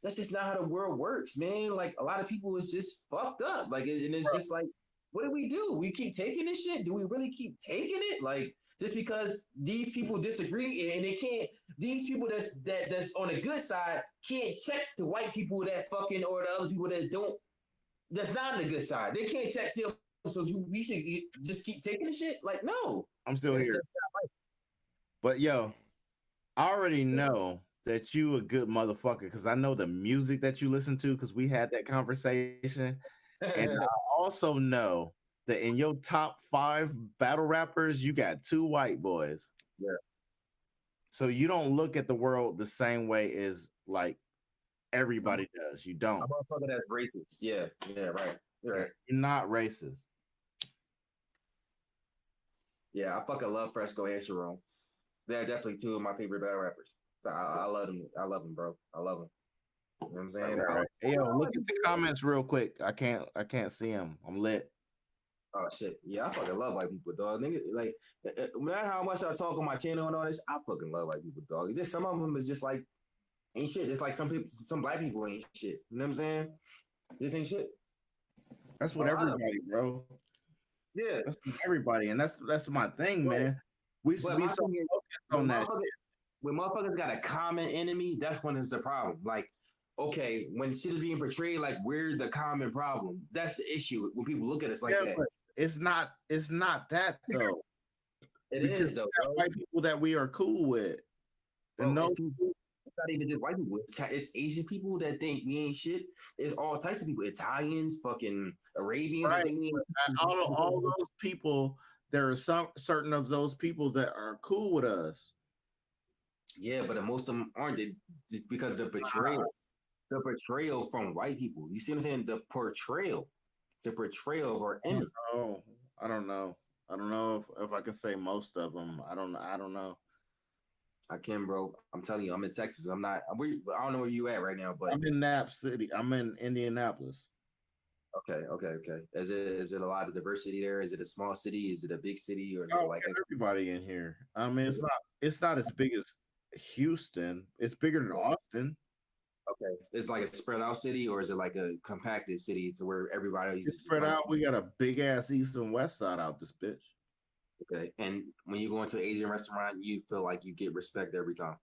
that's just not how the world works, man. Like a lot of people is just fucked up. Like, and it's just like, what do? We keep taking this shit? Do we really keep taking it? Like, just because these people disagree and they can't, these people that's on the good side can't check the white people that fucking or the other people that don't, that's not on the good side. They can't check them. So we should just keep taking the shit? Like, no. I'm still here. But yo, I already know that you a good motherfucker because I know the music that you listen to because we had that conversation. And I also know that in your top 5 battle rappers, you got 2 white boys. Yeah. So you don't look at the world the same way as like everybody does. You don't. I'm a motherfucker that's racist. Yeah, right. You're right. You're not racist. Yeah, I fucking love Fresco and Sharon. They're definitely 2 of my favorite battle rappers. I love them. I love them, bro. I love them. You know what I'm saying? Right. Hey, yo, look at the comments real quick. I can't see them. I'm lit. Oh shit. Yeah, I fucking love white people, dog. Nigga, like, no matter how much I talk on my channel and all this, I fucking love white people, dog. Just some of them is just like ain't shit. Just like some black people ain't shit. You know what I'm saying? This ain't shit. That's what everybody, bro. Yeah, that's what everybody, and that's my thing, man. We should be so focused on that. When motherfuckers got a common enemy, that's when it's the problem. Like, okay, when shit is being portrayed like we're the common problem, that's the issue. When people look at us like that, but it's not that though. It is though. White people that we are cool with, and no. It's not even just white people. It's Asian people that think we ain't shit. It's all types of people. Italians, fucking Arabians. Right. All those people, there are some certain of those people that are cool with us. Yeah, but most of them aren't. Because of the betrayal. The betrayal from white people. You see what I'm saying? The portrayal of our image. I don't know if I can say most of them. I don't know. I can, bro. I'm telling you, I'm in Texas. I don't know where you at right now, but I'm in Nap City. I'm in Indianapolis. Okay. Is it a lot of diversity there? Is it a small city? Is it a big city? Or is it like everybody in here? I mean, it's not as big as Houston. It's bigger than Austin. Okay, it's like a spread out city, or is it like a compacted city to where everybody is spread out? We got a big ass east and west side out this bitch. Okay, and when you go into an Asian restaurant, you feel like you get respect every time.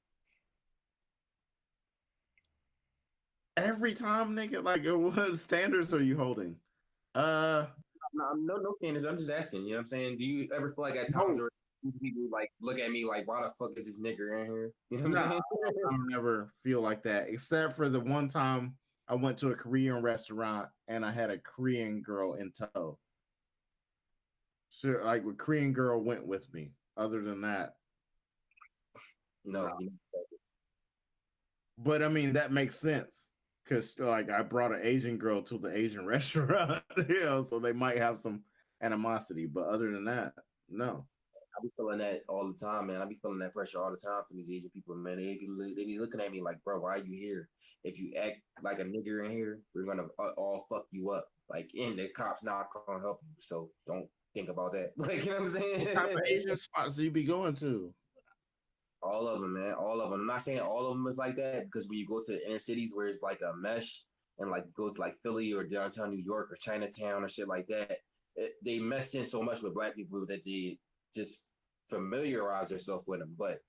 Every time, nigga. Like, what standards are you holding? No standards. I'm just asking. You know what I'm saying? Do you ever feel like at times where people like look at me like, why the fuck is this nigger in here? You know what I'm saying? I don't never feel like that, except for the one time I went to a Korean restaurant and I had a Korean girl in tow. Sure, like a Korean girl went with me. Other than that, no. But I mean, that makes sense because like I brought an Asian girl to the Asian restaurant, so they might have some animosity. But other than that, no. I be feeling that all the time, man. I be feeling that pressure all the time from these Asian people, man. They be looking at me like, bro, why are you here? If you act like a nigger in here, we're gonna all fuck you up. Like, and the cops not gonna help you, so don't think about that. Like, you know what I'm saying? What type of Asian spots do you be going to? All of them, man. All of them. I'm not saying all of them is like that because when you go to the inner cities where it's like a mesh and like go to like Philly or downtown New York or Chinatown or shit like that, they messed in so much with black people that they just familiarize themselves with them. But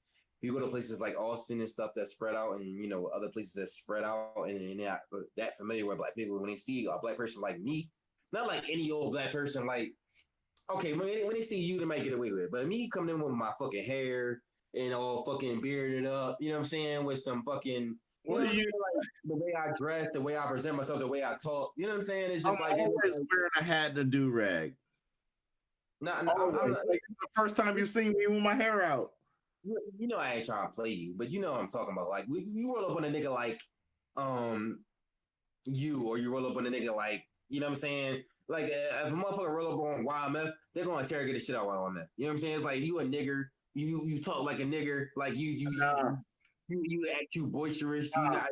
you go to places like Austin and stuff that's spread out, and other places that spread out, and they're not that familiar with black people. When they see a black person like me, not like any old black person, like okay, when they see you, they might get away with it. But me coming in with my fucking hair and all fucking bearded up, you know what I'm saying, with some fucking. Like, the way I dress, the way I present myself, the way I talk, you know what I'm saying? It's just I'm always wearing a hat and a do-rag. No, I'm Always. not. Like, it's the first time you seen me with my hair out. You know I ain't trying to play you, but you know what I'm talking about. Like you roll up on a nigga like you, or you roll up on a nigga like, you know what I'm saying? Like if a motherfucker roll up on YMF, they're gonna interrogate the shit out of YMF. You know what I'm saying? It's like you a nigger, you talk like a nigger, like you act too boisterous. You not.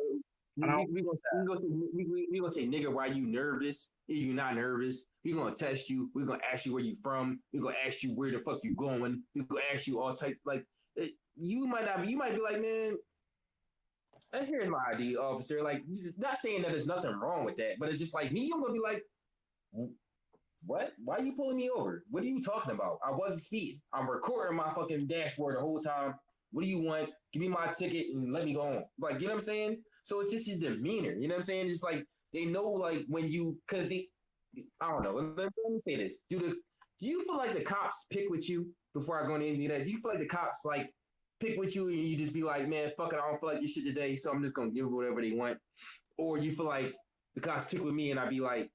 We gonna say nigga, why you nervous? If you not nervous, we gonna test you. We gonna ask you where you from. We gonna ask you where the fuck you going. We gonna ask you all types like you might not be. You might be like, man, here's my ID, officer. Like, not saying that there's nothing wrong with that, but it's just like me. I'm gonna be like, what? Why are you pulling me over? What are you talking about? I wasn't speeding. I'm recording my fucking dashboard the whole time. What do you want? Give me my ticket and let me go on. Like, you know what I'm saying? So it's just your demeanor. You know what I'm saying? Just like they know, like when you, cause they, I don't know. Let me say this. Do you feel like the cops pick with you before I go into that? Do you feel like the cops like pick with you and you just be like, man, fuck it, I don't feel like this shit today, so I'm just gonna give whatever they want? Or you feel like the cops pick with me and I be like,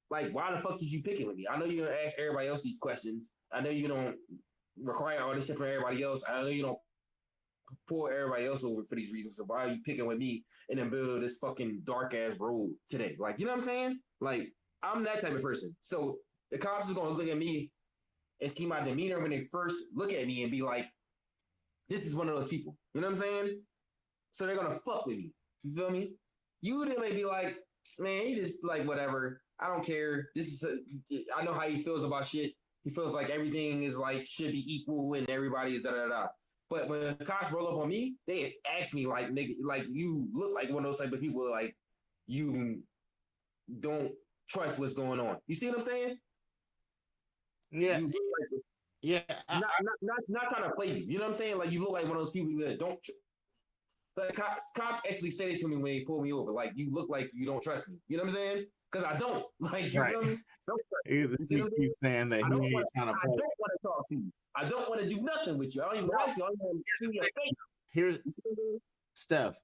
why the fuck is you picking with me? I know you're gonna ask everybody else these questions. I know you don't require all this shit from everybody else. I know you don't pull everybody else over for these reasons. So why are you picking with me in the middle of this fucking dark ass road today? Like, you know what I'm saying? Like, I'm that type of person. So the cops is gonna look at me and see my demeanor when they first look at me and be like, this is one of those people. You know what I'm saying? So they're gonna fuck with me. You feel me? You then may be like, man, he just like whatever. I don't care. I know how he feels about shit. He feels like everything is like should be equal and everybody is da da da. But when the cops roll up on me, they ask me like, nigga, like you look like one of those type of people like you don't trust what's going on. You see what I'm saying? Yeah. You look like, yeah. Not trying to play you. You know what I'm saying? Like you look like one of those people that don't. But cops actually said it to me when they pulled me over. Like you look like you don't trust me. You know what I'm saying? Because I don't. Like you feel me? You keep saying that he ain't trying to play. I don't want to talk to you. I don't want to do nothing with you. I don't even like you. I don't want to see your face. Here's Steph.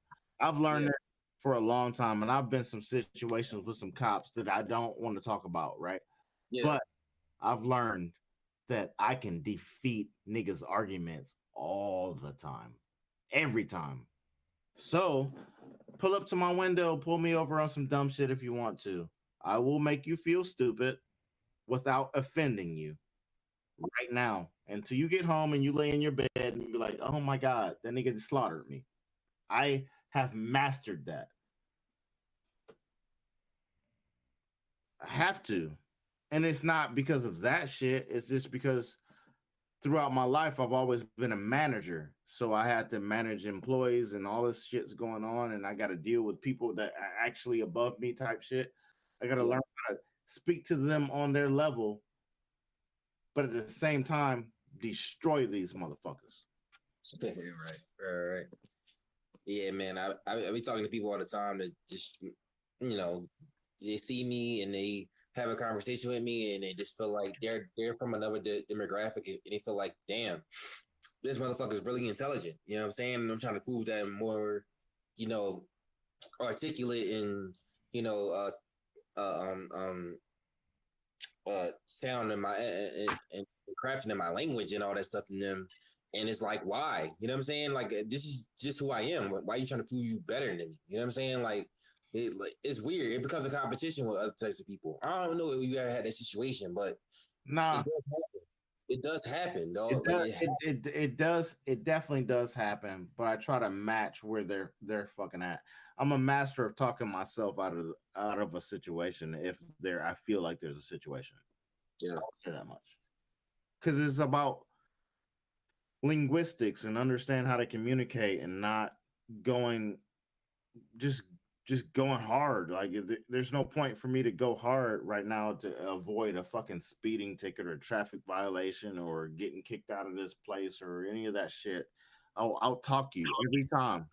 I've learned this for a long time, and I've been in some situations with some cops that I don't want to talk about, right? Yeah. But I've learned that I can defeat niggas' arguments all the time, every time. So pull up to my window, pull me over on some dumb shit if you want to. I will make you feel stupid without offending you right now until you get home and you lay in your bed and you be like, oh my God, that nigga just slaughtered me. I have mastered that. I have to. And it's not because of that shit. It's just because throughout my life, I've always been a manager. So I had to manage employees and all this shit's going on. And I got to deal with people that are actually above me type shit. I got to learn how to speak to them on their level, but at the same time, destroy these motherfuckers. Right. Yeah, man. I be talking to people all the time that just, you know, they see me and they have a conversation with me and they just feel like they're from another demographic and they feel like, damn, this motherfucker's really intelligent. You know what I'm saying? And I'm trying to prove that I'm more, you know, articulate and, you know, sound in my and crafting in my language and all that stuff in them. And it's like, why? You know what I'm saying? Like, this is just who I am. Why are you trying to prove you better than me? You know what I'm saying? Like, it's weird. It becomes a competition with other types of people. I don't know if you ever had that situation, but nah, it does happen, though. It definitely does happen. But I try to match where they're fucking at. I'm a master of talking myself out of a situation if I feel like there's a situation. Yeah, I don't say that much because it's about linguistics and understand how to communicate and not going just going hard. Like there's no point for me to go hard right now to avoid a fucking speeding ticket or traffic violation or getting kicked out of this place or any of that shit. I'll talk to you every time.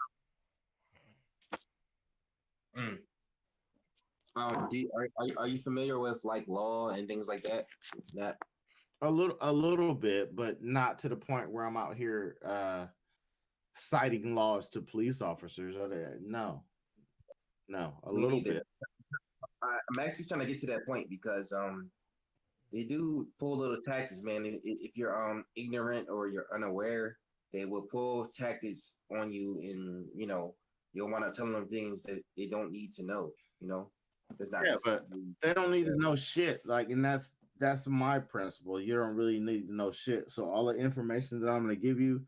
Are you familiar with like law and things like that? A little bit, but not to the point where I'm out here citing laws to police officers. No, a little bit. I'm actually trying to get to that point because they do pull little tactics, man. If you're ignorant or you're unaware, they will pull tactics on you, and you'll want to tell them things that they don't need to know. It's not. Yeah, but they don't need to know shit. Like, and that's my principle. You don't really need to know shit. So all the information that I'm going to give you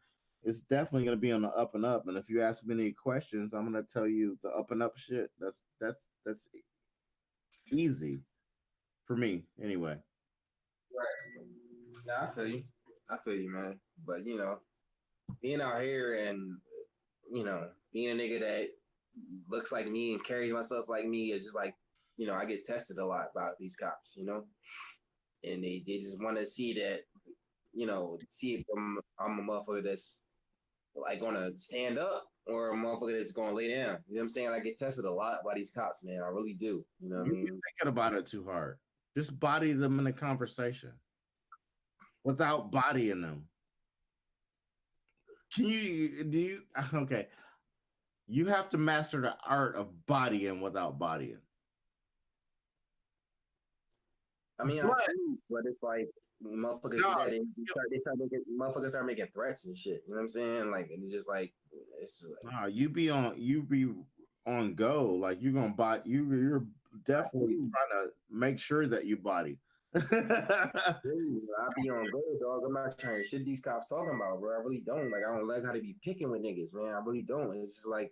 is definitely going to be on the up and up. And if you ask me any questions, I'm going to tell you the up and up shit. That's easy for me anyway. Right. Nah, I feel you. I feel you, man. But being out here and being a nigga that looks like me and carries myself like me is just like, I get tested a lot by these cops, and they just want to see that, see if I'm a motherfucker that's like gonna stand up or a motherfucker that's gonna lay down. You know what I'm saying? I get tested a lot by these cops, man. I really do. You know what I mean? You're thinking about it too hard. Just body them in a conversation without bodying them. Okay. You have to master the art of bodying without bodying. I mean, but it's like motherfuckers do that. Motherfuckers start making threats and shit. You know what I'm saying? Like, it's just like, you be on go. Like, you're gonna body. You're definitely trying to make sure that you body. I be on go, dog. I'm not trying to shit these cops talking about, bro. I really don't. Like, I don't like how to be picking with niggas, man. I really don't. It's just like,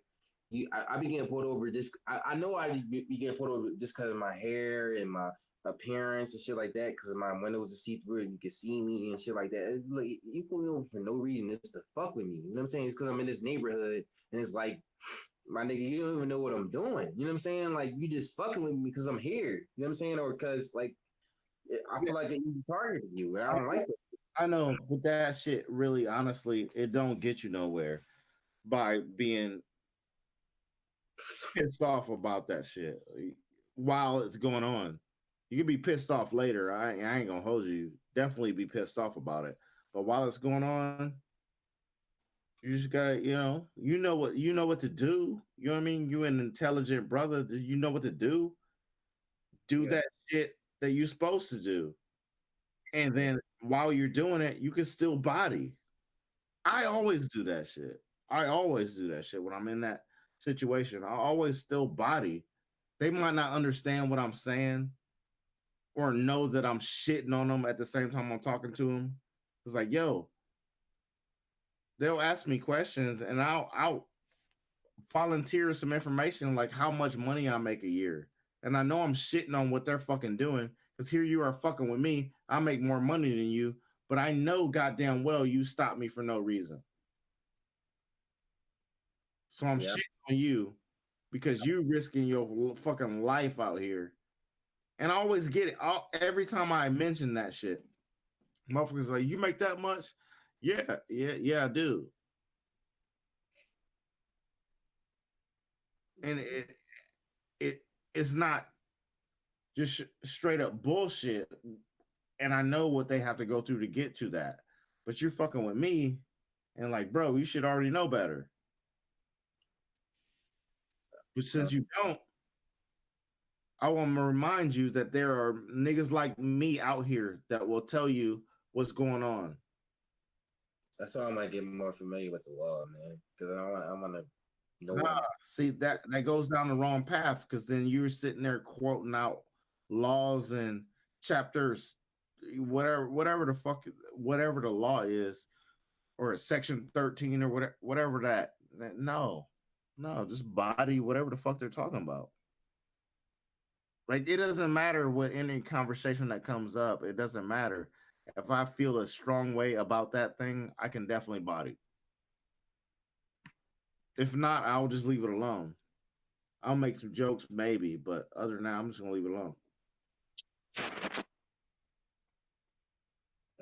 I be getting pulled over just. I know I be getting pulled over just because of my hair and my appearance and shit like that, because my windows are see through and you can see me and shit like that. It's like, you pull me over for no reason just to fuck with me. You know what I'm saying? It's because I'm in this neighborhood and it's like, my nigga, you don't even know what I'm doing. You know what I'm saying? Like, you just fucking with me because I'm here. You know what I'm saying? Or because, like, I feel like they targeted you, and I don't like it. I know, but that shit really, honestly, it don't get you nowhere by being pissed off about that shit while it's going on. You can be pissed off later. I ain't gonna hold you. Definitely be pissed off about it. But while it's going on, you just gotta, you know what to do. You know what I mean? You an intelligent brother. You know what to do. Do that shit that you're supposed to do. And then while you're doing it, you can still body. I always do that shit. When I'm in that situation. I always still body. They might not understand what I'm saying or know that I'm shitting on them at the same time I'm talking to them. It's like, yo, they'll ask me questions and I'll volunteer some information like how much money I make a year. And I know I'm shitting on what they're fucking doing because here you are fucking with me. I make more money than you, but I know goddamn well you stopped me for no reason. So I'm shitting on you because you risking your fucking life out here. And I always get it. Every time I mention that shit, motherfuckers like, you make that much? Yeah, I do. And it's not just straight up bullshit. And I know what they have to go through to get to that. But you're fucking with me, and like, bro, you should already know better. But since you don't, I want to remind you that there are niggas like me out here that will tell you what's going on. That's why I might get more familiar with the law, man. Because I want to know. See, that goes down the wrong path, because then you're sitting there quoting out laws and chapters, whatever the law is, or section 13 or whatever that. No, just body whatever the fuck they're talking about. Like, it doesn't matter what any conversation that comes up. It doesn't matter. If I feel a strong way about that thing, I can definitely body. If not, I'll just leave it alone. I'll make some jokes maybe, but other than that, I'm just gonna leave it alone. I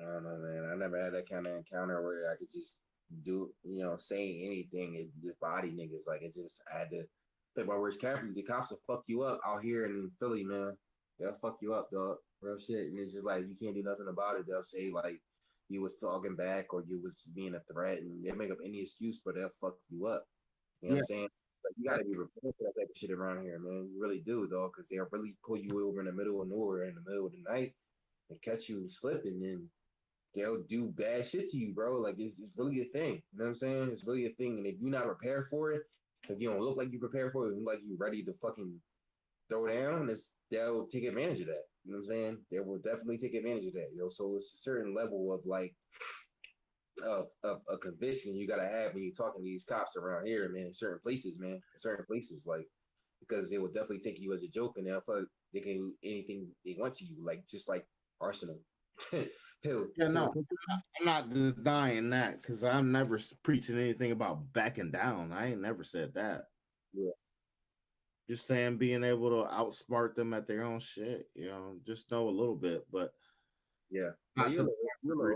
don't know, man. I never had that kind of encounter where I could just do, say anything and just body niggas. Like, it just, I had to pick my words carefully. The cops will fuck you up out here in Philly, man. They'll fuck you up, dog. Real shit. And it's just like, you can't do nothing about it. They'll say, like, you was talking back or you was being a threat, and they'll make up any excuse, but they'll fuck you up. You know what I'm saying? Like, you gotta be prepared for that type of shit around here, man. You really do, dog, because they'll really pull you over in the middle of nowhere in the middle of the night and catch you slipping, then they'll do bad shit to you, bro. Like it's really a thing. You know what I'm saying? It's really a thing. And if you're not prepared for it, if you don't look like you prepared for it, you look like you're ready to fucking throw down, they'll take advantage of that. You know what I'm saying? They will definitely take advantage of that, yo. So it's a certain level of like of a conviction you gotta have when you're talking to these cops around here, man, in certain places, like because they will definitely take you as a joke and they'll feel like they can do anything they want to you, like just like Arsenal. Yeah, no, I'm not denying that because I'm never preaching anything about backing down. I ain't never said that. Yeah. Just saying being able to outsmart them at their own shit, just know a little bit, but yeah, not to the you're point where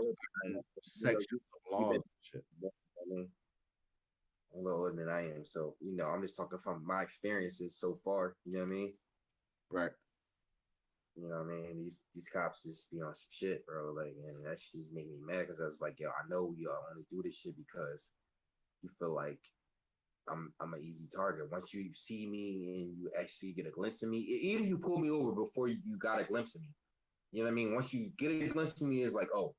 it's sections of laws and shit. I mean, a little older than I am, so I'm just talking from my experiences so far. You know what I mean? Right. You know what I mean? These cops just be on some shit, bro. Like, and that shit just made me mad because I was like, yo, I know y'all only do this shit because you feel like I'm an easy target. Once you see me and you actually get a glimpse of me, either you pull me over before you got a glimpse of me. You know what I mean? Once you get a glimpse of me, it's like, oh,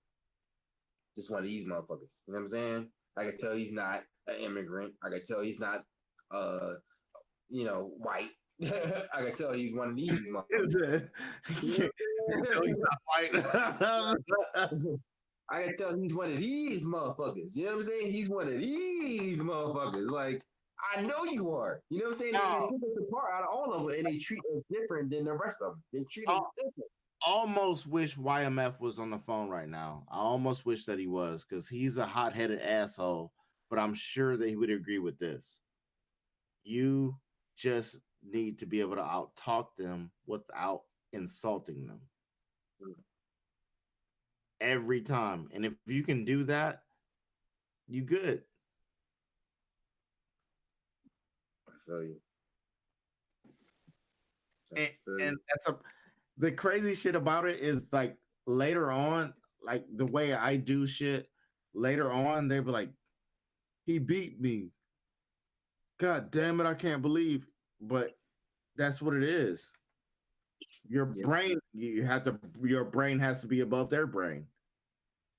just one of these motherfuckers. You know what I'm saying? I can tell he's not an immigrant. I can tell he's not, white. I can tell he's one of these motherfuckers. He's not white. I can tell he's one of these motherfuckers. You know what I'm saying? He's one of these motherfuckers. Like, I know you are. You know what I'm saying? No. They pick us apart out of all of it, and they treat us different than the rest of them. They treat us different. Almost wish YMF was on the phone right now. I almost wish that he was because he's a hot-headed asshole, but I'm sure that he would agree with this. You just need to be able to out-talk them without insulting them. Every time. And if you can do that, you good. I feel you. And the crazy shit about it is like later on, like the way I do shit, later on, they be like, he beat me. God damn it, I can't believe. But that's what it is. Your brain, your brain has to be above their brain.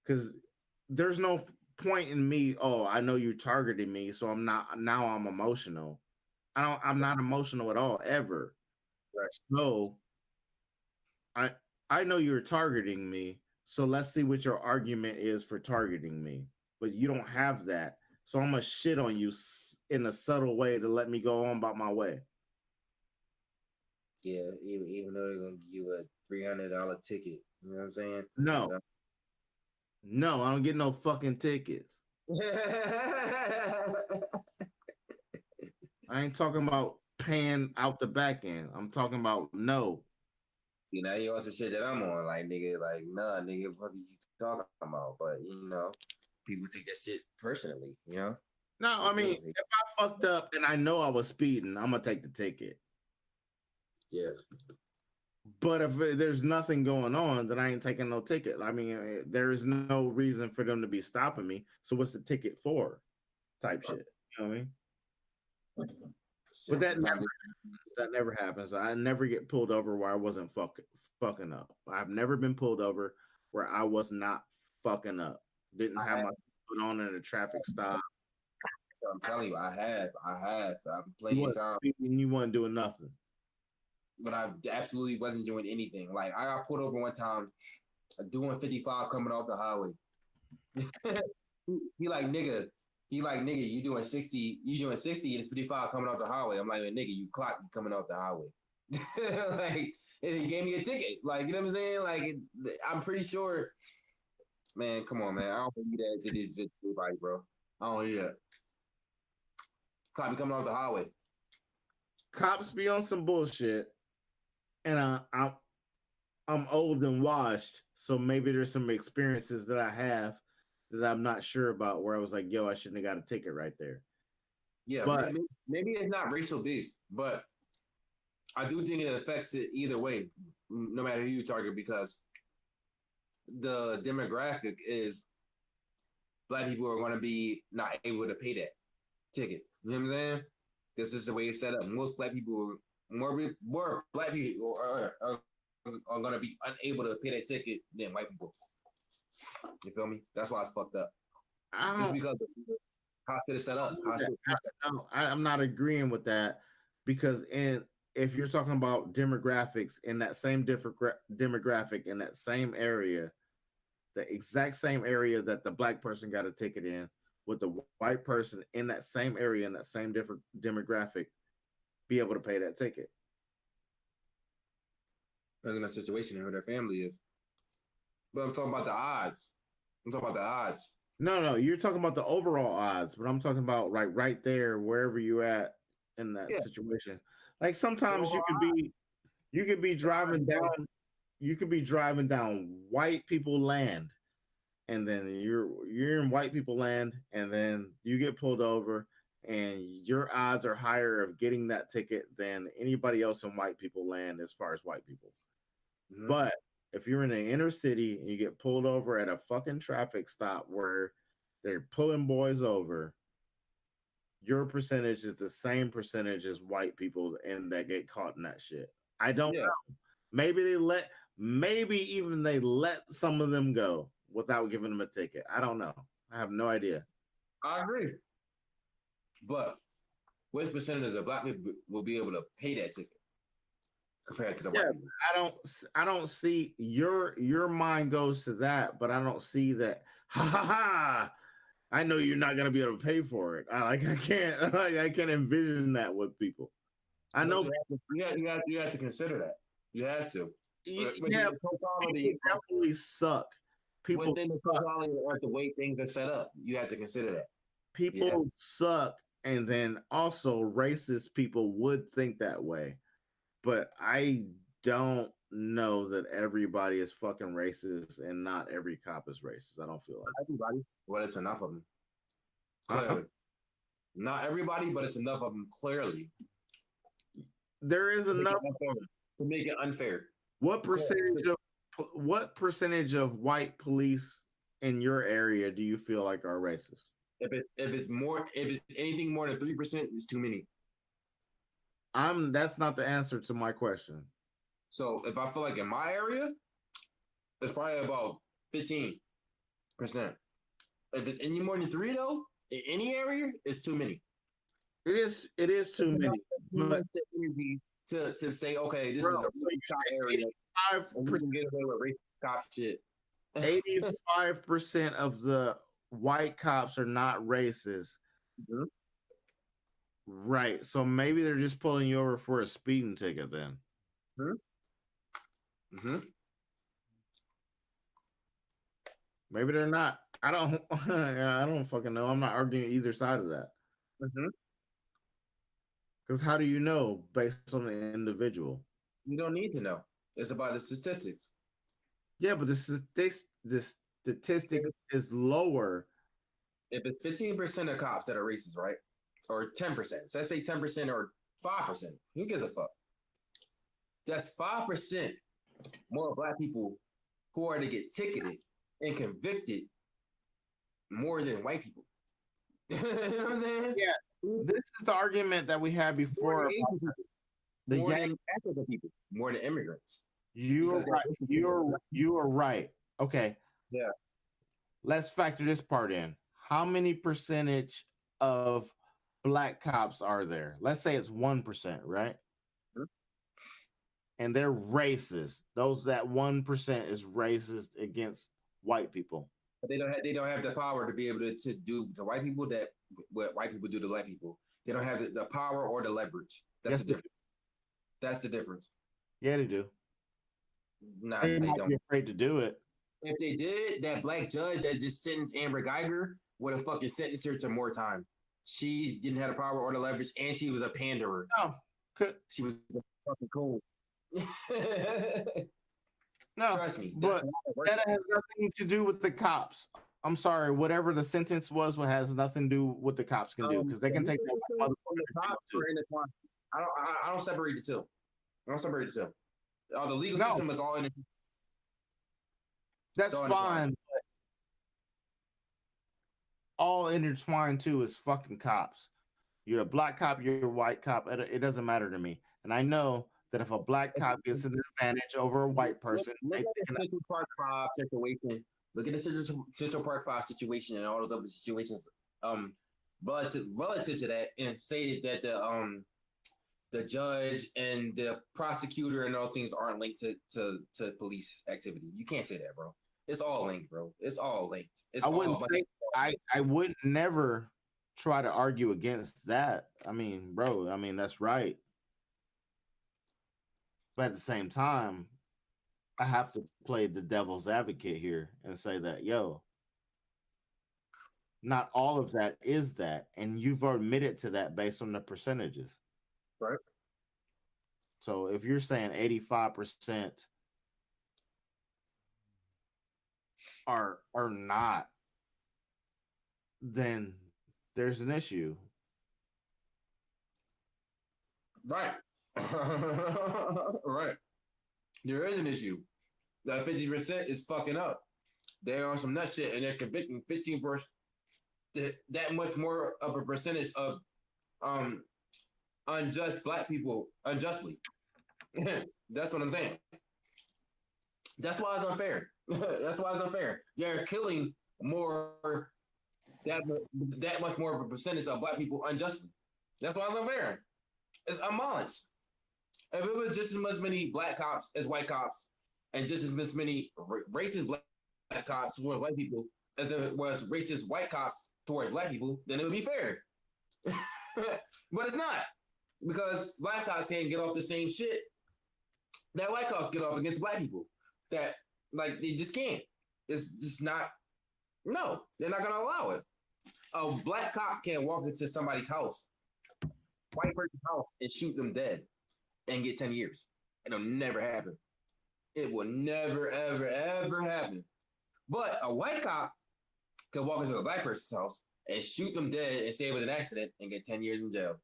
Because there's no point in me, oh, I know you're targeting me, so I'm emotional. I'm not emotional at all, ever. Right. So I know you're targeting me, so let's see what your argument is for targeting me. But you don't have that. So I'm gonna shit on you in a subtle way to let me go on about my way. Yeah, even though they're gonna give you a $300 ticket, you know what I'm saying? No, I don't get no fucking tickets. I ain't talking about paying out the back end. I'm talking about no. See, now you on some shit that I'm on, like nigga, like nah, nigga, what are you talking about? But people take that shit personally, you know. No, I mean, if I fucked up and I know I was speeding, I'm gonna take the ticket. Yeah. But if there's nothing going on, then I ain't taking no ticket. I mean, there is no reason for them to be stopping me. So what's the ticket for? Type shit. You know what I mean? But that never happens. I never get pulled over where I wasn't fucking up. I've never been pulled over where I was not fucking up. Didn't have my foot on in a traffic stop. So I'm telling you, I have. I'm plenty of time. You weren't doing nothing. But I absolutely wasn't doing anything. Like I got pulled over one time doing 55 coming off the highway. he like nigga, you doing 60, and it's 55 coming off the highway. I'm like, nigga, you clock you coming off the highway. Like, and he gave me a ticket. Like, you know what I'm saying? Like, I'm pretty sure, man, come on, man. I don't believe that is just everybody, bro. I don't hear that. Clock me coming off the highway. Cops be on some bullshit. And I'm old and washed, so maybe there's some experiences that I have that I'm not sure about where I was like, yo, I shouldn't have got a ticket right there. Yeah, but maybe it's not racial based, but I do think it affects it either way, no matter who you target, because the demographic is black people are going to be not able to pay that ticket. You know what I'm saying? This is the way it's set up. Most black people, more black people are gonna be unable to pay that ticket than white people. You feel me? That's why it's fucked up. Just because of how shit is set up. I'm not agreeing with that because if you're talking about demographics in that same demographic in that same area, the exact same area that the black person got a ticket in, with the white person in that same area in that same different demographic be able to pay that ticket. Depends on the situation and who their family is. But I'm talking about the odds. No, you're talking about the overall odds, but I'm talking about right there, wherever you at in that situation. Like sometimes you could be driving down white people land, and then you're in white people land, and then you get pulled over, and your odds are higher of getting that ticket than anybody else in white people land as far as white people. Mm-hmm. But if you're in the inner city and you get pulled over at a fucking traffic stop where they're pulling boys over, your percentage is the same percentage as white people and that get caught in that shit. I don't know. Maybe even they let some of them go without giving them a ticket. I don't know. I have no idea. I agree. But which percentage of black people will be able to pay that ticket compared to the white people? I don't see your mind goes to that, but I don't see that. Ha ha ha! I know you're not gonna be able to pay for it. I can't envision that with people. I know you have to consider that. You have to. People definitely suck. People within the totality of the way things are set up. You have to consider that. People suck, and then also racist people would think that way. But I don't know that everybody is fucking racist, and not every cop is racist. I don't feel like everybody. Well, it's enough of them. Clearly, not everybody, but it's enough of them. Clearly, there is enough to make it unfair. What percentage of white police in your area do you feel like are racist? If it's anything more than 3%, it's too many. That's not the answer to my question. So if I feel like in my area, it's probably about 15%. If it's any more than 3 though, in any area, it's too many. It is too many. But to say, okay, this is a racist area. 85% get away with racist cop shit. 85% of the white cops are not racist. Mm-hmm. Right. So maybe they're just pulling you over for a speeding ticket then. Mm-hmm. Mm-hmm. Maybe they're not. I don't fucking know. I'm not arguing either side of that. Mm-hmm. Because how do you know based on the individual? You don't need to know. It's about the statistics. Yeah, but the statistic is lower. If it's 15% of cops that are racist, right? Or 10%. So let's say 10% or 5%. Who gives a fuck? That's 5% more black people who are to get ticketed and convicted more than white people. You know what I'm saying? Yeah. This is the argument that we had before. More than African people, more than immigrants. You are right. Okay. Yeah. Let's factor this part in. How many percentage of black cops are there? Let's say it's 1%, right? Mm-hmm. And they're racist. That 1% is racist against white people. But they don't have the power to be able to do to white people that what white people do to black people. They don't have the power or the leverage. That's the difference. That's the difference. Yeah, they do. Nah, they might be afraid to do it. If they did, that black judge that just sentenced Amber Geiger would have fucking sentenced her to more time. She didn't have the power or the leverage, and she was a panderer. No, she was fucking cool. No, trust me. But that has nothing to do with the cops. I'm sorry. Whatever the sentence was, what has nothing to do with what the cops can do, because they can take that. I don't separate the two. The legal system is all in it. That's fine. But all intertwined too is fucking cops. You're a black cop, you're a white cop. It doesn't matter to me. And I know that if a black cop gets an advantage over a white person, Look they at the can, Central Park 5 situation. Look at the Central Park 5 situation and all those other situations relative to that, and say that the judge and the prosecutor and those things aren't linked to police activity. You can't say that, bro. It's all linked, bro. It's all linked. It's I wouldn't all say I would never try to argue against that. I mean, bro, I mean that's right. But at the same time, I have to play the devil's advocate here and say that, yo, not all of that is that. And you've admitted to that based on the percentages. right. So if you're saying 85% are not, then there's an issue. Right. Right. There is an issue. That 50% is fucking up. They're on some nut shit and they're convicting 15%, that much more of a percentage of unjust black people unjustly. That's what I'm saying. That's why it's unfair. That's why it's unfair. They're killing more that much more of a percentage of black people unjustly. That's why it's unfair. It's unbalanced. If it was just as much many black cops as white cops, and just as many racist black cops towards white people as there was racist white cops towards black people, then it would be fair. But it's not, because black cops can't get off the same shit that white cops get off against black people. That, like, they just can't. It's just not. No, they're not gonna allow it. A black cop can't walk into somebody's house, white person's house, and shoot them dead and get 10 years. It'll never happen. It will never, ever, ever happen. But a white cop can walk into a black person's house and shoot them dead and say it was an accident and get 10 years in jail.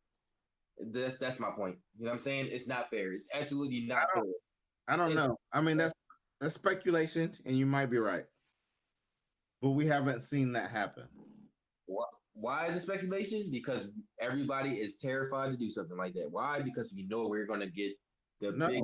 That's my point. You know what I'm saying? It's not fair. It's absolutely not fair. I don't know. I mean, that's speculation, and you might be right. But we haven't seen that happen. Why is it speculation? Because everybody is terrified to do something like that. Why? Because we know we're going to get the big.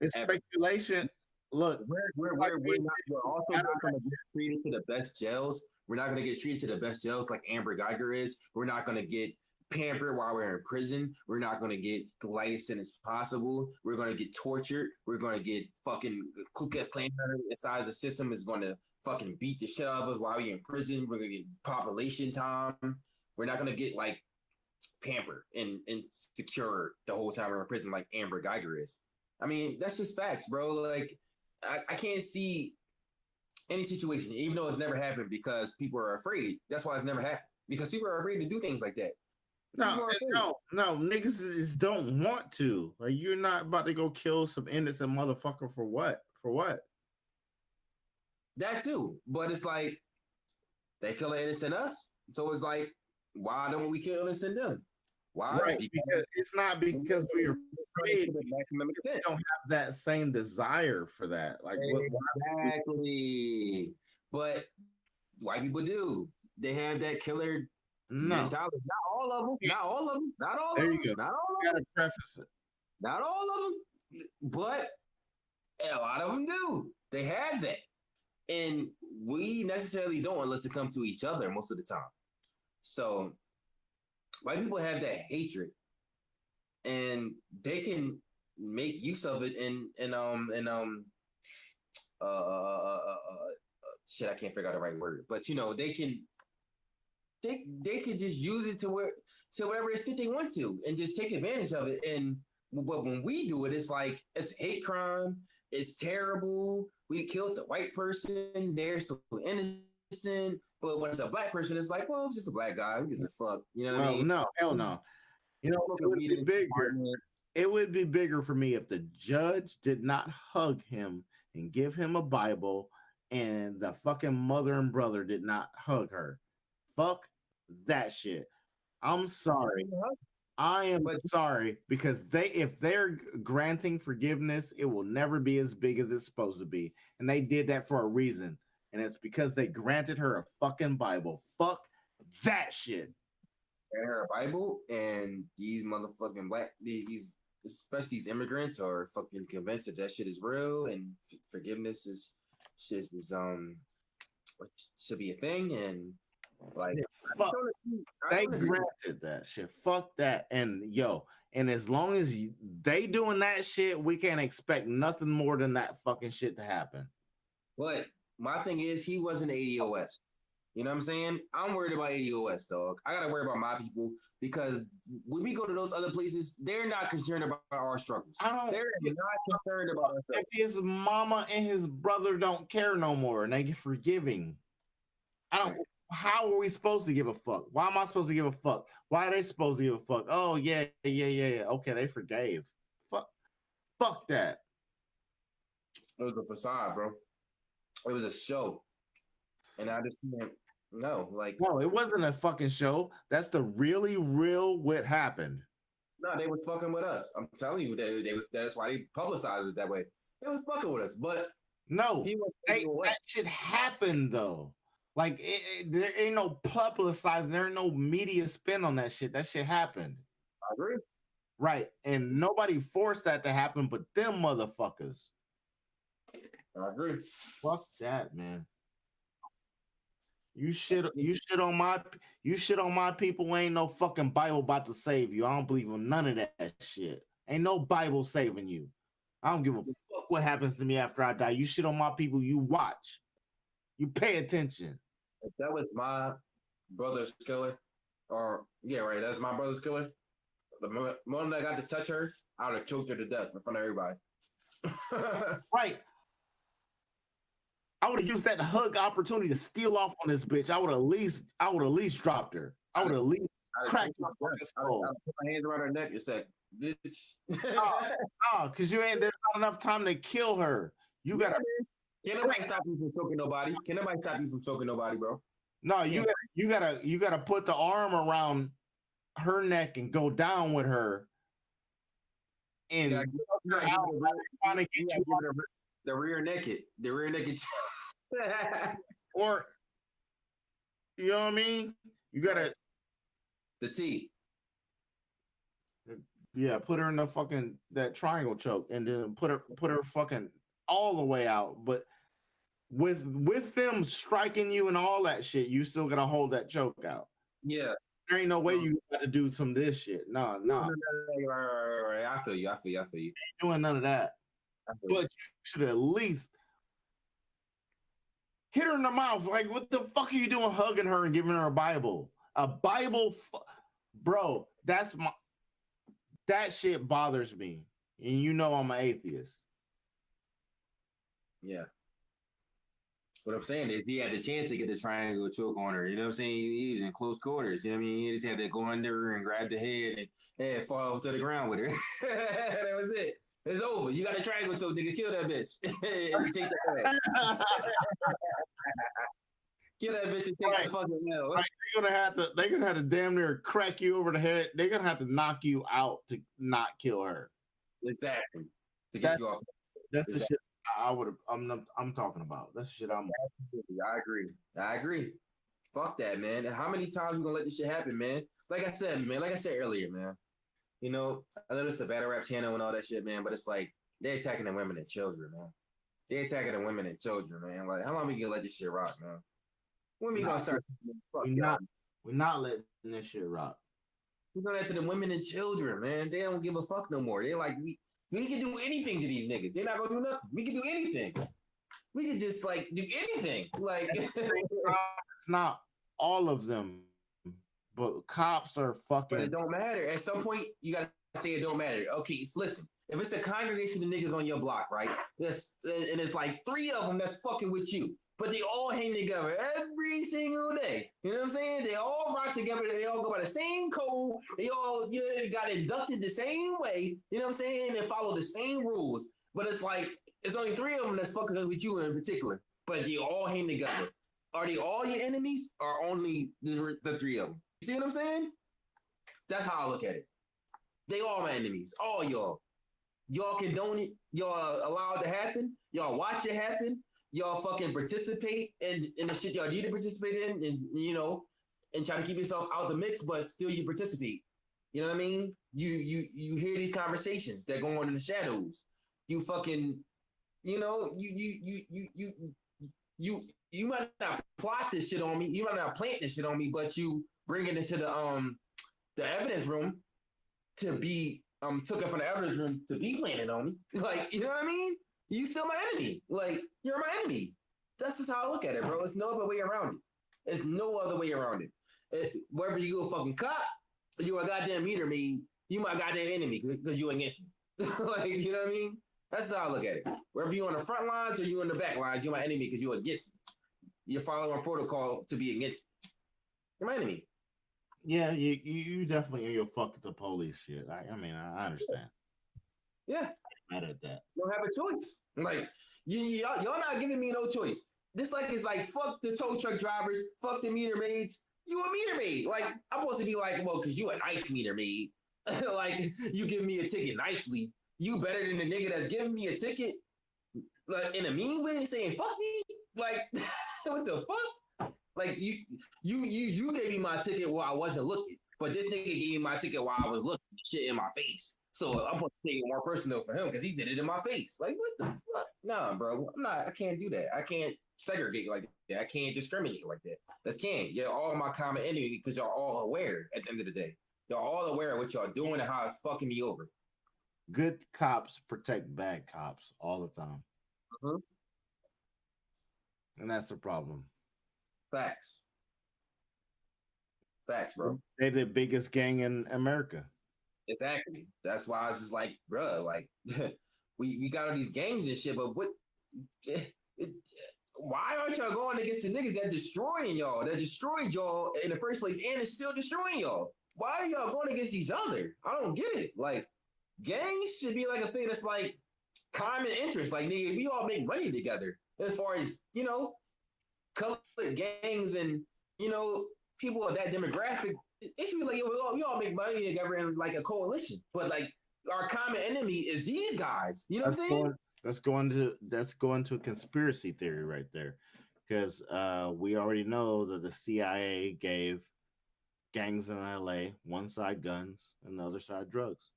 It's speculation. Look, we're also not going to get treated to the best jails. We're not going to get treated to the best jails like Amber Geiger is. We're not going to get pampered while we're in prison. We're not going to get the lightest sentence possible. We're going to get tortured. We're going to get fucking Ku Klux Klan inside the system is going to fucking beat the shit out of us while we're in prison. We're going to get population time. We're not going to get like pampered and secure the whole time we're in prison like Amber Geiger is. I mean, that's just facts, bro. Like, I can't see any situation, even though it's never happened, because people are afraid. That's why it's never happened, because people are afraid to do things like that. No, niggas just don't want to. Like, you're not about to go kill some innocent motherfucker for what? For what? That too, but it's like they kill innocent us, so it's like, why don't we kill innocent them? Why? Right, because it's not because we're afraid. We don't have that same desire for that. Like, exactly. But white people do. They have that killer mentality. Not all of them. Not all of them. Not all of them. There you go. Not all You of gotta preface it. Not all of them, but a lot of them do. They have that. And we necessarily don't unless it comes to each other most of the time. So white people have that hatred, and they can make use of it shit, I can't figure out the right word, but you know, they can just use it to whatever extent they want to, and just take advantage of it. But when we do it, it's like it's hate crime. It's terrible. We killed the white person. They're so innocent. But when it's a black person, it's like, well, it's just a black guy. Who gives a fuck? You know what I mean? No, hell no. You know, it would be bigger. It would be bigger for me if the judge did not hug him and give him a Bible, and the fucking mother and brother did not hug her. Fuck that shit. I'm sorry. I am sorry, because if they're granting forgiveness, it will never be as big as it's supposed to be. And they did that for a reason. And it's because they granted her a fucking Bible. Fuck that shit. Her a Bible, and these motherfucking these especially these immigrants, are fucking convinced that that shit is real and forgiveness should be a thing, and like Yeah, I fuck. I They don't agree. granted that shit. Fuck that. And as long as they doing that shit, we can't expect nothing more than that fucking shit to happen. But my thing is, he wasn't ADOS. You know what I'm saying? I'm worried about ADOS, dog. I gotta worry about my people because when we go to those other places, they're not concerned about our struggles. They're not concerned about our If struggles. his mama and his brother don't care no more and they get forgiving, how are we supposed to give a fuck? Why am I supposed to give a fuck? Why are they supposed to give a fuck? Oh yeah. Okay, they forgave. Fuck that. It was a facade, bro. It was a show, and I just can't. No, like No, it wasn't a fucking show. That's the really real what happened. no, they was fucking with us. I'm telling you, that's why they publicized it that way. They was fucking with us, but No, he was that shit happened though. Like there ain't no publicized, there ain't no media spin on that shit. That shit happened. I agree. Right. And nobody forced that to happen but them motherfuckers. I agree. Fuck that, man. You shit on my people. Ain't no fucking Bible about to save you. I don't believe in none of that shit. Ain't no Bible saving you. I don't give a fuck what happens to me after I die. You shit on my people, you watch. You pay attention. If that was my brother's killer, or yeah, right, that's my brother's killer. The moment I got to touch her, I would have choked her to death in front of everybody. Right. I would have used that hug opportunity to steal off on this bitch. I would have at least dropped her. I would have at least cracked her fucking skull. I put my hands around her neck and said, "Bitch." Because there's not enough time to kill her. You gotta. Can't nobody stop you from choking nobody. Can't nobody stop you from choking nobody, bro. No, you gotta put the arm around her neck and go down with her. And trying to get you the rear naked. Or you know what I mean? You gotta the T. Yeah, put her in the fucking that triangle choke and then put her fucking all the way out. But with them striking you and all that shit, you still gotta hold that choke out. Yeah. There ain't no way you got to do some of this shit. No. Right. I feel you. Ain't doing none of that. But you should at least hit her in the mouth. Like, what the fuck are you doing hugging her and giving her a Bible? A Bible? Bro, that shit bothers me. And you know I'm an atheist. Yeah. What I'm saying is he had the chance to get the triangle choke on her. You know what I'm saying? He was in close quarters. You know what I mean? He just had to go under her and grab the head and fall to the ground with her. That was it. It's over. You got a triangle choke, nigga. Kill that bitch. And take that head. Kill that bitch and take the fucking hell. Right. They're gonna have to damn near crack you over the head. They're gonna have to knock you out to not kill her. Exactly. To get you off. That's the shit I'm talking about. That's the shit I agree. Fuck that, man. And how many times we gonna let this shit happen, man? Like I said earlier, man. You know, I know it's a battle rap channel and all that shit, man, but it's like they're attacking the women and children, man. They're attacking the women and children, man. Like, how long we gonna let this shit rock, man? When we gonna start? We're not letting this shit rock. We're going after the women and children, man. They don't give a fuck no more. They're like, we can do anything to these niggas. They're not gonna do nothing. We can do anything. We can just like do anything. Like it's not all of them, but cops are fucking. But it don't matter. At some point, you gotta say it don't matter. Okay, so listen. If it's a congregation of niggas on your block, right? And it's like 3 of them that's fucking with you, but they all hang together every single day. You know what I'm saying? They all rock together. They all go by the same code. They all, got inducted the same way. You know what I'm saying? They follow the same rules. But it's like, it's only 3 of them that's fucking with you in particular. But they all hang together. Are they all your enemies or only the 3 of them? You see what I'm saying? That's how I look at it. They all my enemies. All y'all. Y'all condone it. Y'all allow it to happen. Y'all watch it happen. Y'all fucking participate in the shit y'all need to participate in, and and try to keep yourself out the mix, but still you participate. You know what I mean? You hear these conversations that go on in the shadows. You fucking, you might not plot this shit on me. You might not plant this shit on me, but you bring it into the evidence room to be took it from the evidence room to be planted on me. Like, you know what I mean? You still my enemy. Like, you're my enemy. That's just how I look at it, bro. There's no other way around it. There's no other way around it. Wherever you go fucking cop, you a goddamn meter maid, you my goddamn enemy because you against me. Like, you know what I mean? That's how I look at it. Wherever you on the front lines or you in the back lines, you're my enemy because you against me. You're following protocol to be against me. You're my enemy. Yeah, you definitely in your fuck the police shit. I mean, I understand. Yeah. I'm mad at that. You don't have a choice. Like, y'all not giving me no choice. This like it's like fuck the tow truck drivers, fuck the meter maids. You a meter maid. Like, I'm supposed to be like, well, because you a nice meter maid. Like, you give me a ticket nicely. You better than the nigga that's giving me a ticket, like in a mean way, saying fuck me. Like, what the fuck? Like, you gave me my ticket while I wasn't looking, but this nigga gave me my ticket while I was looking. Shit in my face. So I'm supposed to take it more personal for him because he did it in my face. Like, what the fuck? Nah, bro. I can't do that. I can't segregate like that. I can't discriminate like that. That's can't. You're all my common enemy because y'all all aware at the end of the day. Y'all all aware of what y'all doing and how it's fucking me over. Good cops protect bad cops all the time. Mm-hmm. And that's the problem. Facts. Facts, bro. They're the biggest gang in America. Exactly. That's why I was just like, bro, like, we got all these gangs and shit, but why aren't y'all going against the niggas that destroying y'all, that destroyed y'all in the first place and is still destroying y'all? Why are y'all going against each other? I don't get it. Like, gangs should be like a thing that's like common interest. Like, nigga, we all make money together as far as, colored gangs and, people of that demographic. It should be like, we all make money together in like a coalition. But like, our common enemy is these guys. You know what I'm saying? That's going to a conspiracy theory right there, because we already know that the CIA gave gangs in LA one side guns and the other side drugs.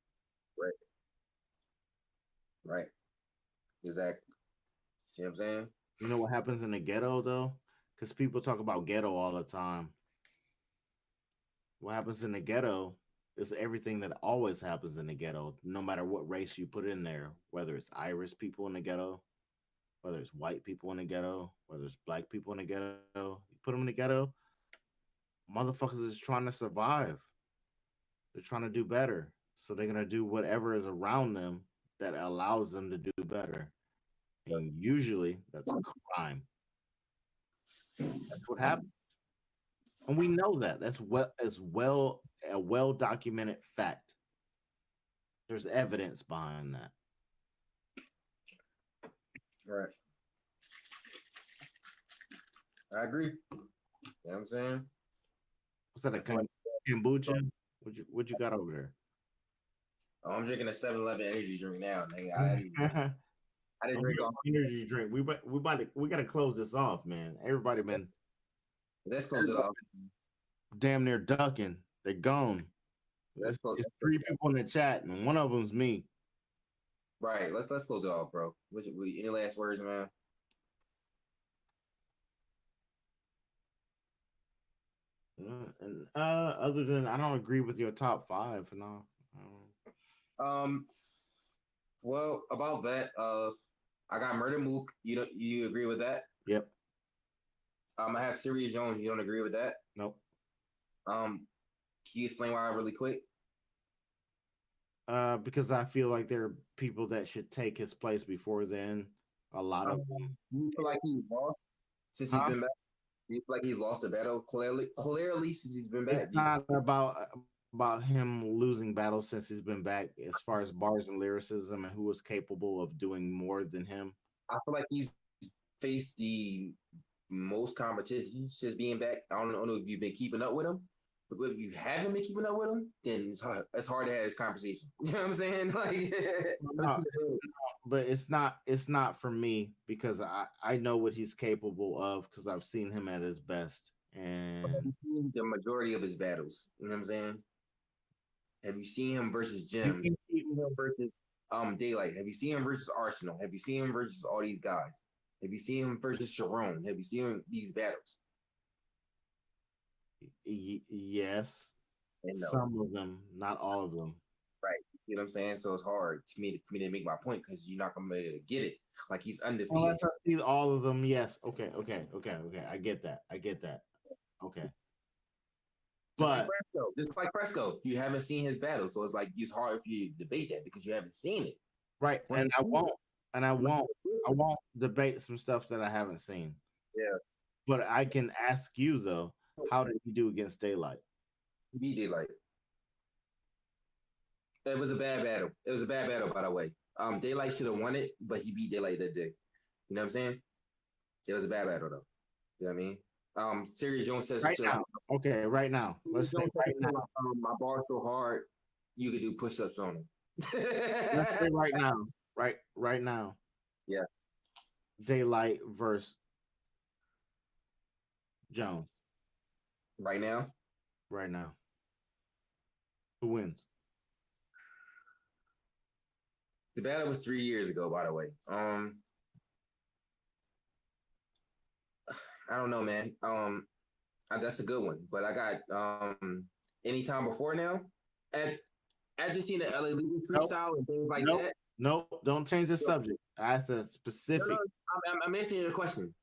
Right. Exactly. See what I'm saying? You know what happens in the ghetto though? Because people talk about ghetto all the time. What happens in the ghetto is everything that always happens in the ghetto, no matter what race you put in there, whether it's Irish people in the ghetto, whether it's white people in the ghetto, whether it's black people in the ghetto. You put them in the ghetto, motherfuckers is trying to survive. They're trying to do better. So they're going to do whatever is around them that allows them to do better. And usually that's crime. That's what happens. And we know that. That's a well documented fact. There's evidence behind that. Right. I agree. You know what I'm saying? What's that, a kombucha? What you got over there? Oh, I'm drinking a 7-Eleven energy drink now, nigga. I didn't drink all energy drink. We gotta close this off, man. Everybody been Let's close it off. Damn near ducking. They're gone. It's 3 people in the chat, and one of them's me. Right. Let's close it off, bro. Any last words, man? And other than I don't agree with your top 5 for now. Well, about that, I got Murder Mook. You agree with that? Yep. I have Sirius Jones. You don't agree with that? Nope. Can you explain why really quick? Because I feel like there are people that should take his place before then. A lot of them. You feel like he's lost since he's been back? You feel like he's lost the battle clearly since he's been back? It's not about him losing battles since he's been back, as far as bars and lyricism and who was capable of doing more than him. I feel like he's faced the most competition since being back. I don't know if you've been keeping up with him, but if you haven't been keeping up with him, then it's hard to have this conversation. You know what I'm saying? Like, no, but it's not for me, because I know what he's capable of, because I've seen him at his best. And the majority of his battles. You know what I'm saying? Have you seen him versus You Gems? Have can you seen him versus Daylight? Have you seen him versus Arsenal? Have you seen him versus all these guys? Have you seen him versus Sharon? Have you seen him these battles? yes, And no, some of them, not all of them. right? You see what I'm saying? So it's hard for me to make my point because you're not gonna be able to get it. Like he's undefeated. Unless I see all of them, yes. Okay. I get that. Okay. Just like Fresco, you haven't seen his battle, so it's like it's hard for you to debate that because you haven't seen it. Right, and I won't debate some stuff that I haven't seen. Yeah. But I can ask you though, how did he do against Daylight? He beat Daylight. It was a bad battle. It was a bad battle, by the way. Daylight should have won it, but he beat Daylight that day. You know what I'm saying? It was a bad battle though. You know what I mean? Serious Jones says right now. Okay, right now. Let's say right now. My bar's so hard, you could do push-ups on him. Let's say right now. Right now. Yeah. Daylight versus Jones. Right now? Right now. Who wins? The battle was 3 years ago, by the way. I don't know, man. That's a good one, but I got anytime before now. After seeing the LA League freestyle and things like that. Nope, don't change the subject. I said specific. No, I'm answering your question.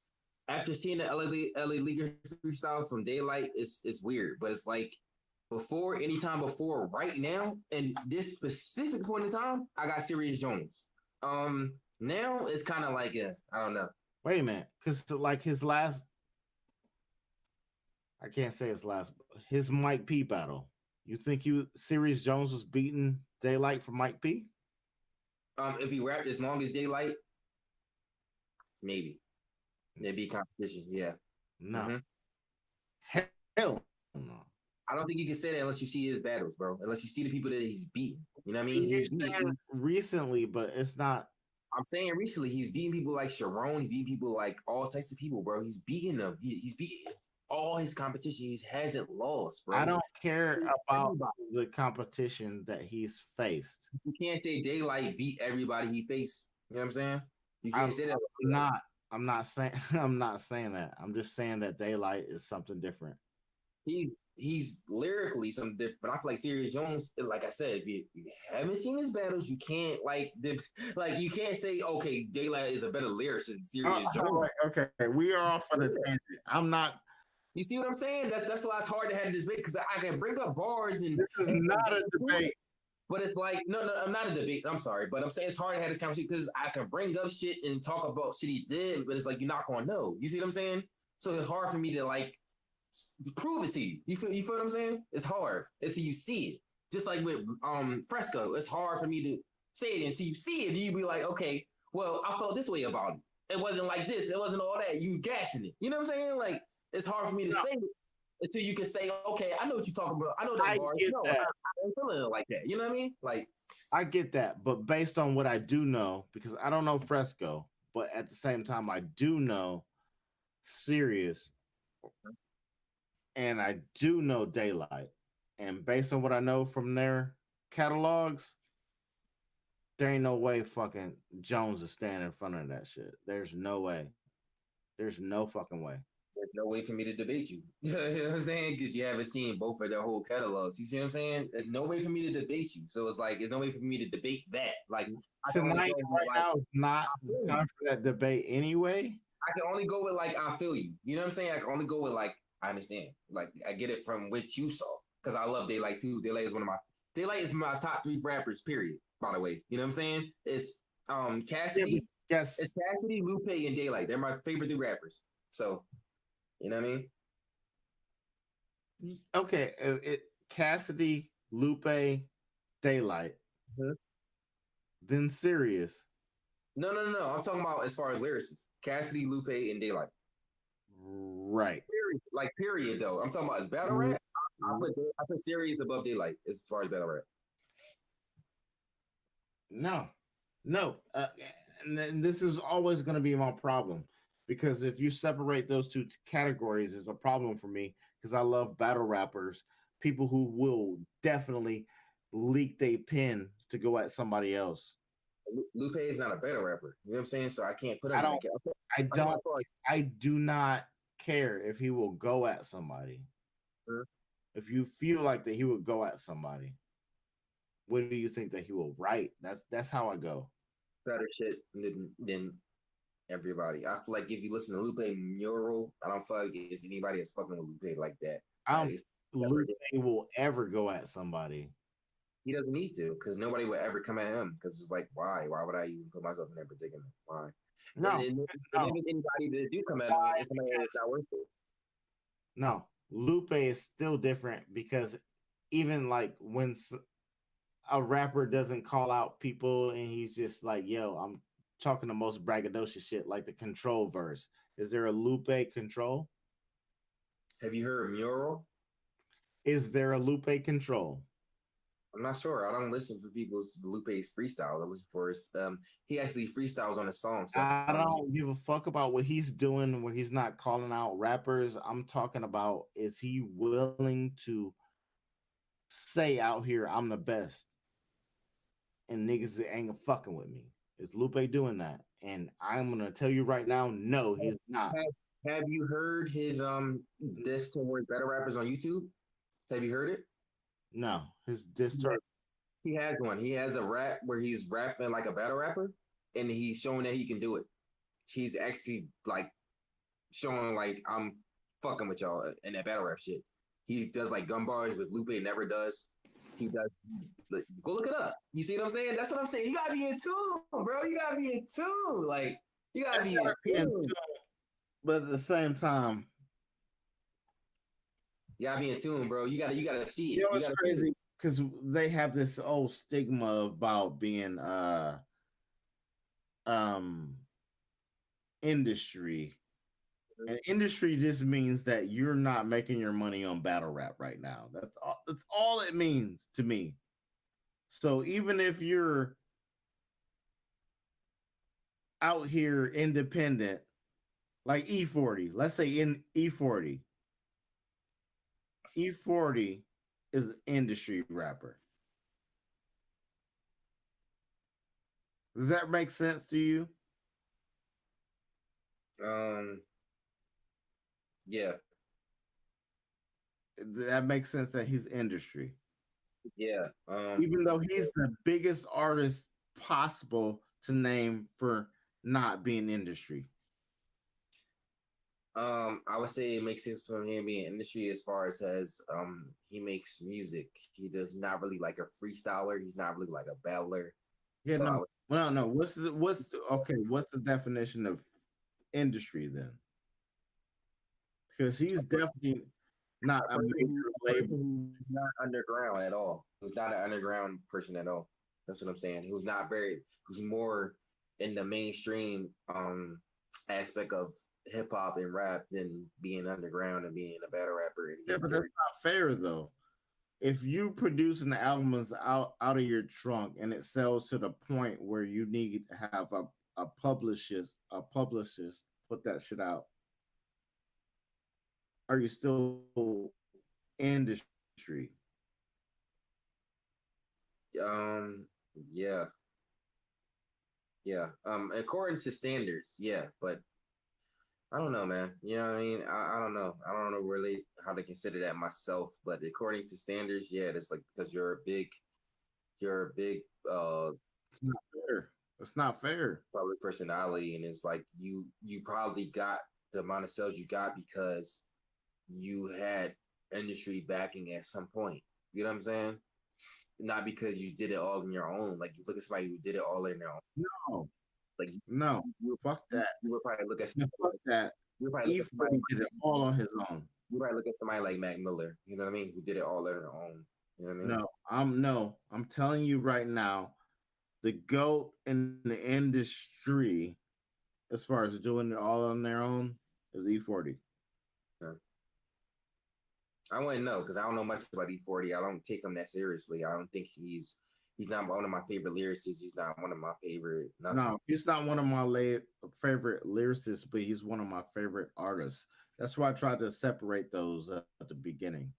After seeing the LA League freestyle from Daylight, it's weird, but it's like anytime before, right now, and this specific point in time, I got Serious Jones. Now it's kind of like I don't know. Wait a minute, because like his last, I can't say his Mike P battle. You think Serious Jones was beating Daylight for Mike P? If he rapped as long as Daylight, maybe. Maybe competition, yeah. No. Mm-hmm. Hell no. I don't think you can say that unless you see his battles, bro. Unless you see the people that he's beating. You know what I mean? He's beaten recently, but it's not. I'm saying recently, he's beating people like Sharon. He's beating people like all types of people, bro. He's beating them. He's beating all his competition. He hasn't lost, bro. I don't care about the competition that he's faced. You can't say Daylight beat everybody he faced. You know what I'm saying? You can't say that. I'm not saying that. I'm just saying that Daylight is something different. He's lyrically something different, but I feel like Serious Jones, like I said, if you haven't seen his battles, you can't you can't say, okay, Daylight is a better lyricist than Serious Jones. Okay, we are off on a tangent. I'm not. You see what I'm saying? That's why it's hard to have this debate because I can bring up bars and this is not a debate. But it's like, no, I'm not a debate. I'm sorry, but I'm saying it's hard to have this conversation because I can bring up shit and talk about shit he did, but it's like you're not gonna know. You see what I'm saying? So it's hard for me to prove it to you. You feel what I'm saying? It's hard until you see it. Just like with Fresco, it's hard for me to say it until you see it. And you be like, okay, well, I felt this way about it. It wasn't like this. It wasn't all that. You gassing it. You know what I'm saying? Like it's hard for me to say it until you can say, okay, I know what you're talking about. I know that bar. I ain't feeling it like that. You know what I mean? Like I get that, but based on what I do know, because I don't know Fresco, but at the same time, I do know Serious, and I do know Daylight, and based on what I know from their catalogs, there ain't no way fucking Jones is standing in front of that shit. There's no way. There's no fucking way. There's no way for me to debate you. You know what I'm saying? Because you haven't seen both of their whole catalogs. You see what I'm saying? There's no way for me to debate you. So it's like, there's no way for me to debate that. Like, tonight, right now, is not time for that debate anyway. I can only go with, I feel you. You know what I'm saying? I can only go with, I understand. Like, I get it from what you saw. Because I love Daylight, too. Daylight is my top 3 rappers, period, by the way. You know what I'm saying? It's Cassidy. Yes. It's Cassidy, Lupe, and Daylight. They're my favorite 3 rappers. So, you know what I mean? Okay, Cassidy, Lupe, Daylight, then Serious. No. I'm talking about as far as lyricists. Cassidy, Lupe, and Daylight. Right. Period, though. I'm talking about as battle rap. I put Serious above Daylight as far as battle rap. No. And this is always going to be my problem. Because if you separate those two categories, it's a problem for me because I love battle rappers, people who will definitely leak their pen to go at somebody else. Lupe is not a better rapper. You know what I'm saying? So I can't put him I in don't. that category. I I don't. feel like, I do not care if he will go at somebody. Mhm. If you feel like that he would go at somebody, what do you think that he will write? That's how I go. better shit than everybody. I feel like if you listen to Lupe Mural, I don't feel like it's anybody that's fucking with Lupe like that. I Like, don't it's Lupe will ever go at somebody. he doesn't need to because nobody would ever come at him because it's like, why? Why would I even put myself in that predicament? Why? No, And no, even anybody that do come at him, it's somebody that's not worth it. no. Lupe is still different because even like when a rapper doesn't call out people and he's just like, "Yo, I'm talking the most braggadocious shit," like the Control verse. Is there a Lupe Control? Have you heard Mural? Is there a Lupe Control? I'm not sure. I don't listen for people's Lupe's freestyle. I listen for his he actually freestyles on his song. So I don't give a fuck about what he's doing where he's not calling out rappers. I'm talking about, is he willing to say out here, I'm the best and niggas ain't fucking with me? Is Lupe doing that? And I'm gonna tell you right now, no, he's not. have you heard his diss towards better rappers on YouTube? Have you heard it? No, his diss track. He has one. He has a rap where he's rapping like a battle rapper, and he's showing that he can do it. He's actually like showing like I'm fucking with y'all in that battle rap shit. He does like gun bars, which Lupe never does. He does. Go look it up. You see what I'm saying? That's what I'm saying. You gotta be in tune, bro. You gotta be in tune. Like you gotta be in tune. But at the same time, You gotta be in tune, bro. You gotta see it. you know You what's gotta crazy? Because they have this old stigma about being um industry. And industry just means that you're not making your money on battle rap right now. That's all it means to me. So even if you're out here independent, like E40, let's say in E40, E40 is an industry rapper. Does that make sense to you? Yeah. That makes sense that he's industry. Yeah. Even though he's the biggest artist possible to name for not being industry. I would say it makes sense for him being in industry as far as he makes music. He does not really like a freestyler. He's not really like a battler. Yeah, so no. Well, no. What's the definition of industry then? Because he's definitely not a major label. not underground at all. He was not an underground person at all. That's what I'm saying. He was not very. He was more in the mainstream aspect of hip hop and rap than being underground and being a battle rapper. Yeah, but that's not fair though. If you produce an album out of your trunk and it sells to the point where you need to have a publicist put that shit out, are you still industry? Yeah. Yeah. According to standards, yeah, but I don't know, man. You know what I mean? I don't know. I don't know really how to consider that myself, but according to standards, yeah, it's like because you're a big It's not fair. It's not fair. public personality, and it's like you probably got the amount of sales you got because you had industry backing at some point. You know what I'm saying? Not because you did it all on your own. Like you look at somebody who did it all on their own. No, Like no, fuck that. you would probably look at No, fuck that. you would probably look at E40 somebody, did it all on his own. you probably look at somebody like Mac Miller. You know what I mean? Who did it all on their own. You know what I mean? I'm telling you right now, the GOAT in the industry, as far as doing it all on their own, is E40. Yeah. I wouldn't know because I don't know much about E40. I don't take him that seriously. I don't think he's not one of my favorite lyricists. He's not one of my favorite. Nothing. No, he's not one of my favorite lyricists, but he's one of my favorite artists. That's why I tried to separate those at the beginning.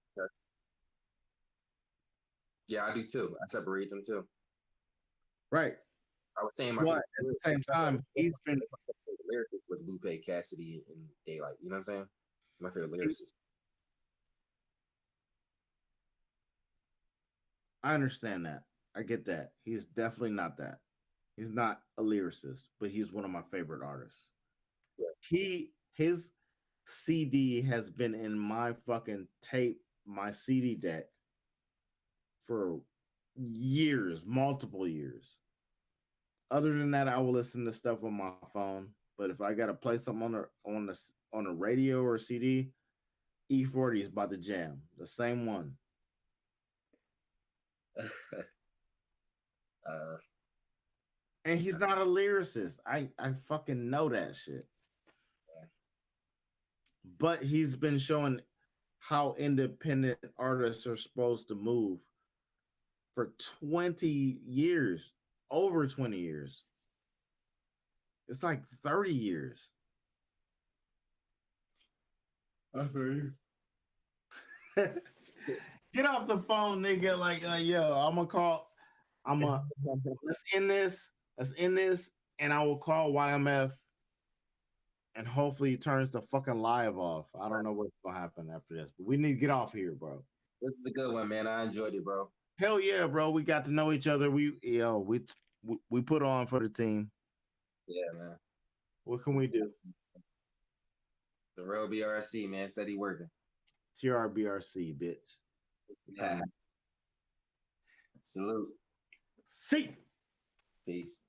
Yeah, I do too. I separate them too. Right. I was saying my But at the same time, he's been lyricist was Lupe, Cassidy, and Daylight. You know what I'm saying? My favorite lyricist. I understand that. I get that. He's definitely not that. He's not a lyricist, but he's one of my favorite artists. Yeah. His CD has been in my fucking my CD deck for years, multiple years. Other than that, I will listen to stuff on my phone. But if I gotta play something on a radio or CD, E40 is about to jam. The same one. And he's not a lyricist. I fucking know that shit. But he's been showing how independent artists are supposed to move for 20 years, over 20 years. It's like 30 years. I feel you. Get off the phone, nigga. Like, yo, I'm gonna call. Let's end this. Let's end this, and I will call YMF, and hopefully he turns the fucking live off. I don't know what's gonna happen after this, but we need to get off here, bro. This is a good one, man. I enjoyed it, bro. Hell yeah, bro. We got to know each other. We put on for the team. Yeah, man. What can we do? The real BRC, man. Steady working. TRBRC, bitch. Yeah. Salute. See. Peace.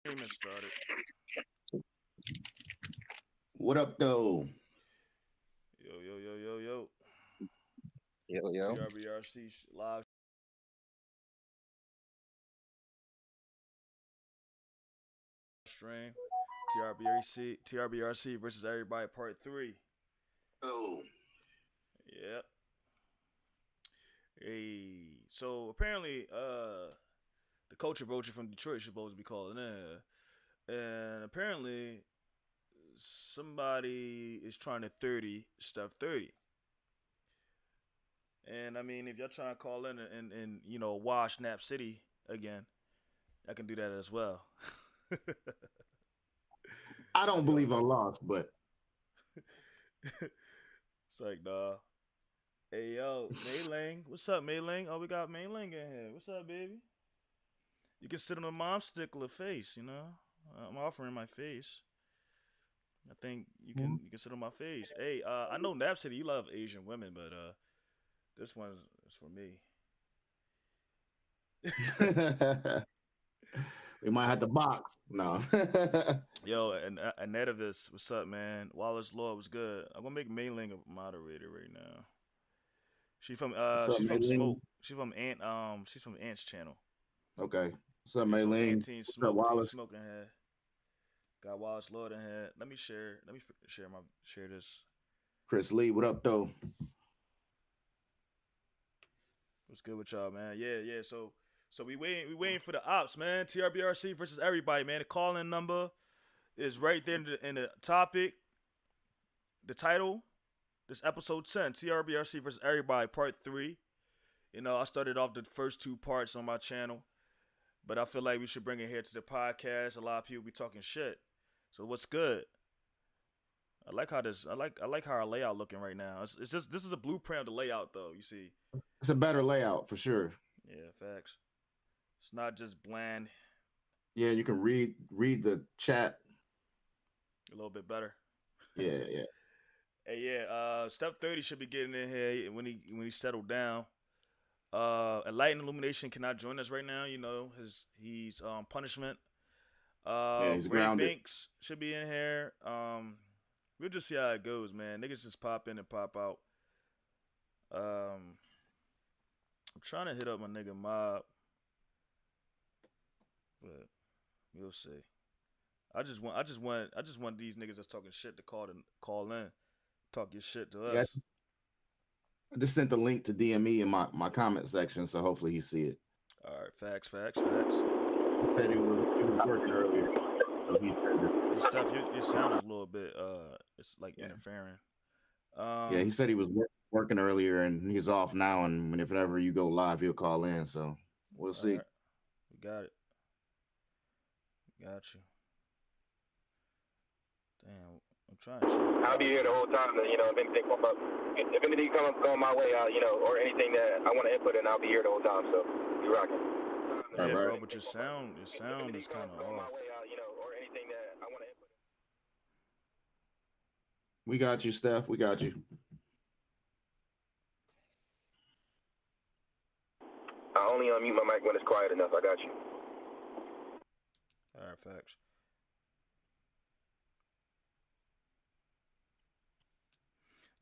Streaming started. What up, though? Yo. Yo. TRBRC live stream. TRBRC versus everybody part 3. Oh. Yep. Hey, so apparently, the culture vulture from Detroit is supposed to be calling in, and apparently, somebody is trying to 30 stuff 30. And I mean, if y'all trying to call in and you know wash Nap City again, I can do that as well. I don't believe I lost, but It's like, nah. Hey, yo, Mei Ling. What's up, Mei Ling? Oh, we got Mei Ling in here. What's up, baby? You can sit on a mom's stickler face, you know? I'm offering my face. I think you can sit on my face. Hey, I know Nap City, you love Asian women, but this one is for me. we might have to box. No. Yo, and Netivis, what's up, man? Wallace Lord was good. I'm gonna make Mei Ling a moderator right now. She's from Smoke. She's from Ant's channel. Okay. What's up, Yeah, so Mayling? Ant Team What's Smoke, up, Wallace? Team Smoke in here. Got Wallace Lord in here. Let me share this. Chris Lee, what up, though? What's good with y'all, man? Yeah. So we waiting for the ops, man. TRBRC versus everybody, man. The call-in number is right there in the topic. The title, this episode 10, TRBRC versus everybody, part 3. You know, I started off the first 2 parts on my channel, but I feel like we should bring it here to the podcast. A lot of people be talking shit. So what's good? I like how our layout looking right now. It's just this is a blueprint of the layout, though. You see. It's a better layout for sure. Yeah, facts. It's not just bland. Yeah, you can read the chat A little bit better. Yeah. Hey, yeah. Step 30 should be getting in here when he settled down. Enlightened Illumination cannot join us right now. You know he's punishment. He's Ray grounded. Banks should be in here. We'll just see how it goes, man. Niggas just pop in and pop out. I'm trying to hit up my nigga Mob, but we'll see. I just want these niggas that's talking shit to call in, talk your shit to us. Yeah, I just sent the link to DME in my comment section, so hopefully he see it. All right, facts. He said he was working earlier, so he said this. Hey, Steph, your sound is a little bit it's like interfering. Yeah, he said he was working earlier and he's off now, and if ever you go live, he'll call in. So we'll see. Right. We got it. Got you. Damn, I'm trying to. I'll be here the whole time. You know, if anything come up, if anything comes my way, you know, or anything that I want to input in, I'll be here the whole time. So you rocking. Yeah, right. bro, but your sound is kind of off. You know, or anything that I want to input. We got you, Steph. We got you. I only unmute my mic when it's quiet enough. I got you. All right, facts.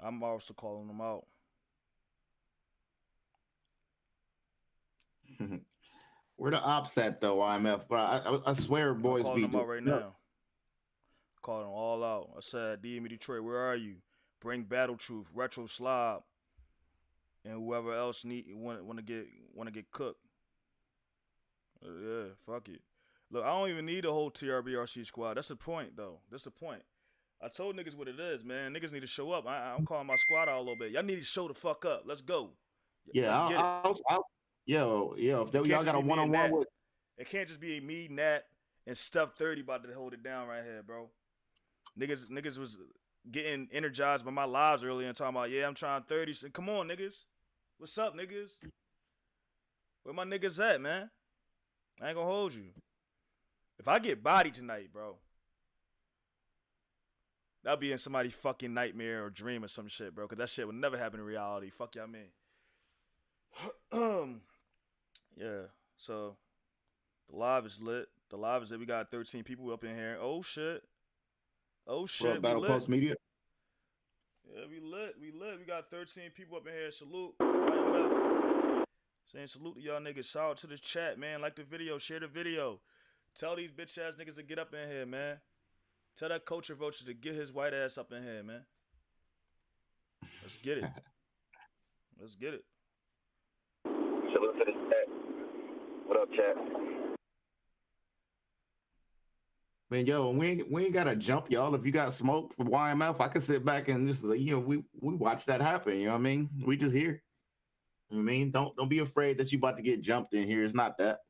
I'm also calling them out. Where the ops at though, IMF? But I swear, boys, I'm calling them out right now. Calling them all out. I said, DM Detroit, where are you? Bring Battle Truth, Retro Slob, and whoever else want to get cooked. Yeah, fuck it. Look, I don't even need a whole TRBRC squad. That's the point, though. That's the point. I told niggas what it is, man. Niggas need to show up. I'm calling my squad out a little bit. Y'all need to show the fuck up. Let's go. Yeah, let's get it. Yo, if y'all got a one-on-one with, it can't just be me, Nat, and Stuff 30 about to hold it down right here, bro. Niggas was getting energized by my lives earlier and talking about, yeah, I'm trying 30. So, come on, niggas. What's up, niggas? Where my niggas at, man? I ain't gonna hold you. If I get bodied tonight, bro, that'll be in somebody's fucking nightmare or dream or some shit, bro. Because that shit would never happen in reality. Fuck y'all, man. Yeah. So the live is lit. The live is that we got 13 people up in here. Oh shit. Oh What shit. up, We Battle lit. Post Media? Yeah, we lit. We lit. We got 13 people up in here. Salute. IMF. Saying salute to y'all niggas. Shout out to the chat, man. Like the video. Share the video. Tell these bitch ass niggas to get up in here, man. Tell that culture vulture to get his white ass up in here, man. Let's get it. Let's get it. Salute to the chat. What up, chat? Man, yo, we ain't gotta jump, y'all. If you got smoke for YMF, I can sit back and just we watch that happen. You know what I mean? We just here. You know what I mean? Don't be afraid that you about to get jumped in here. It's not that.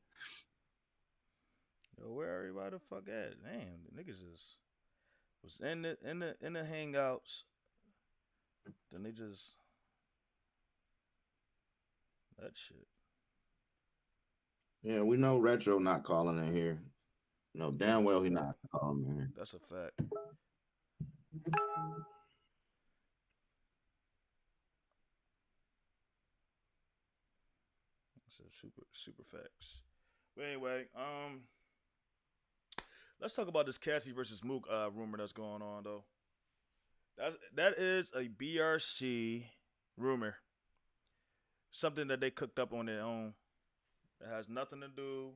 Yo, where everybody the fuck at? Damn, the niggas just was in the hangouts. Then they just that shit. Yeah, we know Retro not calling in here. No, damn well he not calling in here. That's a fact. So super facts. But anyway, let's talk about this Cassie versus Mook rumor that's going on though. That is a BRC rumor. Something that they cooked up on their own. It has nothing to do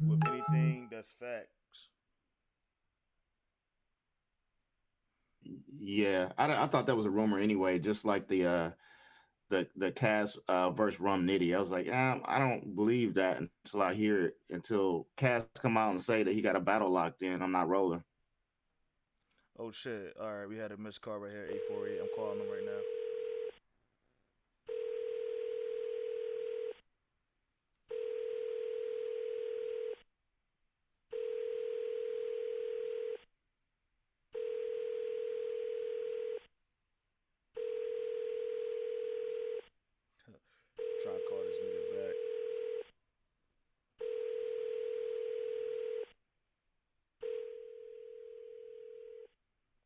with anything that's facts. Yeah, I thought that was a rumor anyway. Just like the Cass versus Rum Nitty. I was like, I don't believe that until I hear it. Until Cass come out and say that he got a battle locked in, I'm not rolling. Oh shit! All right, we had a missed call right here, 848. I'm calling them right now. Try and call this nigga back.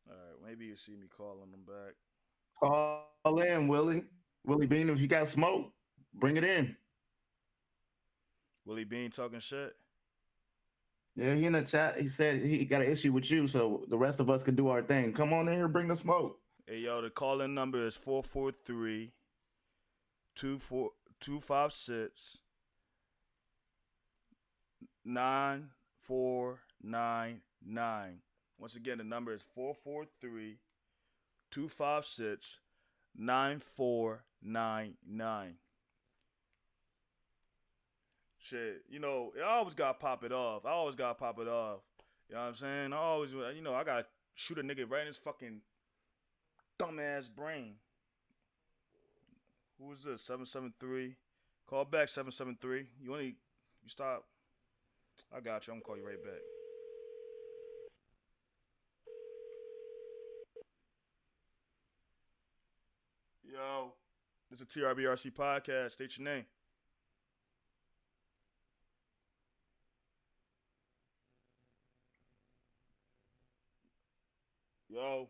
All right, maybe you see me calling them back. Call in, Willie. Willie Bean, if you got smoke, bring it in. Willie Bean talking shit. Yeah, he in the chat. He said he got an issue with you, so the rest of us can do our thing. Come on in here, bring the smoke. Hey yo, the call-in number is 443-256-9499. Once again, the number is 443-256-9499. Shit, you know, I always gotta pop it off. You know what I'm saying? I always, I gotta shoot a nigga right in his fucking dumbass brain. Who is this? 773. Call back 773. You stop. I got you. I'm gonna call you right back. Yo, this is a TRBRC podcast. State your name. Yo.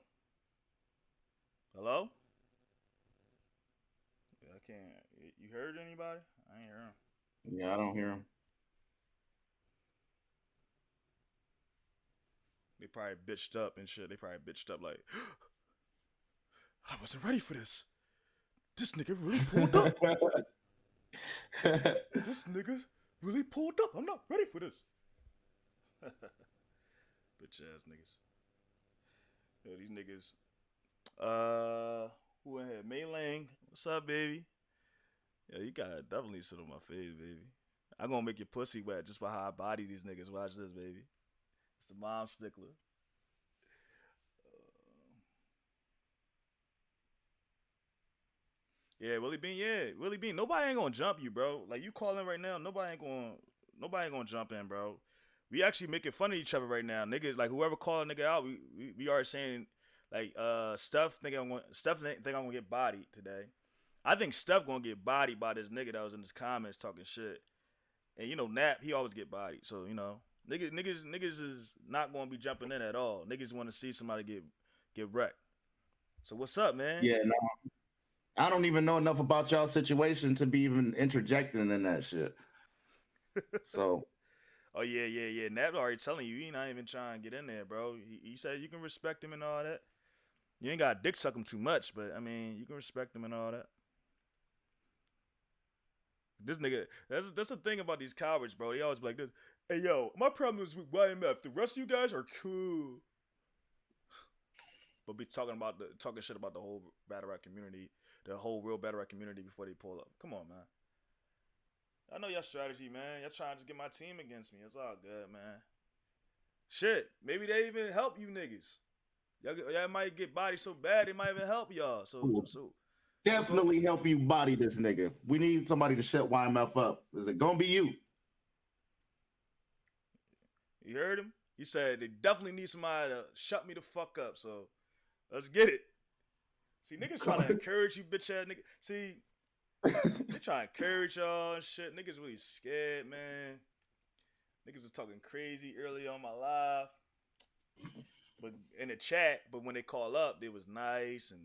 Hello? Yeah, I can't. You heard anybody? I ain't hear him. Yeah, I don't hear him. They probably bitched up and shit. They probably bitched up like, I wasn't ready for this. This nigga really pulled up. This nigga really pulled up. I'm not ready for this. Bitch ass niggas. Yo, these niggas. Who in here? Mei Lang. What's up, baby? Yo, you gotta definitely sit on my face, baby. I'm gonna make your pussy wet just by how I body these niggas. Watch this, baby. It's a mom stickler. Yeah, Willie Bean. Yeah, Willie Bean. Nobody ain't gonna jump you, bro. Like you calling right now, nobody ain't gonna jump in, bro. We actually making fun of each other right now, niggas. Like whoever called a nigga out, we are saying like Steph think I'm gonna get bodied today. I think Steph gonna get bodied by this nigga that was in his comments talking shit. And you know Nap, he always get bodied. So you know niggas is not gonna be jumping in at all. Niggas want to see somebody get wrecked. So what's up, man? Yeah, no, I don't even know enough about y'all situation to be even interjecting in that shit. So Oh yeah. Nab already telling you he not even trying to get in there, bro. He said you can respect him and all that. You ain't got to dick suck him too much, but I mean you can respect him and all that. This nigga, that's the thing about these cowards, bro. They always be like this. Hey yo, my problem is with YMF. The rest of you guys are cool. But be talking shit about the whole battle rap community, the whole real battle rap community before they pull up. Come on, man. I know your strategy, man. Y'all trying to just get my team against me. It's all good, man. Shit, maybe they even help you niggas. Y'all might get bodied so bad they might even help y'all. So Definitely help you body this nigga. We need somebody to shut YMF up. Is it gonna be you? You heard him? He said they definitely need somebody to shut me the fuck up. So let's get it. See, niggas trying to encourage you, bitch ass nigga. See, they trying to encourage y'all and shit. Niggas really scared, man. Niggas was talking crazy early on my live. But in the chat, but when they call up, they was nice and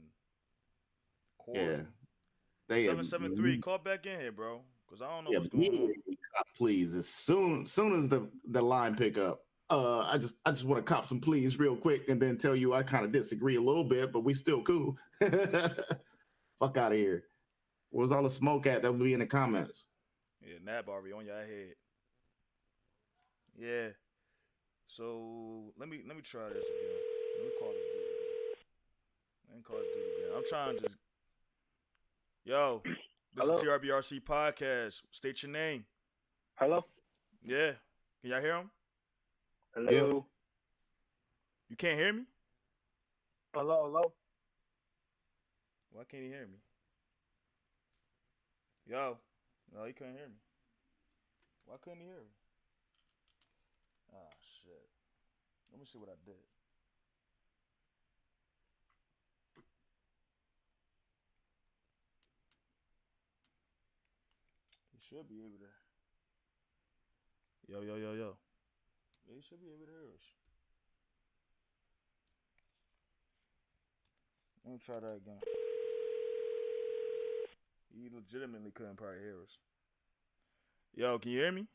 cordial. Yeah. 773, call back in here, bro. Cause I don't know what's going on. Please, as soon as the line pick up. I just want to cop some please real quick and then tell you I kind of disagree a little bit, but we still cool. Fuck out of here. Where's all the smoke at that will be in the comments? Yeah, Nab already on your head. Yeah. So let me try this again. Let me call this dude again. I'm trying to just yo, this is TRBRC podcast. State your name. Hello? Yeah. Can y'all hear him? Hello? Yeah. You can't hear me? Hello? Why can't he hear me? Yo. No, he couldn't hear me. Why couldn't he hear me? Ah, shit. Let me see what I did. He should be able to. Yo. Yeah, he should be able to hear us. Let me try that again. He legitimately couldn't probably hear us. Yo, can you hear me?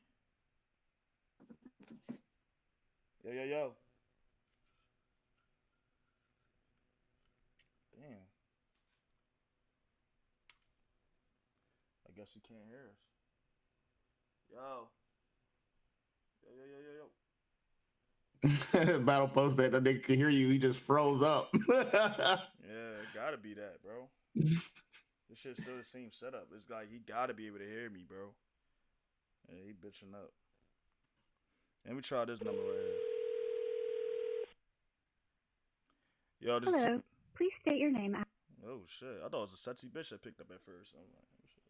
Yo. Damn. I guess he can't hear us. Yo. Battle Post said that they could hear you. He just froze up. Yeah, it gotta be that, bro. This shit's still the same setup. This guy, he gotta be able to hear me, bro. Yeah, he bitching up. Let me try this number right here. Yo, this Hello. Please state your name. Oh shit! I thought it was a sexy bitch that picked up at first. I'm like, oh, shit.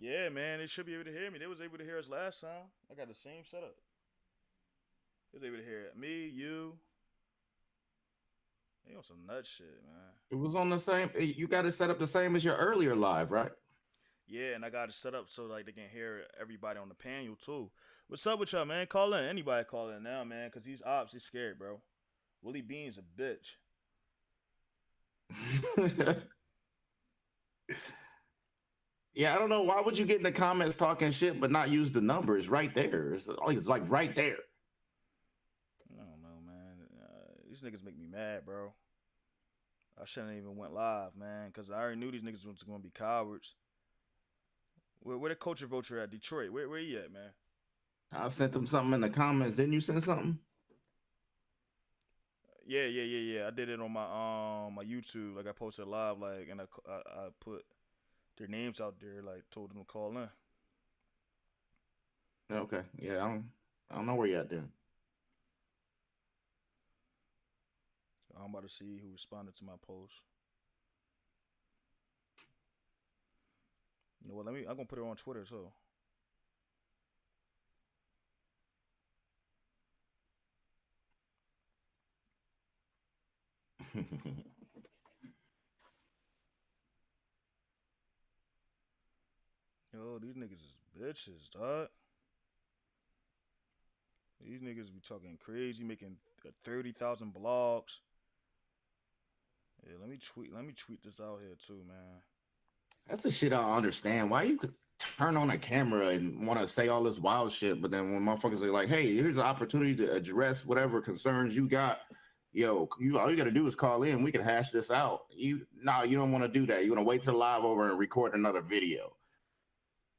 Yeah, man, they should be able to hear me. They was able to hear us last time. I got the same setup. They was able to hear me, you. They on some nut shit, man. It was on the same. You got it set up the same as your earlier live, right? Yeah, and I got it set up so like they can hear everybody on the panel too. What's up with y'all, man? Call in. Anybody call in now, man, because these ops, they scared, bro. Willie Bean's a bitch. Yeah, I don't know. Why would you get in the comments talking shit but not use the numbers right there? It's like right there. I don't know, man. These niggas make me mad, bro. I shouldn't even went live, man, because I already knew these niggas was going to be cowards. Where the Culture Vulture at? Detroit. Where he at, man? I sent them something in the comments. Didn't you send something? Yeah. I did it on my YouTube. Like I posted live, like, and I put their names out there, like told them to call in. Okay. Yeah, I don't know where you at then. I'm about to see who responded to my post. You know what? I'm gonna put it on Twitter too. Yo, these niggas is bitches, dog. These niggas be talking crazy, making 30,000 blogs. Yeah, let me tweet this out here too, man. That's the shit I don't understand. Why you could turn on a camera and want to say all this wild shit, but then when motherfuckers are like, "Hey, here's an opportunity to address whatever concerns you got," yo, all you got to do is call in. We can hash this out. You don't want to do that. You want to wait till live over and record another video.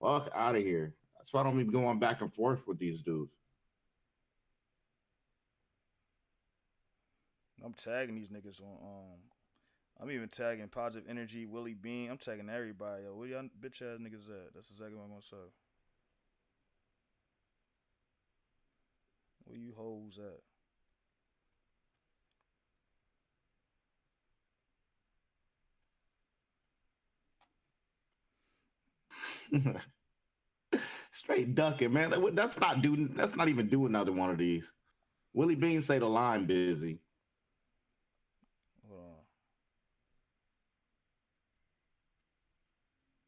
Fuck out of here. That's why I don't be going back and forth with these dudes. I'm tagging these niggas on. I'm even tagging Positive Energy, Willie Bean. I'm tagging everybody. Yo, where y'all bitch ass niggas at? That's exactly what I'm gonna say. Where you hoes at? Straight ducking, man. That's not even do another one of these. Willie Bean say the line busy. Hold on.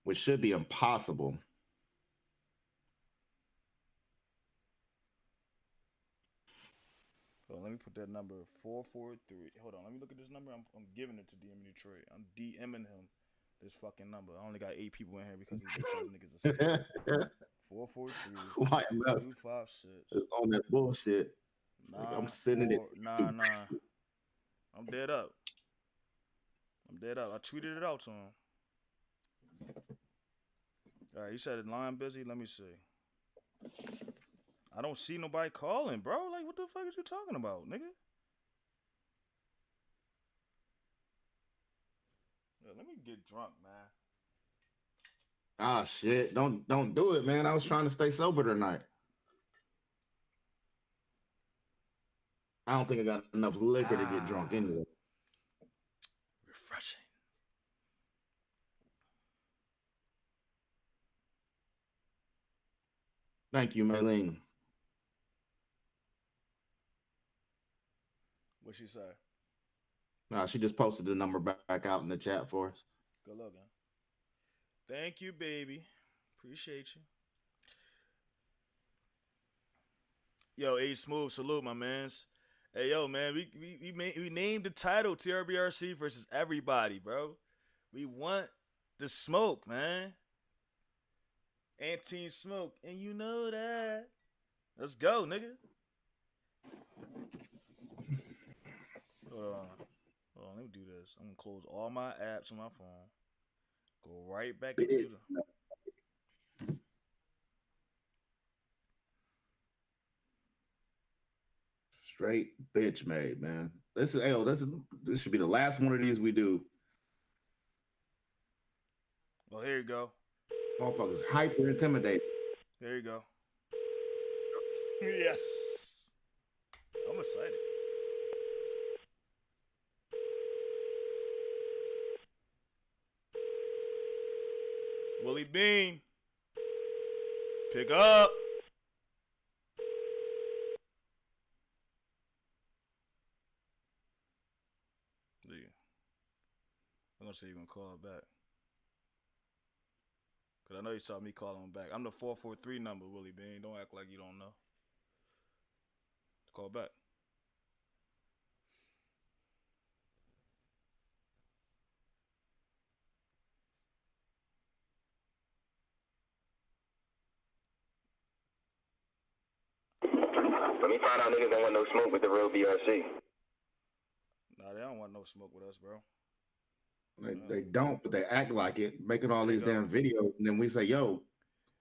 Which should be impossible. Hold on, let me put that number 443. Hold on, let me look at this number. I'm giving it to DM Detroit. I'm DMing him this fucking number. I only got 8 people in here because these bitch ass niggas are 443 256 on that bullshit. Like I'm sending it. Nah. I'm dead up. I tweeted it out to him. All right, he said the line busy. Let me see. I don't see nobody calling, bro. Like, what the fuck is you talking about, nigga? Yeah, let me get drunk, man. Ah, shit. Don't do it, man. I was trying to stay sober tonight. I don't think I got enough liquor to get drunk anyway. Refreshing. Thank you, Maylene. What'd she say? Nah, she just posted the number back out in the chat for us. Good looking. Thank you, baby. Appreciate you. Yo, A Smooth, salute, my mans. Hey, yo, man, we named the title TRBRC versus everybody, bro. We want the smoke, man. And Team Smoke, and you know that. Let's go, nigga. Hold on, let me do this. I'm gonna close all my apps on my phone. Go right back into the. Straight bitch made, man. This should be the last one of these we do. Well, here you go. Motherfuckers hyper intimidated. There you go. Yes. I'm excited. Willie Bean. Pick up. I'm gonna say you're gonna call it back. Cause I know you saw me calling him back. I'm the 443 number, Willie Bean. Don't act like you don't know. Call back. Let me find out niggas don't want no smoke with the real BRC. Nah, they don't want no smoke with us, bro. They don't, but they act like it, making all these damn videos, and then we say, "Yo,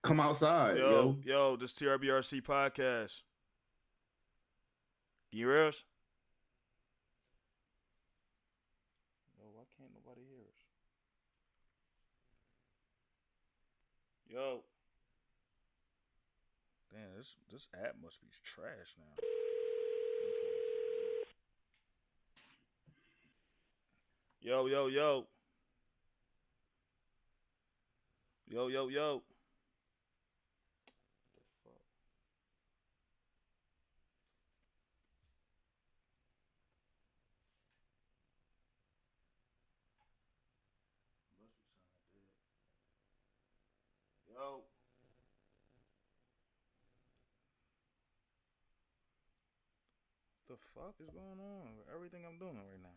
come outside, yo, this TRBRC podcast. You hear us? Yo, why can't nobody hear us? Yo, damn, this app must be trash now. Yo. Yo. Yo. The fuck is going on with everything I'm doing right now?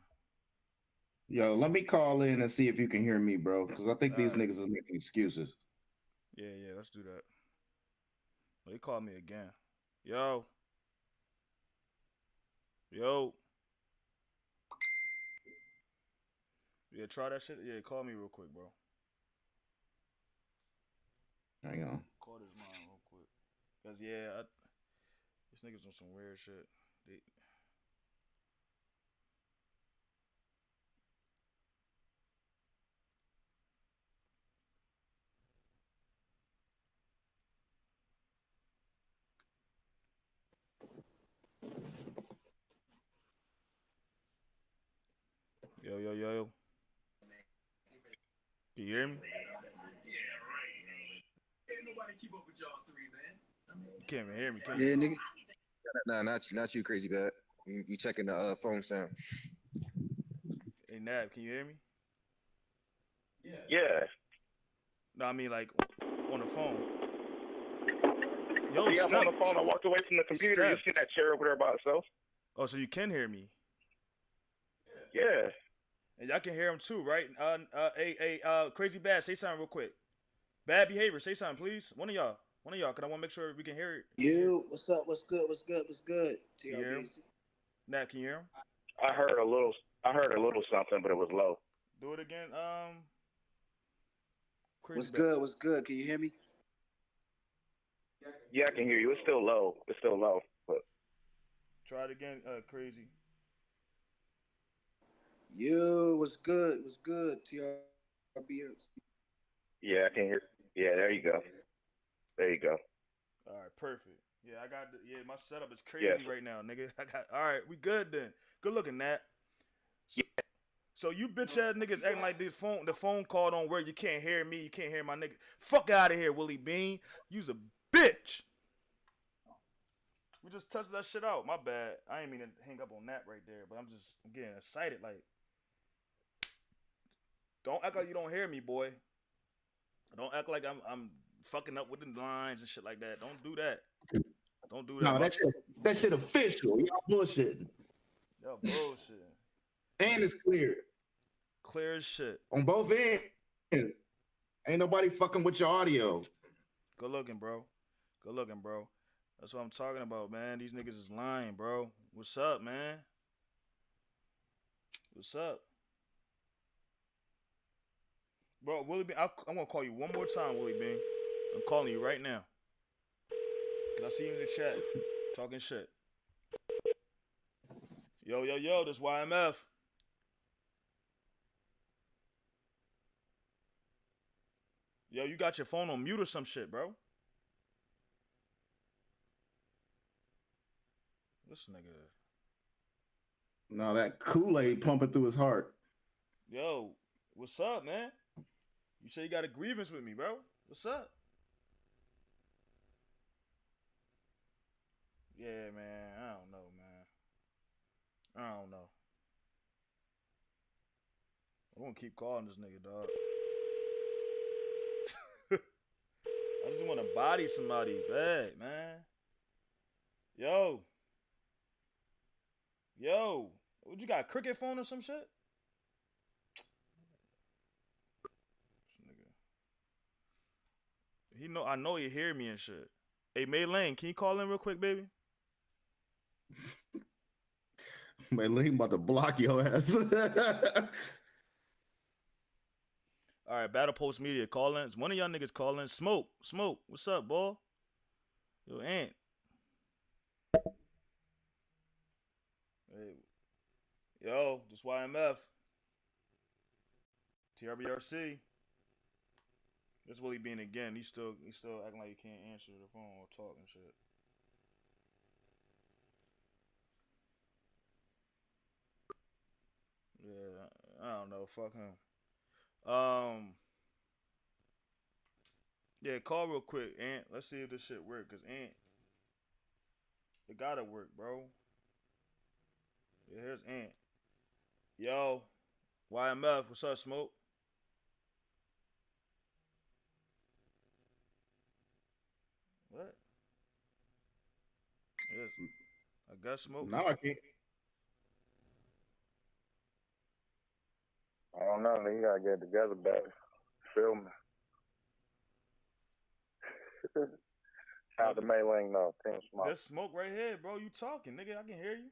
Yo, let me call in and see if you can hear me, bro, because I think these niggas is making excuses. Yeah, let's do that. Oh, he called me again. Yo. Yeah, try that shit. Yeah, call me real quick, bro. Hang on. Call this line real quick. Cause yeah, this niggas on some weird shit. They, yo. Can you hear me? You can't even hear me, can you? Yeah, nigga. Nah, not you, crazy bad. You checking the phone sound. Hey, Nab, can you hear me? Yeah. No, I mean like on the phone. Yo, Yeah, I'm step. on the phone. I walked away from the computer. Step. You see that chair over there by itself? Oh, so you can hear me? Yeah. And y'all can hear him too, right? Crazy Bad, say something real quick. Bad behavior, say something, please. One of y'all, cause I want to make sure we can hear it. You, what's up? What's good? Can you hear him? TRBC. Nat, can you hear him? I heard a little something, but it was low. Do it again. Crazy What's Bad. good? What's good? Can you hear me? Yeah, I can hear you. It's still low. But Try it again, Crazy. You, what's good? What's good? TRBC. yeah, I can hear. Yeah, there you go. All right, perfect. Yeah, I got. My setup is crazy Yes. right now, nigga. All right, we good then. Good looking, Nat. So you bitch ass niggas acting like the phone call don't work. You can't hear me. You can't hear my nigga. Fuck out of here, Willie Bean. You's a bitch. We just touched that shit out. My bad. I ain't mean to hang up on that right there, but I'm getting excited. Like, don't act like you don't hear me, boy. Don't act like I'm fucking up with the lines and shit like that. Don't do that. Don't do that. No, that shit official. Y'all bullshitting. Yo, bullshit. And it's clear Clear as shit. on both ends. Ain't nobody fucking with your audio. Good looking, bro. That's what I'm talking about, man. These niggas is lying, bro. What's up, man? What's up? Bro, Willie Bean, I'm gonna call you one more time, Willie Bean. I'm calling you right now. Can I see you in the chat? Talking shit. Yo, this YMF. Yo, you got your phone on mute or some shit, bro. This nigga. No, that Kool-Aid pumping through his heart. Yo, what's up, man? You say you got a grievance with me, bro. What's up? Yeah, man. I don't know, man. I don't know. I'm gonna keep calling this nigga, dog. I just want to body somebody bad, man. Yo, what you got? A cricket phone or some shit? This nigga. I know he hear me and shit. Hey, May Lane, can you call in real quick, baby? Man, Lee about to block your ass. All right, Battle Post Media, call in. One of y'all niggas call in. Smoke, what's up, boy? Yo, Ant. Hey. Yo, just YMF. TRBRC. That's Willie Bean again. He's still acting like he can't answer the phone or talk and shit. Yeah, I don't know. Fuck him. Yeah, call real quick, Ant. Let's see if this shit work. Cause Ant, it gotta work, bro. Yeah, here's Ant. Yo, YMF, what's up, Smoke? What? Yes, I guess Smoke. Now I can't. I don't know. You gotta get it together, baby. Feel me? Shout out to Mei Ling, no. Team Smoke. There's smoke right here, bro. You talking, nigga? I can hear you.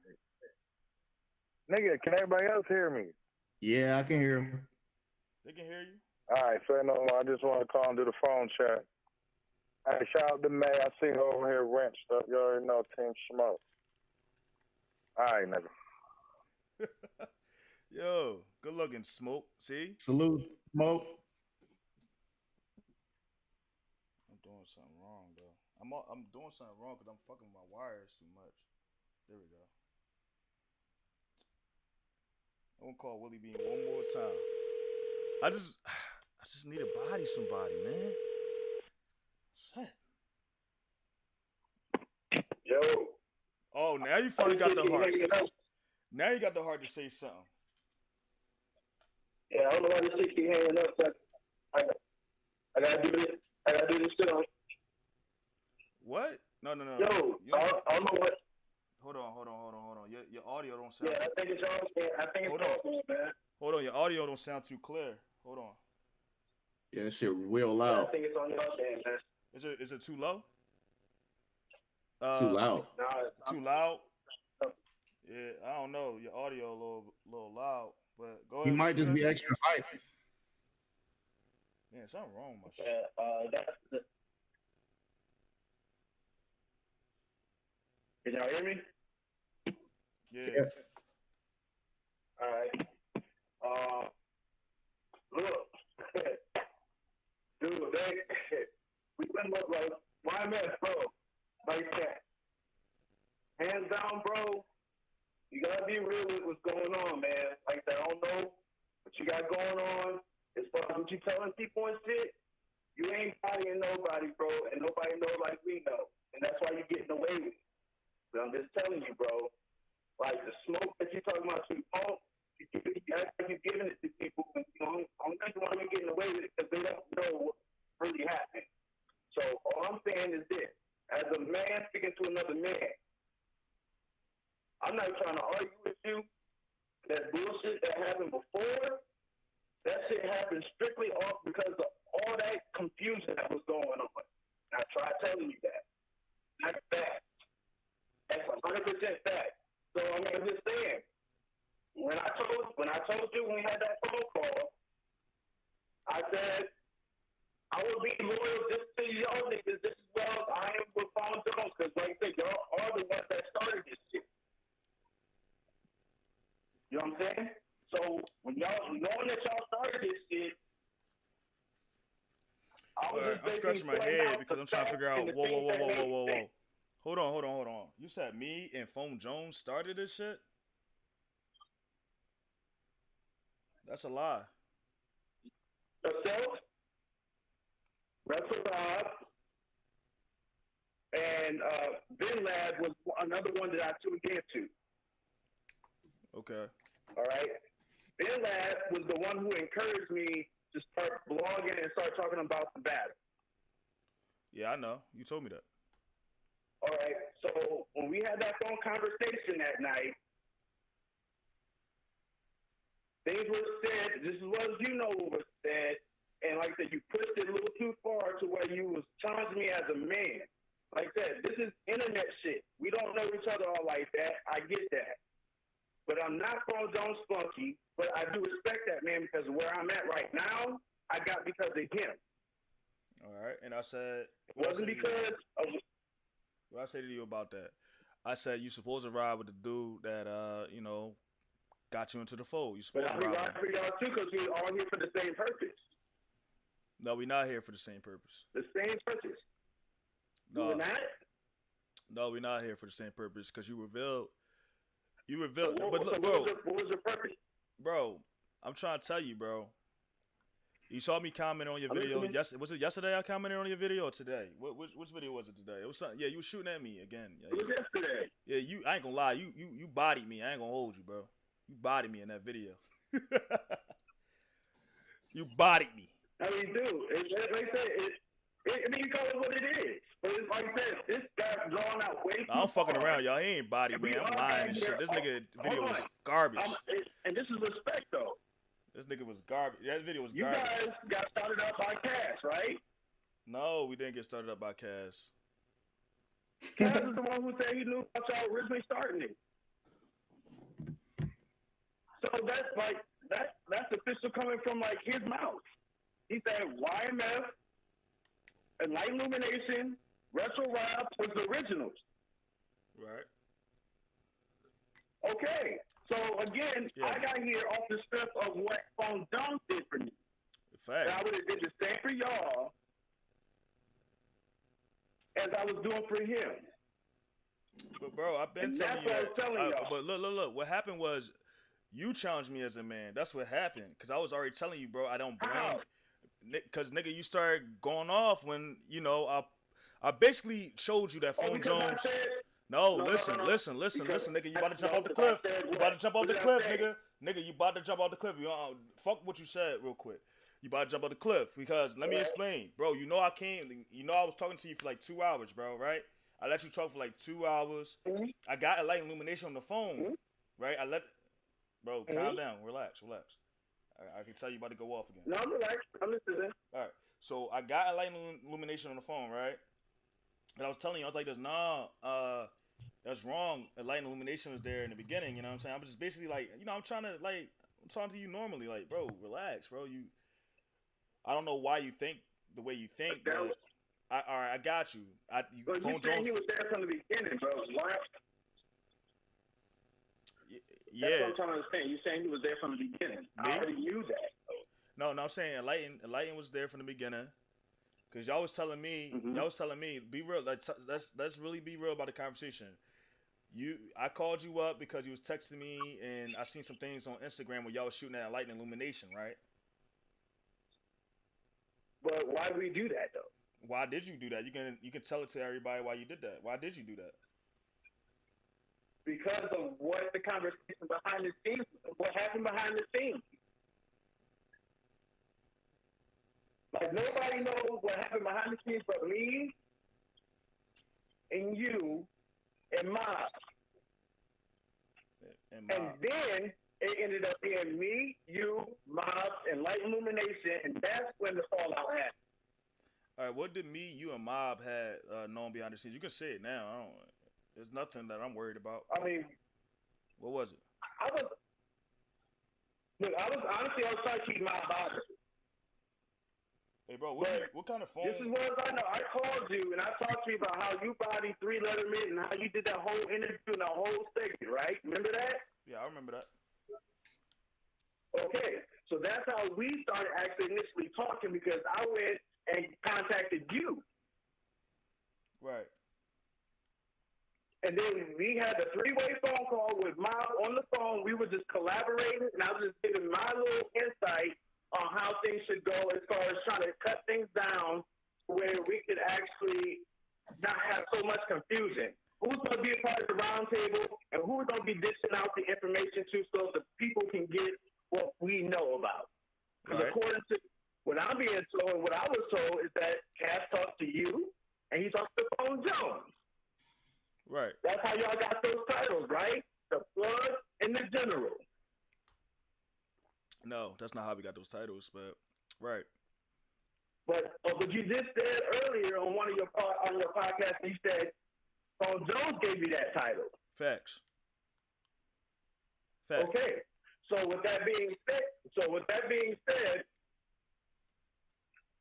Nigga, can everybody else hear me? Yeah, I can hear him. They can hear you. All right, say no more. I just want to call and do the phone chat. Hey, shout out to May. I see her over here wrenched up. You already know Team Smoke. All right, nigga. Yo, good looking, Smoke. See? Salute, Smoke. I'm doing something wrong, though. I'm doing something wrong because I'm fucking my wires too much. There we go. I'm gonna call Willie Bean one more time. I just need to body somebody, man. Shit. Yo. Oh, now you finally got the heart. Now you got the heart to say something. Yeah, I don't know why this shit keep hanging up. So I gotta do this. I gotta do this shit on. What? No. Yo, I don't know what. Hold on. Your audio don't sound. Yeah, I think it's y'all. I think it's y'all, man. Hold on, your audio don't sound too clear. Hold on. Yeah, that shit real loud. Yeah, I think it's on y'all, man. Is it too low? Too loud. Nah, too loud. Yeah, I don't know. Your audio a little loud, but go ahead. You might just be extra hype. Yeah, something wrong with my shit. Can y'all hear me? Yeah. All right. Look, dude, we went up like, why man, bro? Like that. Hands down, bro. You gotta be real with what's going on, man. Like that, I don't know what you got going on as far as what you telling people and shit. You ain't bodying nobody, bro, and nobody knows like we know, and that's why you're getting away with it. But I'm just telling you, bro. Like the smoke that you're talking about, you act like you're giving it to people. And, you know, I'm just why you're getting away with it because they don't know what really happened. So all I'm saying is this: as a man speaking to another man, I'm not trying to argue with you. That bullshit that happened before, that shit happened strictly off because of all that confusion that was going on. And I tried telling you that. That's fact. That's 100% fact. So I mean, I'm just saying. When I told you when we had that phone call, I said I would be loyal just to y'all niggas just as well as I am with Paul Jones, because like I said, y'all are the ones that started this shit. You know what I'm saying? So when knowing that y'all started this shit, I'm scratching my head because I'm trying to figure out. Whoa. Hold on. You said me and Phone Jones started this shit? That's a lie. Yourself, Russell Bob, and Ben Lab was another one that I tuned into. Okay. All right. Ben Lab was the one who encouraged me to start blogging and start talking about the battle. Yeah, I know. You told me that. All right. So when we had that phone conversation that night, things were said, just as well as you know what was said, and like I said, you pushed it a little too far to where you was challenging me as a man. Like I said, this is internet shit. We don't know each other all like that. I get that. But I'm not Phone Jones Spunky, but I do respect that man because where I'm at right now, I got because of him. All right. And I said... It wasn't because of... What I say to you about that? I said you supposed to ride with the dude that, got you into the fold. You supposed to ride with for y'all too because we're all here for the same purpose. No, we're not here for the same purpose. The same purpose? No. We're not? No, we're not here for the same purpose because you revealed... What was your purpose? Bro, I'm trying to tell you, bro. You saw me comment on your video. Was it yesterday I commented on your video or today? Which video was it today? It was something. Yeah, you were shooting at me again. Yeah, it was yesterday. Yeah, I ain't gonna lie. You bodied me. I ain't gonna hold you, bro. You bodied me in that video. You bodied me. I mean, dude, like I said, you call it what it is. But it's like I said, this got drawn out way too I'm fucking far. around, y'all. He ain't bodied me. I'm lying and shit. This nigga video was garbage. And this is respect, though. This nigga was garbage. That video was garbage. You guys got started out by Cass, right? No, we didn't get started up by Cass. Cass is the one who said he knew about y'all originally starting it. So that's like that's official coming from like his mouth. He said YMF, Enlightened Illumination, Retro Rob was the originals. Right. Okay. So again, Yeah. I got here off the strip of what Phone Jones did for me. Fact. And I would have did the same for y'all as I was doing for him. But bro, I've been And telling that's you what I that. was telling y'all. But look. What happened was you challenged me as a man. That's what happened. Because I was already telling you, bro. I don't blame. Because nigga, you started going off when I basically showed you that Phone Jones. No, listen, nigga. You about to jump off the cliff. You about to jump off the cliff, nigga. Nigga, you about to jump off the cliff. You fuck what you said real quick. You about to jump off the cliff because let me explain, bro. You know I came. You know I was talking to you for like 2 hours, bro. Right? I let you talk for like 2 hours. I got Enlightened Illumination on the phone, right? Bro, calm down, relax. I can tell you about to go off again. No, I'm relaxed. I'm listening. All right. So I got Enlightened Illumination on the phone, right? And I was telling you, I was like, that's wrong. Enlightened Illumination was there in the beginning, you know what I'm saying? I'm just basically like, I'm trying to I'm talking to you normally, like, bro, relax, bro. I don't know why you think the way you think, but all right, I got you. But you saying he was there from the beginning, bro. Why? Yeah. That's what I'm trying to understand. You saying he was there from the beginning. I already knew that. No, I'm saying Enlightened was there from the beginning. Cause y'all was telling me, be real. Let's really be real about the conversation. I called you up because you was texting me, and I seen some things on Instagram where y'all was shooting at Enlightened Illumination, right? But why did we do that though? Why did you do that? You can tell it to everybody why you did that. Why did you do that? Because of what the conversation behind the scenes, what happened behind the scenes. Like, nobody knows what happened behind the scenes but me and you and Mob. And then it ended up being me, you, Mob, and Light Illumination, and that's when the fallout happened. All right, what did me, you, and Mob had known behind the scenes? You can say it now. There's nothing that I'm worried about. I mean, what was it? I was trying to keep my body. Hey, bro, what kind of phone? This is what I know. I called you and I talked to you about how you bodied 3 Letterman and how you did that whole interview and that whole segment, right? Remember that? Yeah, I remember that. Okay, so that's how we started actually initially talking because I went and contacted you. Right. And then we had a 3-way phone call with Mob on the phone. We were just collaborating, and I was just giving my little insight on how things should go as far as trying to cut things down where we could actually not have so much confusion. Who's going to be a part of the round table, and who's going to be dishing out the information to so the people can get what we know about. Because according to what I'm being told, what I was told is that Cass talked to you, and he talked to Phone Jones. Right. That's how y'all got those titles, right? The Plug and the General. No, that's not how we got those titles, but right. But you just said earlier on one of your podcasts, you said Phone Jones gave you that title. Facts. Okay. So with that being said,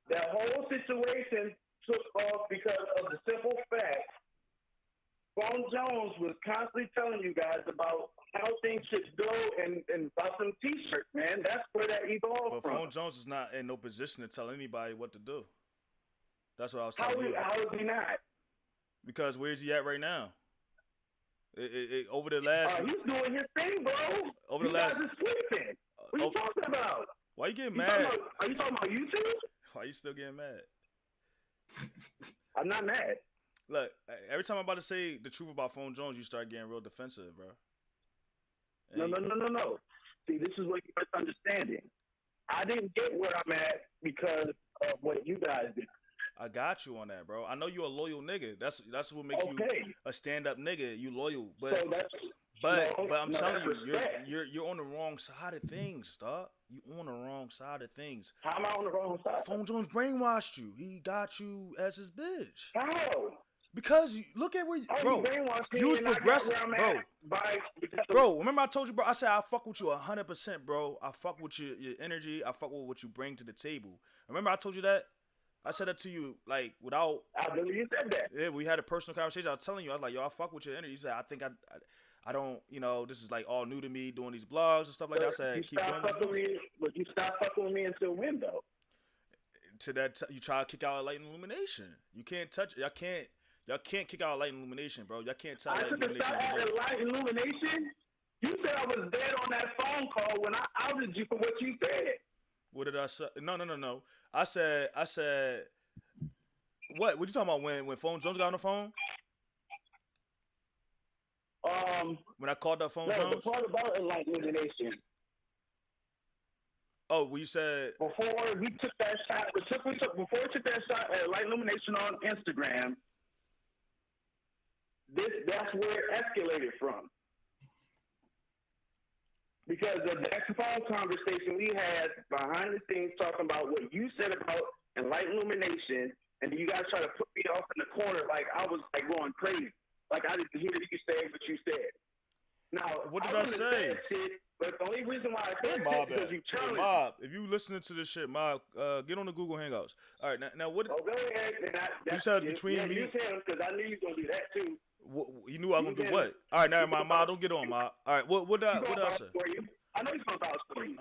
that whole situation took off because of the simple fact Phone Jones was constantly telling you guys about how things should go and about some T-shirts, man. That's where that evolved but from. Phone Jones is not in no position to tell anybody what to do. That's what I was telling you. How is he not? Because where's he at right now? Over the last... he's doing his thing, bro. Over the you last... guys are sleeping. What are you talking about? Why you getting mad? Are you talking about YouTube? Why you still getting mad? I'm not mad. Look, every time I'm about to say the truth about Phone Jones, you start getting real defensive, bro. No. See, this is what you're misunderstanding. I didn't get where I'm at because of what you guys did. I got you on that, bro. I know you're a loyal nigga. That's what makes you a stand-up nigga. You loyal, but But I'm telling you, you're on the wrong side of things, dog. You on the wrong side of things. How am I on the wrong side? Phone Jones brainwashed you. He got you as his bitch. How? Because look at where you, bro. You was progressing, bro. Remember I told you, bro. I said I fuck with you 100%, bro. I fuck with your energy. I fuck with what you bring to the table. Remember I told you that. I said that to you like without. I believe you said that. Yeah, we had a personal conversation. I was telling you, I was like, yo, I fuck with your energy. You said I think I don't, you know, this is like all new to me doing these blogs and stuff like that. I said, keep doing this. But you stop fucking with me until when though? To that, you try to kick out Light and Illumination. You can't touch. Y'all can't kick out Light and Illumination, bro. Y'all can't tell Light and Illumination. I took a Light and Illumination. You said I was dead on that phone call when I outed you for what you said. What did I say? No. I said. What you talking about? When Phone Jones got on the phone? When I called that Phone Jones. The part about Illumination. Oh, well, you said before we took that shot. Before we took that shot at Light Illumination on Instagram. That's where it escalated from. Because of the phone conversation we had behind the scenes talking about what you said about Enlightened Illumination, and you guys try to put me off in the corner like I was like going crazy. Like I didn't hear you say what you said. Now, what did I say? Shit, but the only reason why I said Mob is because you challenged. Mob, if you listening to this shit, Mob, get on the Google Hangouts. All right, now what? Oh, go ahead. You said between me. Use him because I knew you was gonna do that too. You knew I was gonna do what? All right, now my Mob, don't get on, Mob. All right, what did I say? I know he's gonna vouch for you.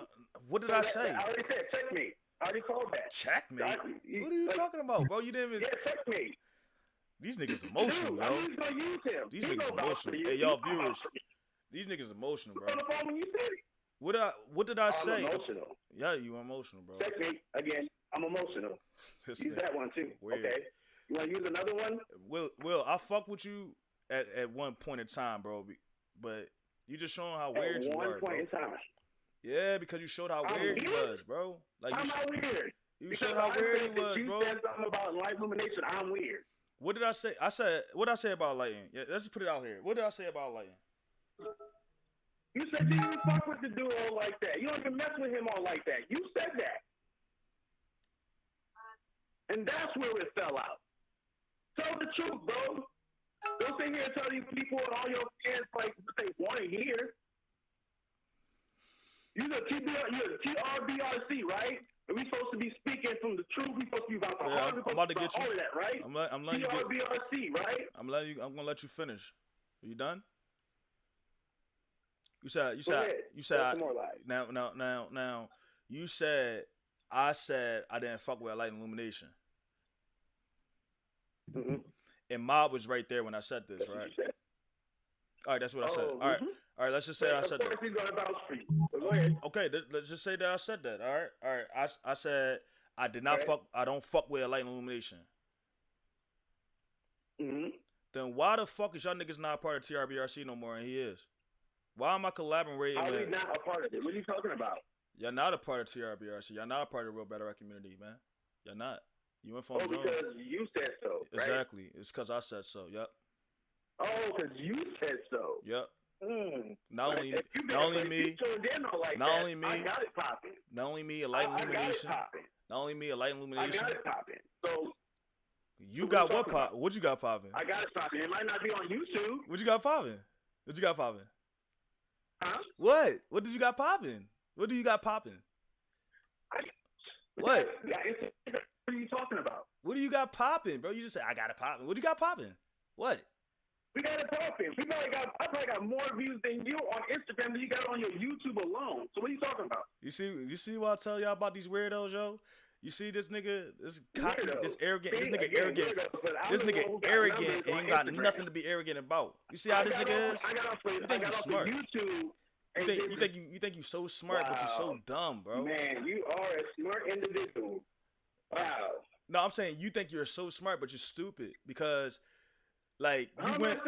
What did I say? I already said checkmate. I already called that. Checkmate? What are you talking about, bro? You didn't even. Yeah, checkmate. These niggas emotional, yo. He's gonna use him. These niggas emotional. Hey, y'all viewers. These niggas emotional, bro. On the phone when you said it. What did I say? I'm emotional. Yeah, you emotional, bro. Checkmate again. I'm emotional. Use that one too. Weird. Okay. You want to use another one? Will, I fuck with you at one point in time, bro. But you just showing how weird you are. At one point in time. Yeah, because you showed how weird you was, bro. Like I'm not weird. You showed how weird you was, bro. You said something about light illumination. I'm weird. What did I say? What did I say about lighting? Yeah, let's just put it out here. What did I say about lighting? You said you didn't fuck with the duo like that. You don't even mess with him all like that. You said that. And that's where it fell out. Tell the truth, bro. Don't sit here and tell these people and all your fans like what they want to hear. You're TRBRC, right? And we supposed to be speaking from the truth. We supposed to be about the heart. I'm about to get you. All of that, right? I'm letting you get. TRBRC, right? I'm gonna let you finish. Are you done? You said now. You said I said I didn't fuck with Light and Illumination. Mm-hmm. And Mob was right there when I said this, right? All right, that's what I said. All right, let's just say I said that. He's gonna vouch for you. Go ahead. Okay, let's just say that I said that. All right. I said I did not fuck. I don't fuck with Light and Illumination. Mm-hmm. Then why the fuck is y'all niggas not a part of TRBRC no more? And he is. Why am I collaborating? How are we not a part of it? What are you talking about? Y'all not a part of TRBRC. Y'all not a part of the Real Battle Rap community, man. Y'all not. You and Phone Jones. Because you said so. Right? Exactly. It's because I said so. Yep. Oh, because you said so. Yep. Mm. Not only me. Not only me. A Light Illumination. Not only me. A Light Illumination. I got it popping. So. You got what pop? What you got popping? I got it popping. It might not be on YouTube. What you got popping? What you got popping? Huh? What? What did you got popping? What do you got popping? What? What are you talking about? What do you got popping, bro? You just said I got it popping. What do you got popping? What? We got it popping. I probably got more views than you on Instagram than you got on your YouTube alone. So what are you talking about? You see what I tell y'all about these weirdos, yo? You see this nigga, this cocky, this arrogant, this nigga arrogant and ain't got nothing to be arrogant about. You see how this nigga is? You think you smart? You think you so smart, but you're so dumb, bro. Man, you are a smart individual. Wow. No, I'm saying you think you're so smart, but you're stupid because, like, you went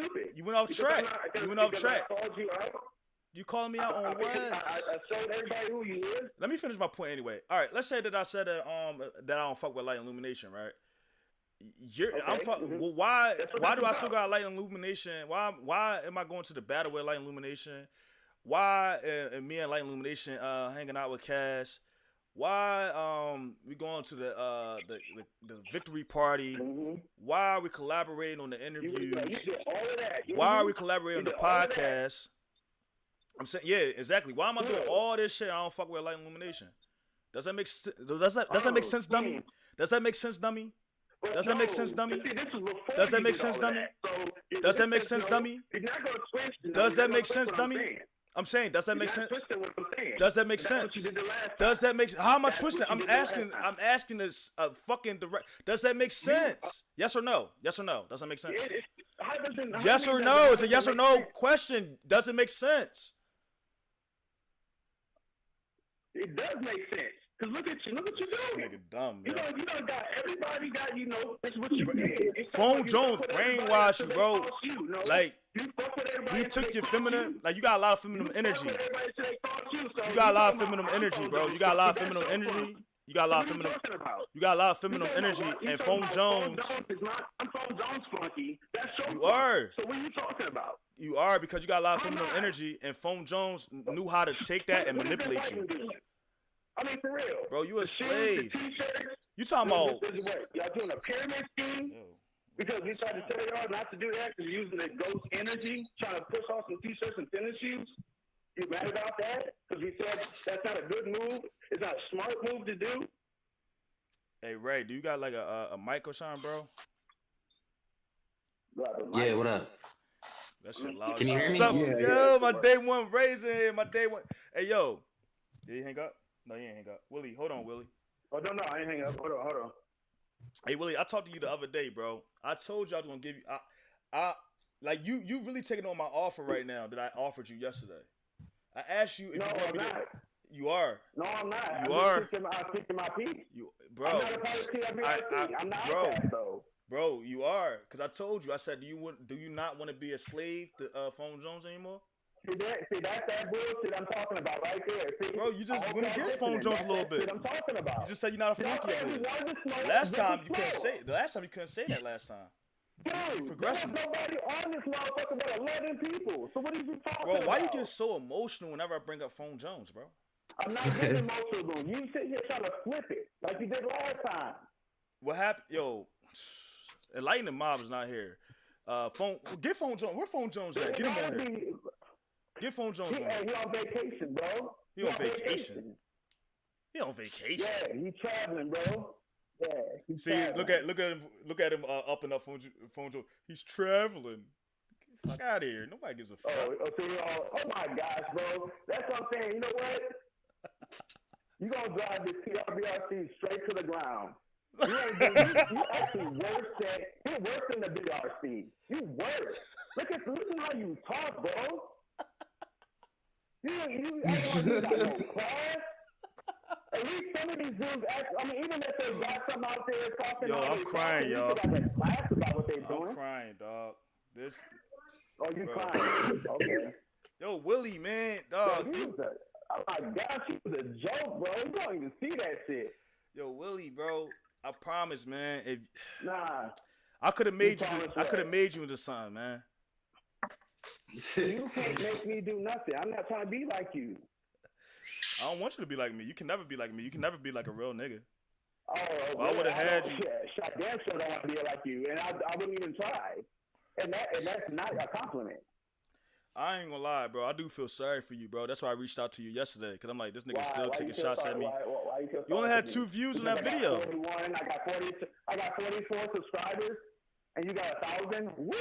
off track. You went off track. I called you out. You calling me out on what? I showed everybody who you is. Let me finish my point anyway. All right, let's say that I said that I don't fuck with Light Illumination, right? Well, why do I still got light illumination? Why am I going to the battle with light illumination? Why and me and light illumination hanging out with Cash? Why we going to the victory party? Why are we collaborating on the interviews? You did all of that. Why are we collaborating on the podcast? I'm saying, yeah, exactly. Why am I doing all this shit? I don't fuck with light illumination. Does that make sense? Does that make sense, dummy? Does that make sense, dummy? Does that make sense, dummy? Does that make sense, dummy? Does that make sense, dummy? Does that make sense, dummy? I'm saying, does that make sense? Does that make sense? Does that make? How am I twisting? I'm asking this fucking direct. Does that make sense? Yes or no? Yes or no? Does that make sense? Yes or no? It's a yes or no question. Does it make sense? It does make sense. Cause look at you doing. Nigga dumb, man. You know, got everybody got, it's what you did. Phone Jones brainwashed you, bro. Like, you took your feminine, like, you got a lot of feminine energy. You got a lot of feminine energy, bro. You got a lot of feminine energy. You got a lot of feminine energy, and Phone Jones. I'm Phone Jones funky. That's so. You are. So what are you talking about? You are, because you got a lot of feminine energy, and Phone Jones knew how to take that and manipulate you. I mean, for real. Bro, you a slave. You talking about... Y'all doing a pyramid scheme? Because we tried to tell y'all not to do that because you're using the ghost energy, trying to push off some t-shirts and tennis shoes. You mad about that? Because we said that's not a good move. It's not a smart move to do. Hey, Ray, do you got like a mic or something, bro? Yeah, what up? That shit loud. Can you hear me? Yo, my day one raising, my day one. Hey, yo. Did you hang up? No, you ain't hang up. Willie, hold on, Willie. Oh, no, I ain't hang up. Hold on. Hey, Willie, I talked to you the other day, bro. I told you I was going to give you... Like, you really taking on my offer right now that I offered you yesterday. I asked you if you want me to... You are. No, I'm not. You are. I'm speaking my piece. Bro. I'm not a part of TWRC. I'm not that, though. Bro, you are. Because I told you. I said, do you not want to be a slave to Phone Jones anymore? See, that's that bullshit I'm talking about right there. See? Bro, you just went against Phone Jones a little bit. I'm talking about. You just said you're not a flunky at this. Last time you couldn't say that last time. Dude, there's nobody on this motherfucker but 11 people. So what are you talking about? Bro, why you get so emotional whenever I bring up Phone Jones, bro? I'm not getting emotional. You sit here trying to flip it like you did last time. What happened? Yo, Enlighten the Mob is not here. Get Phone Jones. Where Phone Jones at? Get him on here. Get Phone Jones on here. He on vacation, bro. He on vacation. He on vacation. Yeah, he traveling, bro. Yeah, he's traveling. Look at him up and up Phone Jones. He's traveling. Get the fuck out of here. Nobody gives a fuck. Oh my gosh, bro. That's what I'm saying. You know what? You gonna drive this BRC straight to the ground. You actually you're worse than the BRC. You worse. Listen how you talk, bro. You got no class. At least some of these dudes, even if they got some out there talking. Yo, I'm crying, yo. Class about what they're doing. I'm crying, dog. Oh, you crying? Okay. Yo, Willie, man, dog. Oh my gosh, he was a joke, bro. You don't even see that shit. Yo, Willie, bro. I promise, man. Nah. I could have made you. I could have made you into something, man. You can't make me do nothing. I'm not trying to be like you. I don't want you to be like me. You can never be like me. You can never be like a real nigga. Oh, well, I would have had you. Yeah, damn sure don't want to be like you, and I wouldn't even try. And that's not a compliment. I ain't gonna lie, bro. I do feel sorry for you, bro. That's why I reached out to you yesterday, because I'm like, this nigga still taking shots at me. Why you only had 2 views on that video. I got 44 subscribers, and you got 1,000. Woo!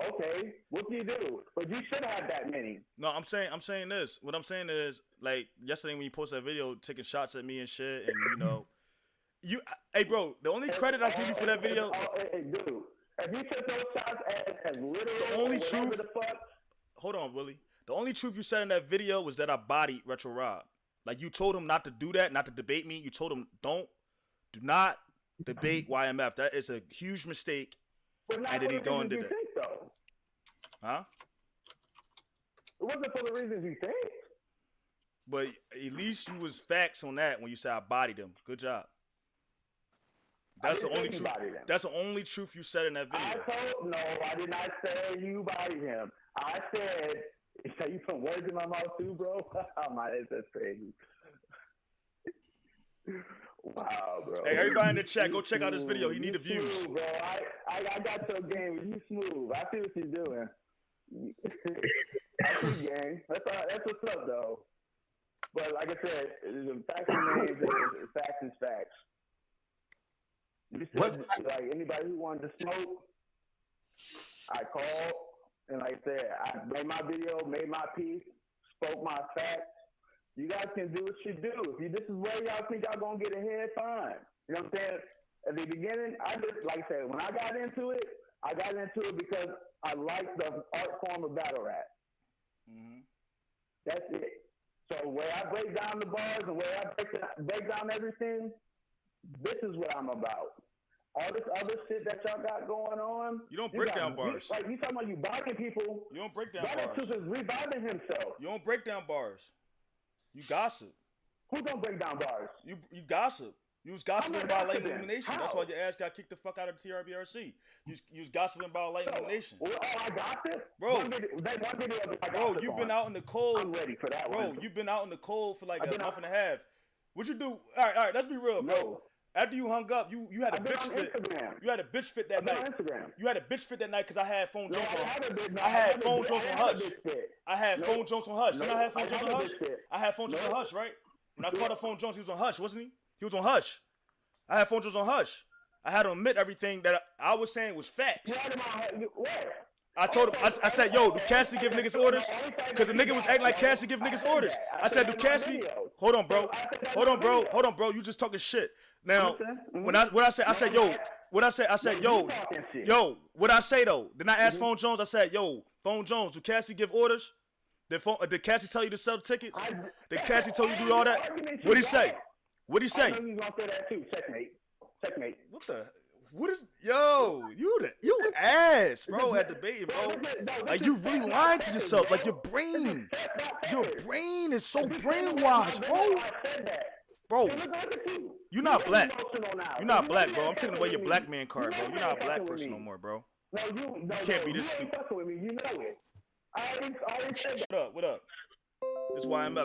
Okay, what do you do? But you should have that many. No, I'm saying this. What I'm saying is, like, yesterday when you posted that video, taking shots at me and shit, and hey, bro, the only credit I give you for that video. Hey, dude, if you took those shots as literal, the only truth. Hold on, Willie. The only truth you said in that video was that I bodied Retro Rob. Like, you told him not to do that, not to debate me. You told him, do not debate YMF. That is a huge mistake. And then he go and did it. Huh? It wasn't for the reasons you think. But at least you was facts on that when you said I bodied him. Good job. That's the only truth. That's the only truth you said in that video. I did not say you bodied him. I said, so you put words in my mouth too, bro? That's crazy. Wow, bro. Hey, everybody in the chat, go check out this video. He need the views. Smooth, bro. I got your game. You smooth. I see what you're doing. I see game. That's what's up, though. But like I said, the facts remains. Facts is facts. You said, like, anybody who wanted to smoke, I called, and like I said, I made my video, made my piece, spoke my facts. You guys can do what you do. If this is where y'all think y'all gonna get ahead, fine. You know what I'm saying? At the beginning, I just, like I said, when I got into it because I like the art form of battle rap. Mm-hmm. That's it. So where I break down the bars and where I break down everything, this is what I'm about. All this other shit that y'all got going on. You don't break down bars. Like, you talking about you buying people. You don't break down bars. That is reviving himself. You don't break down bars. You gossip. Who don't break down bars? You gossip. You was gossiping about late nomination. That's why your ass got kicked the fuck out of the BRC. You was gossiping about late nomination. Oh, I gossip? Bro, one video bro, you've been out in the cold. I'm ready for that one. Bro, you've been out in the cold for like a month and a half. What you do? All right, let's be real, bro. No. After you hung up, you had a bitch fit. You had a bitch fit that night. You had a bitch fit that night because I had phone Jones on. I had phone Jones on Hush. I had phone Jones on Hush. You know I had phone Jones on Hush? I had phone Jones on Hush, right? When I called up phone Jones, he was on Hush, wasn't he? He was on Hush. I had phone Jones on Hush. I had to admit everything that I was saying was facts. I told him, I said, yo, do Cassie give niggas orders? Because the nigga was acting like Cassie give niggas orders. I said, do Cassie? Hold on, bro. You just talking shit. Now, what I said, yo, what I said, yo, what I say though? Then I asked Phone Jones, I said, yo, Phone Jones, do Cassie give orders? Did Cassie tell you to sell tickets? Did Cassie tell you to do all that? What'd he say? What'd he say? I know you gonna say that too. Checkmate. What is, yo, you ass, bro, at debating, bro. Like, you really lying to yourself. Like, your brain is so brainwashed, bro. Bro, you're not black. You're not black, bro. I'm taking away your black man card, bro. You're not a black person no more, bro. You can't be this stupid. You know it. I already said that. What up? This is why I'm up.